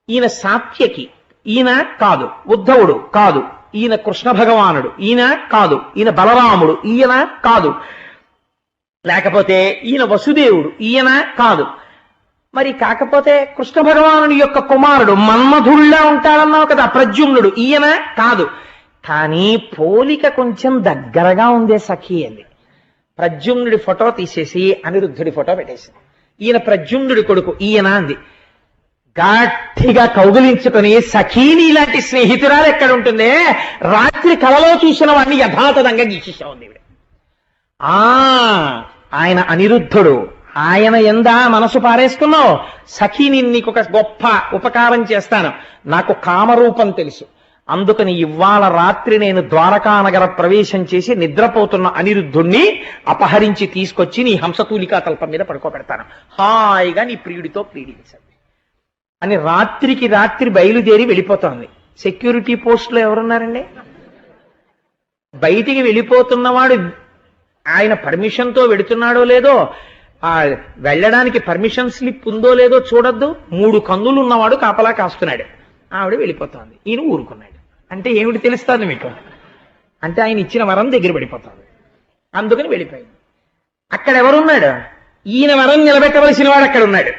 ఈయన సాత్యకి, ఈయన కాదు. ఉద్ధవుడు కాదు, ఈయన కృష్ణ భగవానుడు, ఈయన కాదు. ఈయన బలరాముడు, ఈయన కాదు. లేకపోతే ఈయన వసుదేవుడు, ఈయన కాదు. మరి కాకపోతే కృష్ణ భగవానుడి యొక్క కుమారుడు మన్మధుల్లా ఉంటాడన్నావు కదా ప్రద్యుమ్నుడు, ఈయన కాదు. కానీ పోలిక కొంచెం దగ్గరగా ఉందే సఖి అంది. ప్రద్యుమ్నుడి ఫోటో తీసేసి అనిరుద్ధుడి ఫోటో పెట్టేసింది. ఈయన ప్రద్యుమ్నుడి కొడుకు, ఈయన అంది. గట్టిగా కౌగిలించుకొని, సఖీని ఇలాంటి స్నేహితురాలు ఎక్కడ ఉంటుందే, రాత్రి కలలో చూసిన వాడిని యథాతథంగా గీసేసా ఉంది. ఆయన అనిరుద్ధుడు, ఆయన ఎందా మనసు పారేసుకున్నావు, సఖీని నీకు ఒక గొప్ప ఉపకారం చేస్తాను, నాకు కామరూపం తెలుసు, అందుకని ఇవాళ రాత్రి నేను ద్వారకానగర ప్రవేశం చేసి నిద్రపోతున్న అనిరుద్ధుణ్ణి అపహరించి తీసుకొచ్చి నీ హంసతూలికా తల్పం మీద పడుకోబెడతాను, హాయిగా నీ ప్రియుడితో క్రీడించండి అని రాత్రికి రాత్రి బయలుదేరి వెళ్ళిపోతోంది. సెక్యూరిటీ పోస్టులో ఎవరున్నారండి? బయటికి వెళ్ళిపోతున్నవాడు ఆయన పర్మిషన్తో వెడుతున్నాడో లేదో, వెళ్ళడానికి పర్మిషన్ స్లిప్ ఉందో లేదో చూడొద్దు. 3 కన్నులు ఉన్నవాడు కాపలా కాస్తున్నాడు. ఆవిడ వెళ్ళిపోతోంది, ఈయన ఊరుకున్నాడు. అంటే ఏమిటి తెలుస్తుంది మీకు? అంటే ఆయన ఇచ్చిన వరం దగ్గర పడిపోతుంది, అందుకని వెళ్ళిపోయింది. అక్కడ ఎవరున్నాడు? ఈయన వరం నిలబెట్టవలసిన వాడు అక్కడ ఉన్నాడు.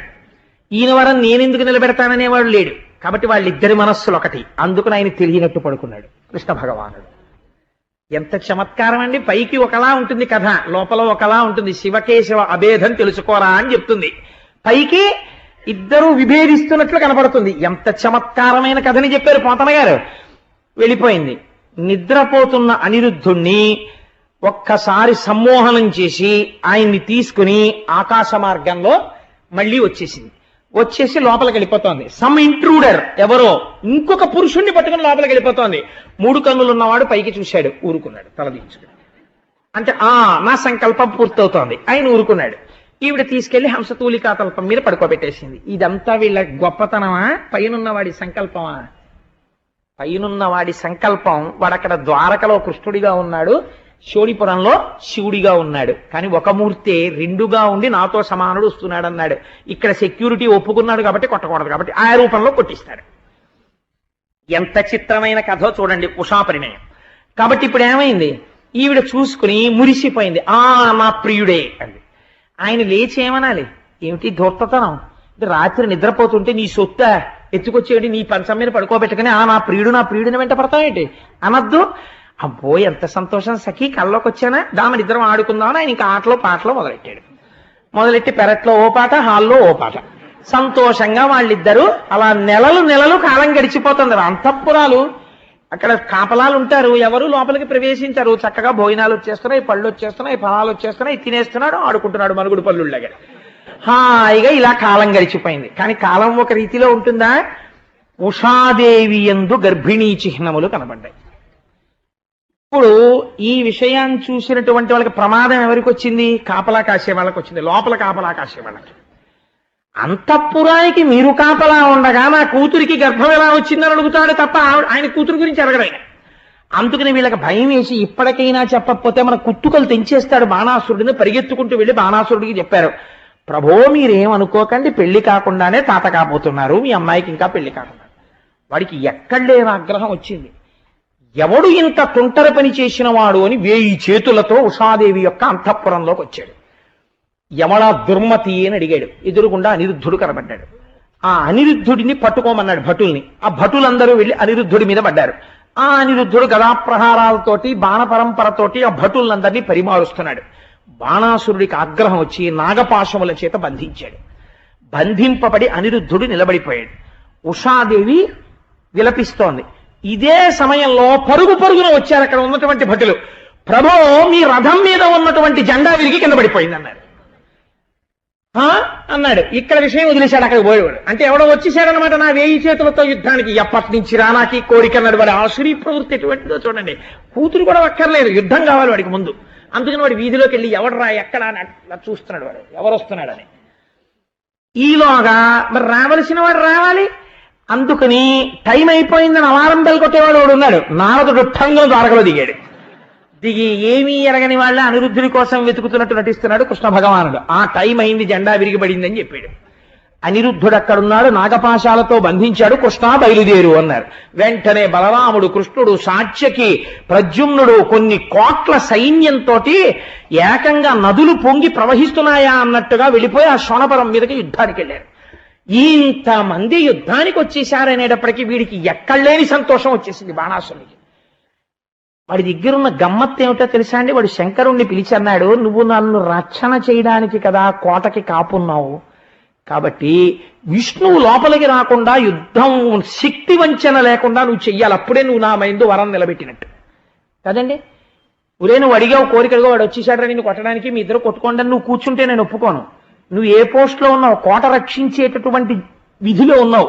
ఈయన వరం నేనెందుకు నిలబెడతాననేవాడు లేడు. కాబట్టి వాళ్ళిద్దరి మనస్సులు ఒకటి, అందుకని ఆయన తెలియనట్టు పడుకున్నాడు కృష్ణ భగవానుడు. ఎంత చమత్కారం అండి! పైకి ఒకలా ఉంటుంది కథ, లోపల ఒకలా ఉంటుంది. శివకేశవ అభేదం తెలుసుకోరా అని చెప్తుంది. పైకి ఇద్దరూ విభేదిస్తున్నట్లు కనపడుతుంది. ఎంత చమత్కారమైన కథని చెప్పారు పోతన గారు. వెళ్ళిపోయింది. నిద్రపోతున్న అనిరుద్ధుణ్ణి ఒక్కసారి సమ్మోహనం చేసి ఆయన్ని తీసుకుని ఆకాశ మార్గంలో మళ్ళీ వచ్చేసి లోపలికి వెళ్ళిపోతోంది. సమ్ ఇంట్రూడర్, ఎవరో ఇంకొక పురుషుణ్ణి పట్టుకుని లోపలికి వెళ్ళిపోతోంది. 3 కన్నులు ఉన్నవాడు పైకి చూశాడు, ఊరుకున్నాడు, తలదించుకుని. అంటే నా సంకల్పం పూర్తవుతోంది, ఆయన ఊరుకున్నాడు. ఈవిడ తీసుకెళ్లి హంసతూలికా తల్పం మీద పడుకోబెట్టేసింది. ఇదంతా వీళ్ళ గొప్పతనమా, పైనున్నవాడి సంకల్పమా? పైనున్నవాడి సంకల్పం. వాడక్కడ ద్వారకలో కృష్ణుడిగా ఉన్నాడు, శోణిపురంలో శివుడిగా ఉన్నాడు. కానీ ఒక మూర్తే 2గా ఉండి నాతో సమానుడు వస్తున్నాడు అన్నాడు. ఇక్కడ సెక్యూరిటీ ఒప్పుకున్నాడు కాబట్టి కొట్టకూడదు, కాబట్టి ఆ రూపంలో కొట్టిస్తాడు. ఎంత చిత్రమైన కథో చూడండి, ఉషా పరిణయం. కాబట్టి ఇప్పుడు ఏమైంది? ఈవిడ చూసుకుని మురిసిపోయింది. నా ప్రియుడే అంది. ఆయన లేచి ఏమనాలి? ఏమిటి ధూర్తతనం? రాత్రి నిద్రపోతుంటే నీ సొత్త ఎత్తుకొచ్చేయండి, నీ పంచం మీద పడుకోబెట్టుకుని నా ప్రియుడిని వెంట పడతావేంటి అనద్దు. అబ్బో ఎంత సంతోషం సఖీ, కల్లోకి వచ్చానా, దామని ఇద్దరం ఆడుకుందామని ఆయన ఇంకా ఆటలో పాటలో మొదలెట్టి పెరట్లో ఓ పాట, హాల్లో ఓ పాట. సంతోషంగా వాళ్ళిద్దరూ అలా నెలలు కాలం గడిచిపోతుంది. అంతఃపురాలు అక్కడ కాపలాలు ఉంటారు, ఎవరు లోపలికి ప్రవేశించారు. చక్కగా భోజనాలు వచ్చేస్తున్నాయి, పళ్ళు వచ్చేస్తున్నాయి, ఫలాలు వచ్చేస్తున్నాయి, తినేస్తున్నాడు, ఆడుకుంటున్నాడు మనుగుడు పళ్ళుళ్ళగా. హాయిగా ఇలా కాలం గడిచిపోయింది. కానీ కాలం ఒక రీతిలో ఉంటుందా? ఉషాదేవి యందు గర్భిణీ చిహ్నములు కనబడ్డాయి. ఇప్పుడు ఈ విషయాన్ని చూసినటువంటి వాళ్ళకి ప్రమాదం ఎవరికి వచ్చింది? కాపలా కాసే వాళ్ళకి వచ్చింది, లోపల కాపలా కాసే వాళ్ళకి. అంతఃపురానికి మీరు కాపలా ఉండగా నా కూతురికి గర్భం ఎలా వచ్చిందని అడుగుతాడు తప్ప ఆయన కూతురు గురించి అడగడు ఆయన. అందుకని వీళ్ళకి భయం వేసి ఇప్పటికైనా చెప్పకపోతే మన కుత్తుకలు తెంచేస్తాడు బాణాసురుడిని. పరిగెత్తుకుంటూ వెళ్ళి బాణాసురుడికి చెప్పారు, ప్రభో మీరేమనుకోకండి, పెళ్లి కాకుండానే తాత కాబోతున్నారు, మీ అమ్మాయికి ఇంకా పెళ్లి కాకుండా. వాడికి ఎక్కడ లేని ఆగ్రహం వచ్చింది. ఎవడు ఇంత తుంటర పని చేసిన వాడు అని 1000 చేతులతో ఉషాదేవి యొక్క అంతఃపురంలోకి వచ్చాడు. యమళ దుర్మతి అని అడిగాడు. ఎదురుగుండా అనిరుద్ధుడు కనబడ్డాడు. ఆ అనిరుద్ధుడిని పట్టుకోమన్నాడు భటుల్ని. ఆ భటులందరూ వెళ్ళి అనిరుద్ధుడి మీద పడ్డారు. ఆ అనిరుద్ధుడు గదాప్రహారాలతోటి బాణ పరంపరతోటి ఆ భటులందరినీ పరిమారుస్తున్నాడు. బాణాసురుడికి ఆగ్రహం వచ్చి నాగపాశముల చేత బంధించాడు. బంధింపబడి అనిరుద్ధుడు నిలబడిపోయాడు. ఉషాదేవి విలపిస్తోంది. ఇదే సమయంలో పరుగున వచ్చారు అక్కడ ఉన్నటువంటి భటులు. ప్రభో మీ రథం మీద ఉన్నటువంటి జెండా విరిగి కింద పడిపోయింది అన్నాడు. అన్నాడు. ఇక్కడ విషయం వదిలేశాడు, అక్కడ పోయేవాడు. అంటే ఎవడో వచ్చేసాడనమాట నా 1000 చేతులతో యుద్ధానికి. ఎప్పటి నుంచి రానాకి కోరిక అన్నాడు. వాడు ఆసురీ ప్రవృత్తి ఎటువంటిదో చూడండి. కూతురు కూడా అక్కర్లేదు, యుద్ధం కావాలి వాడికి ముందు. అందుకని వాడు వీధిలోకి వెళ్ళి ఎవడరా ఎక్కడ అని అట్లా చూస్తున్నాడు, వాడు ఎవరు వస్తున్నాడని. ఈలోగా మరి రావలసిన వాడు రావాలి. అందుకని టైం అయిపోయిందని అలారం బెల్ కొట్టేవాడు వాడు ఉన్నాడు. నారదుడు ఠంగం ద్వారకలో దిగి ఏమీ ఎరగని వాళ్ళ అనిరుద్ధుని కోసం వెతుకుతున్నట్టు నటిస్తున్నాడు కృష్ణ భగవానుడు. ఆ టైం అయింది, జెండా విరిగిపడిందని చెప్పాడు. అనిరుద్ధుడు అక్కడున్నాడు, నాగపాశాలతో బంధించాడు. కృష్ణ బయలుదేరు అన్నారు. వెంటనే బలరాముడు, కృష్ణుడు, సాత్యకి, ప్రద్యుమ్నుడు కొన్ని కోట్ల సైన్యంతో ఏకంగా నదులు పొంగి ప్రవహిస్తున్నాయా అన్నట్టుగా వెళ్ళిపోయి ఆ శోణపురం మీదకి యుద్ధానికి వెళ్ళారు. ఇంతమంది యుద్ధానికి వచ్చేసారనేటప్పటికీ వీడికి ఎక్కడలేని సంతోషం వచ్చేసింది బాణాసురుడికి. వాడి దగ్గర ఉన్న గమ్మత్తు ఏమిటో తెలుసా అండి? వాడు శంకరుణ్ణి పిలిచి అన్నాడు, నువ్వు నన్ను రక్షణ చేయడానికి కదా కోటకి కాపున్నావు, కాబట్టి విష్ణువు లోపలికి రాకుండా యుద్ధం శక్తి వంచన లేకుండా నువ్వు చెయ్యాలి, అప్పుడే నువ్వు నా మైందు వరం నిలబెట్టినట్టు కదండి. ఒరే నువ్వు అడిగావు కోరికలుగా, వాడు వచ్చేసాడని నిన్ను కొట్టడానికి, మీ ఇద్దరు కొట్టుకోండి అని నువ్వు కూర్చుంటే నేను ఒప్పుకోను. నువ్వు ఏ పోస్ట్లో ఉన్నావు? కోట రక్షించేటటువంటి విధిలో ఉన్నావు.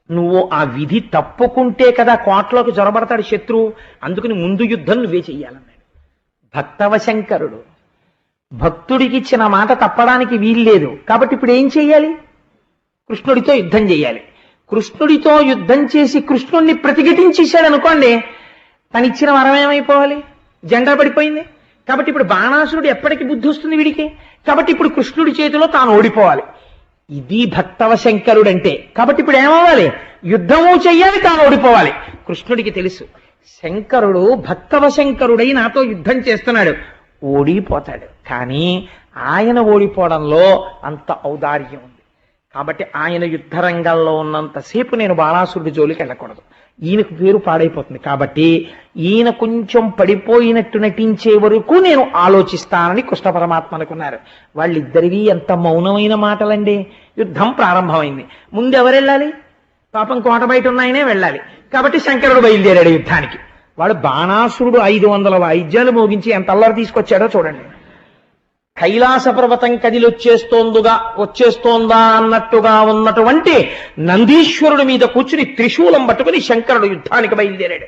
నువ్వు ఆ విధి తప్పుకుంటే కదా కోటలోకి జొరబడతాడు శత్రువు. అందుకని ముందు యుద్ధం నువ్వే చెయ్యాలన్నాడు భక్తవశంకరుడు. భక్తుడికి ఇచ్చిన మాట తప్పడానికి వీల్లేదు. కాబట్టి ఇప్పుడు ఏం చెయ్యాలి? కృష్ణుడితో యుద్ధం చెయ్యాలి. కృష్ణుడితో యుద్ధం చేసి కృష్ణుడిని ప్రతిఘటించేశాడు అనుకోండి, తనిచ్చిన వరం ఏమైపోవాలి? జెండా పడిపోయింది. కాబట్టి ఇప్పుడు బాణాసురుడు ఎప్పటికి బుద్ధి వస్తుంది వీడికి? కాబట్టి ఇప్పుడు కృష్ణుడి చేతిలో తాను ఓడిపోవాలి. ఇది భక్తవశంకరుడు అంటే. కాబట్టి ఇప్పుడు ఏమవ్వాలి? యుద్ధము చెయ్యాలి, తాను ఓడిపోవాలి. కృష్ణుడికి తెలుసు శంకరుడు భక్తవశంకరుడై నాతో యుద్ధం చేస్తున్నాడు, ఓడిపోతాడు. కానీ ఆయన ఓడిపోవడంలో అంత ఔదార్యం ఉంది. కాబట్టి ఆయన యుద్ధ రంగంలో ఉన్నంతసేపు నేను బాణాసురుడి జోలికి వెళ్ళకూడదు, ఈయనకు పేరు పాడైపోతుంది. కాబట్టి ఈయన కొంచెం పడిపోయినట్టు నటించే వరకు నేను ఆలోచిస్తానని కృష్ణ పరమాత్మ అనుకున్నారు. వాళ్ళిద్దరివి ఎంత మౌనమైన మాటలండి. యుద్ధం ప్రారంభమైంది. ముందు ఎవరు వెళ్ళాలి? పాపం కోట బయట ఉన్నాయనే వెళ్ళాలి. కాబట్టి శంకరుడు బయలుదేరాడు యుద్ధానికి. వాడు బాణాసురుడు 500 వాయిద్యాలు మోగించి ఎంత అల్లరి తీసుకొచ్చాడో చూడండి. కైలాస పర్వతం వచ్చేస్తోందా అన్నట్టుగా ఉన్నటువంటి నందీశ్వరుడి మీద కూర్చుని త్రిశూలం పట్టుకుని శంకరుడు యుద్ధానికి బయలుదేరాడు.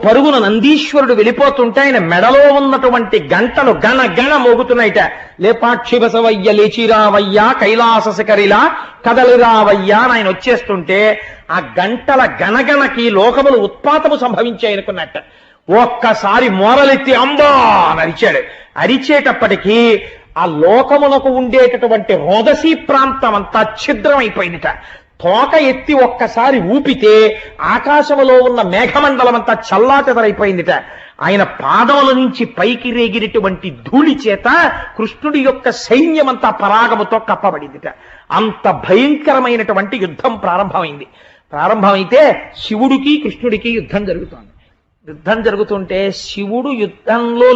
పరుగున నందీశ్వరుడు వెళ్ళిపోతుంటే ఆయన మెడలో ఉన్నటువంటి గంటలు గణ గణ మోగుతున్నాయిట. లేపాక్షి బసవయ్య లేచిరావయ్యా, కైలాస శిఖరిలా కదలిరావయ్యా అని ఆయన వచ్చేస్తుంటే ఆ గంటల గణగణకి లోకములు ఉత్పాతము సంభవించాయనుకున్నట్ట. ఒక్కసారి మోరలెత్తి అంబా అని అరిచాడు. అరిచేటప్పటికీ ఆ లోకమునకు ఉండేటటువంటి రోదసీ ప్రాంతం అంతా ఛిద్రమైపోయిందిట. తోక ఎత్తి ఒక్కసారి ఊపితే ఆకాశములో ఉన్న మేఘమండలం అంతా చల్లాచెదరైపోయిందిట. ఆయన పాదముల నుంచి పైకి రేగినటువంటి ధూళి చేత కృష్ణుడి యొక్క సైన్యమంతా పరాగముతో కప్పబడిందిట. అంత భయంకరమైనటువంటి యుద్ధం ప్రారంభమైతే శివుడికి కృష్ణుడికి యుద్ధం జరుగుతోంది. యుద్ధం జరుగుతుంటే శివుడు యుద్ధంలో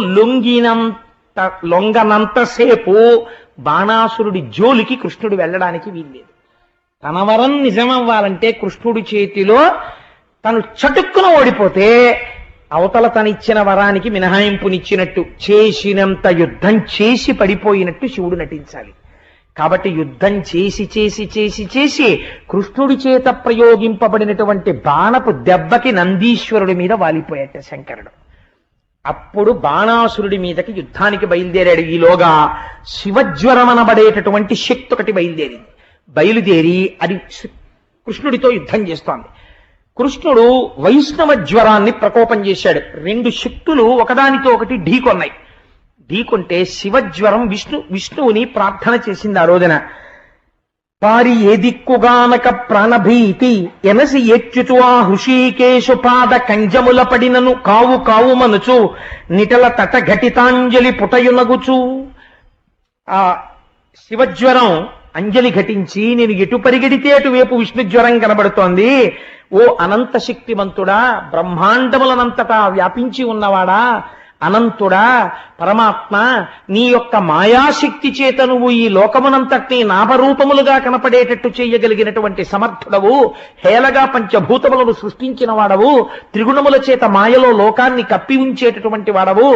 లొంగనంతసేపు బాణాసురుడి జోలికి కృష్ణుడు వెళ్ళడానికి వీల్లేదు. తన వరం నిజమవ్వాలంటే కృష్ణుడి చేతిలో తను చటుక్కున ఓడిపోతే అవతల తనిచ్చిన వరానికి మినహాయింపునిచ్చినట్టు, చేసినంత యుద్ధం చేసి పడిపోయినట్టు శివుడు నటించాలి. కాబట్టి యుద్ధం చేసి కృష్ణుడి చేత ప్రయోగింపబడినటువంటి బాణపు దెబ్బకి నందీశ్వరుడి మీద వాలిపోయాట శంకరుడు. అప్పుడు బాణాసురుడి మీదకి యుద్ధానికి బయలుదేరాడు. ఈలోగా శివజ్వరమనబడేటటువంటి శక్తి ఒకటి బయలుదేరి అది కృష్ణుడితో యుద్ధం చేస్తోంది. కృష్ణుడు వైష్ణవ జ్వరాన్ని ప్రకోపం చేశాడు. 2 శక్తులు ఒకదానితో ఒకటి ఢీకొంటే శివజ్వరం విష్ణువుని ప్రార్థన చేసింది ఆ రోజున. పారి ఏ దిక్కుగానక ప్రాణభీతి ఎనసి ఎచ్చుచు ఆ హృషీకేశు పాద కంజముల పడినను కావు మనుచు నిటల తట ఘటితాంజలి పుటయునగుచు. ఆ శివజ్వరం అంజలి ఘటించి నేను ఎటు పరిగెడితే అటువైపు విష్ణు జ్వరం కనబడుతోంది. ఓ అనంత శక్తిమంతుడా, బ్రహ్మాండములనంతటా వ్యాపించి ఉన్నవాడా, అనంతుడా, పరమాత్మ, నీ యొక్క మాయాశక్తి చేత నువ్వు ఈ లోకమునంతటినీ నామరూపములుగా కనపడేటట్టు చేయగలిగినటువంటి సమర్థుడవు, హేళగా పంచభూతములను సృష్టించిన వాడవు, త్రిగుణముల చేత మాయలో లోకాన్ని కప్పి ఉంచేటటువంటి వాడవు,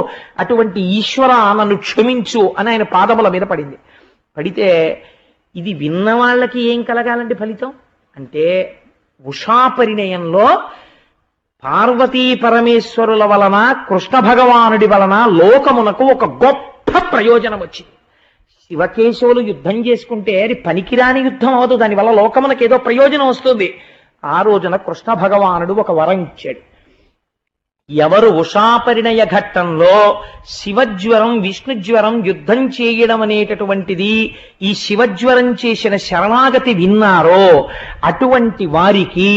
అటువంటి ఈశ్వర నన్ను క్షమించు అని ఆయన పాదముల మీద పడితే ఇది విన్న వాళ్ళకి ఏం కలగాలండి ఫలితం అంటే, ఉషాపరిణయంలో పార్వతీ పరమేశ్వరుల వలన కృష్ణ భగవానుడి వలన లోకమునకు ఒక గొప్ప ప్రయోజనం వచ్చింది. శివకేశవులు యుద్ధం చేసుకుంటే అది పనికిరాని యుద్ధం అవదు, దానివల్ల లోకమునకు ఏదో ప్రయోజనం వస్తుంది. ఆ రోజున కృష్ణ భగవానుడు ఒక వరం ఇచ్చాడు. ఎవరు ఉషాపరిణయ ఘట్టంలో శివజ్వరం విష్ణుజ్వరం యుద్ధం చేయడం అనేటటువంటిది ఈ శివజ్వరం చేసిన శరణాగతి విన్నారో అటువంటి వారికి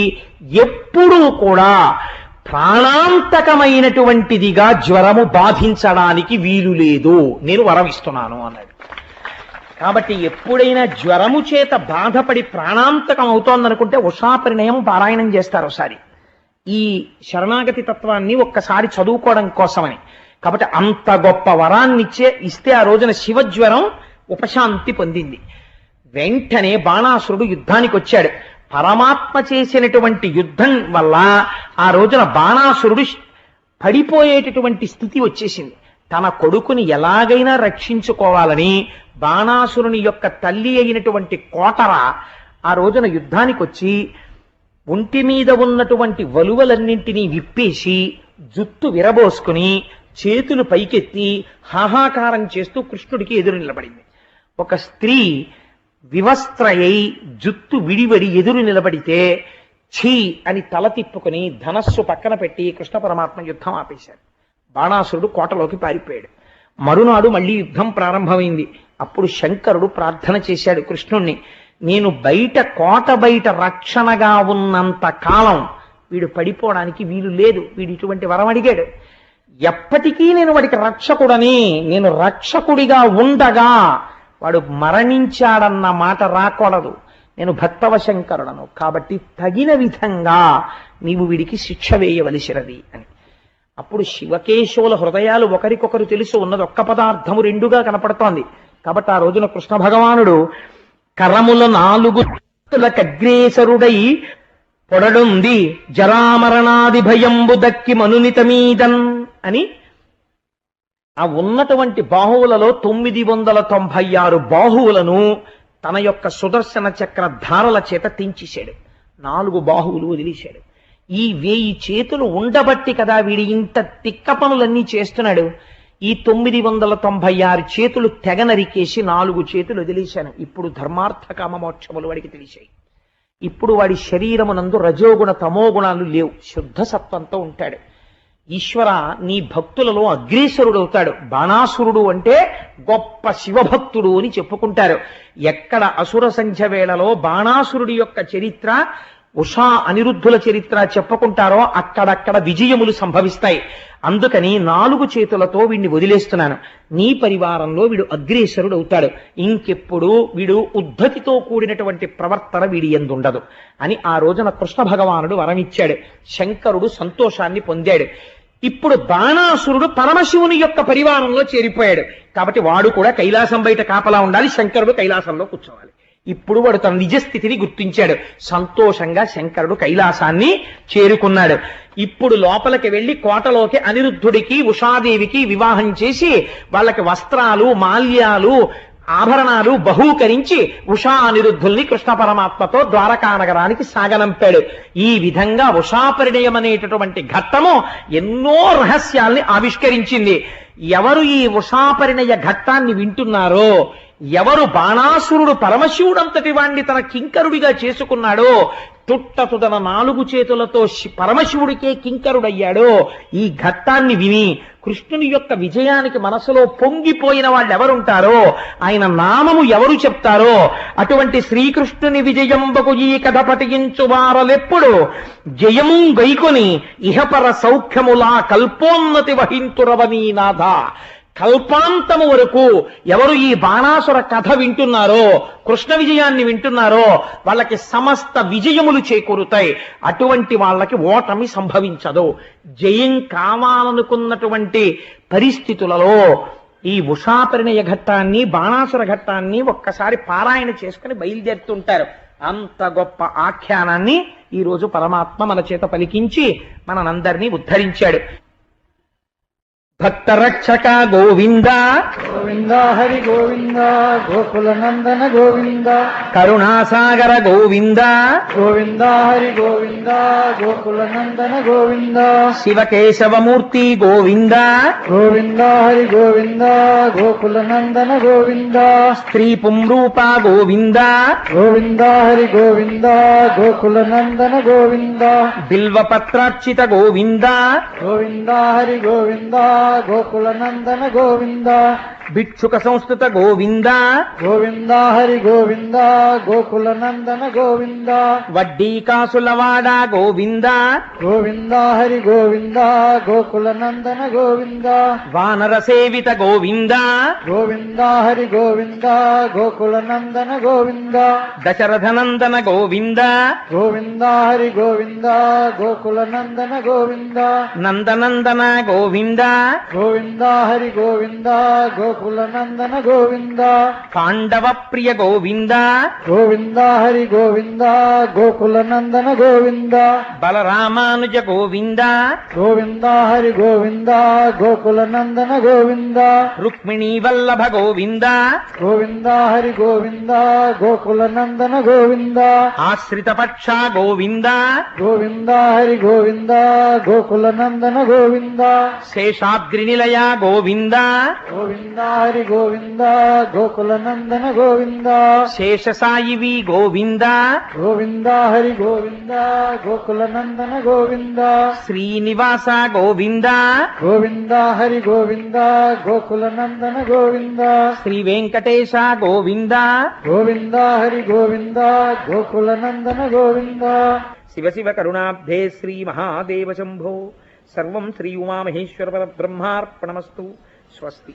ఎప్పుడూ కూడా ప్రాణాంతకమైనటువంటిదిగా జ్వరము బాధించడానికి వీలు లేదు, నేను వరం ఇస్తున్నాను అన్నాడు. కాబట్టి ఎప్పుడైనా జ్వరము చేత బాధపడి ప్రాణాంతకం అవుతోందనుకుంటే ఉషాపరిణయం పారాయణం చేస్తారు ఒకసారి. ఈ శరణాగతి తత్వాన్ని ఒక్కసారి చదువుకోవడం కోసమని. కాబట్టి అంత గొప్ప వరాన్ని ఇస్తే ఆ రోజున శివజ్వరం ఉపశాంతి పొందింది. వెంటనే బాణాసురుడు యుద్ధానికి వచ్చాడు. పరమాత్మ చేసినటువంటి యుద్ధం వల్ల ఆ రోజున బాణాసురుడు పడిపోయేటటువంటి స్థితి వచ్చేసింది. తన కొడుకుని ఎలాగైనా రక్షించుకోవాలని బాణాసురుని యొక్క తల్లి అయినటువంటి కోటర ఆ రోజున యుద్ధానికి వచ్చి ఒంటి మీద ఉన్నటువంటి వలువలన్నింటినీ విప్పేసి జుత్తు విరబోసుకుని చేతులు పైకెత్తి హాహాకారం చేస్తూ కృష్ణుడికి ఎదురు నిలబడింది. ఒక స్త్రీ వివస్త్రయై జుత్తు విడివడి ఎదురు నిలబడితే ఛీ అని తల తిప్పుకుని ధనస్సు పక్కన పెట్టి కృష్ణ పరమాత్మ యుద్ధం ఆపేశాడు. బాణాసురుడు కోటలోకి పారిపోయాడు. మరునాడు మళ్ళీ యుద్ధం ప్రారంభమైంది. అప్పుడు శంకరుడు ప్రార్థన చేశాడు కృష్ణుణ్ణి, నేను బయట కోట బయట రక్షణగా ఉన్నంత కాలం వీడు పడిపోవడానికి వీలు లేదు. వీడు ఇటువంటి వరం అడిగాడు. ఎప్పటికీ నేను వాడికి రక్షకుడని, నేను రక్షకుడిగా ఉండగా వాడు మరణించాడన్న మాట రాకూడదు. నేను భక్తవశంకరుడను కాబట్టి తగిన విధంగా నీవు వీడికి శిక్ష వేయవలసినది అని. అప్పుడు శివకేశవుల హృదయాలు ఒకరికొకరు తెలుసు. ఉన్నది ఒక్క పదార్థము రెండుగా కనపడుతోంది. కాబట్టి ఆ రోజున కృష్ణ భగవానుడు కరముల 4 అగ్రేసరుడై పొడడుంది జరామరణాది భయంబు దక్కి మనునితమీదన్ అని ఆ ఉన్నటువంటి బాహువులలో 996 బాహువులను తన యొక్క సుదర్శన చక్ర ధారల చేత తెంచేశాడు. 4 బాహువులు వదిలేశాడు. ఈ 1000 చేతులు ఉండబట్టి కదా వీడి ఇంత తిక్క పనులన్నీ చేస్తున్నాడు. ఈ 996 చేతులు తెగ నరికేసి 4 చేతులు వదిలేశాను. ఇప్పుడు ధర్మార్థ కామ మోక్షములు వాడికి తెలిసాయి. ఇప్పుడు వాడి శరీరమునందు రజోగుణ తమోగుణాలు లేవు, శుద్ధ సత్వంతో ఉంటాడు. ఈశ్వర నీ భక్తులలో అగ్రేసరుడవుతాడు. బాణాసురుడు అంటే గొప్ప శివభక్తుడు అని చెప్పుకుంటారు. ఎక్కడ అసుర సంధ్య వేళలో బాణాసురుడి యొక్క చరిత్ర, ఉషా అనిరుద్ధుల చరిత్ర చెప్పుకుంటారో అక్కడక్కడ విజయములు సంభవిస్తాయి. అందుకని 4 చేతులతో వీడిని వదిలేస్తున్నాను. నీ పరివారంలో వీడు అగ్రేసరుడు అవుతాడు. ఇంకెప్పుడు వీడు ఉద్ధతితో కూడినటువంటి ప్రవర్తన వీడి యందుండదు అని ఆ రోజున కృష్ణ భగవానుడు వరమిచ్చాడు. శంకరుడు సంతోషాన్ని పొందాడు. ఇప్పుడు బాణాసురుడు పరమశివుని యొక్క పరివారంలో చేరిపోయాడు. కాబట్టి వాడు కూడా కైలాసం బయట కాపలా ఉండాలి, శంకరుడు కైలాసంలో కూర్చోవాలి. ఇప్పుడు వాడు తన నిజస్థితిని గుర్తించాడు. సంతోషంగా శంకరుడు కైలాసాన్ని చేరుకున్నాడు. ఇప్పుడు లోపలికి వెళ్లి కోటలోకి అనిరుద్ధుడికి ఉషాదేవికి వివాహం చేసి వాళ్ళకి వస్త్రాలు మాల్యాలు ఆభరణాలు బహూకరించి ఉషా అనిరుద్ధుల్ని కృష్ణ పరమాత్మతో ద్వారకా నగరానికి సాగనంపాడు. ఈ విధంగా ఉషాపరిణయం అనేటటువంటి ఘట్టము ఎన్నో రహస్యాల్ని ఆవిష్కరించింది. ఎవరు ఈ ఉషాపరిణయ ఘట్టాన్ని వింటున్నారో, ఎవరు బాణాసురుడు పరమశివుడంతటి వాణ్ణి తన కింకరుడిగా చేసుకున్నాడో, తుట్టతుదన 4 చేతులతో పరమశివుడికే కింకరుడయ్యాడో, ఈ ఘట్టాన్ని విని కృష్ణుని యొక్క విజయానికి మనసులో పొంగిపోయిన వాళ్ళు ఎవరుంటారో, ఆయన నామము ఎవరు చెప్తారో, అటువంటి శ్రీకృష్ణుని విజయంబకు ఈ కథ పఠించు వారలెప్పుడు జయము గైకొని ఇహపర సౌఖ్యములా కల్పోన్నతి వహింతురవనీనాథ. కల్పాంతము వరకు ఎవరు ఈ బాణాసుర కథ వింటున్నారో, కృష్ణ విజయాన్ని వింటున్నారో వాళ్ళకి సమస్త విజయములు చేకూరుతాయి. అటువంటి వాళ్ళకి ఓటమి సంభవించదు. జయం కావాలనుకున్నటువంటి పరిస్థితులలో ఈ ఉషాపరిణయ ఘట్టాన్ని బాణాసుర ఘట్టాన్ని ఒక్కసారి పారాయణ చేసుకుని బయలుదేరుతుంటారు. అంత గొప్ప ఆఖ్యానాన్ని ఈ రోజు పరమాత్మ మన చేత పలికించి మనందరినీ ఉద్ధరించాడు. భక్త రక్షక గోవింద గోవింద హరి గోవింద గోకుల నందన గోవింద కరుణాసాగర గోవింద గోవింద హరి గోవింద గోకుల నందన గోవింద శివకేశవమూర్తి గోవింద గోవింద హరి గోవింద గోకుల నందన గోవింద స్త్రీ పుంరూప గోవింద గోవింద హరి గోవింద గోకుల నందన గోవింద బిల్వపత్రార్చిత గోవింద గోవింద హరి గోవింద గోకుల నందన గోవింద భిక్షుక సంస్కృత గోవింద గోవింద హరి గోవింద గోకుల నందన గోవింద వడ్డీ కాసులవాడ గోవింద గోవింద హరి గోవింద గోకుల నందన గోవింద వానర సేవిత గోవింద గోవింద హరి గోవింద గోకుల నందన గోవింద దశరథనందన గోవింద గోవింద హరి గోవింద గోకుల నందన గోవింద నందనందన గోవింద గోవింద హరి గోవింద గోకుల నందన గోవింద పాండవ ప్రియ గోవింద గోవింద హరి గోవింద గోకుల నందన గోవింద బలరామానుజ గోవింద గోవింద హరి గోవింద గోకుల నందన గోవింద రుక్మిణీ వల్లభ గోవింద గోవింద హరి గోవింద గోకుల నందన గోవింద ఆశ్రిత పక్ష గోవింద గోవింద హరి గోవింద గోకుల నందన గోవింద శేషాద్రి నిలయ గోవింద గోవింద హరి గోవింద గోకుల నందన గోవింద శేషసాయివి గోవింద గోవింద హరి గోవింద గోకుల నందన గోవింద శ్రీనివాస గోవింద గోవింద హరి గోవింద గోకుల నందన గోవింద శ్రీ వెంకటేశ గోవింద గోవింద హరి గోవింద గోకుల నందన గోవింద శివ శివ కరుణాబ్ధే శ్రీ మహాదేవ శంభో సర్వం శ్రీ ఉమామహేశ్వర పరబ్రహ్మార్పణమస్తు స్వస్తి.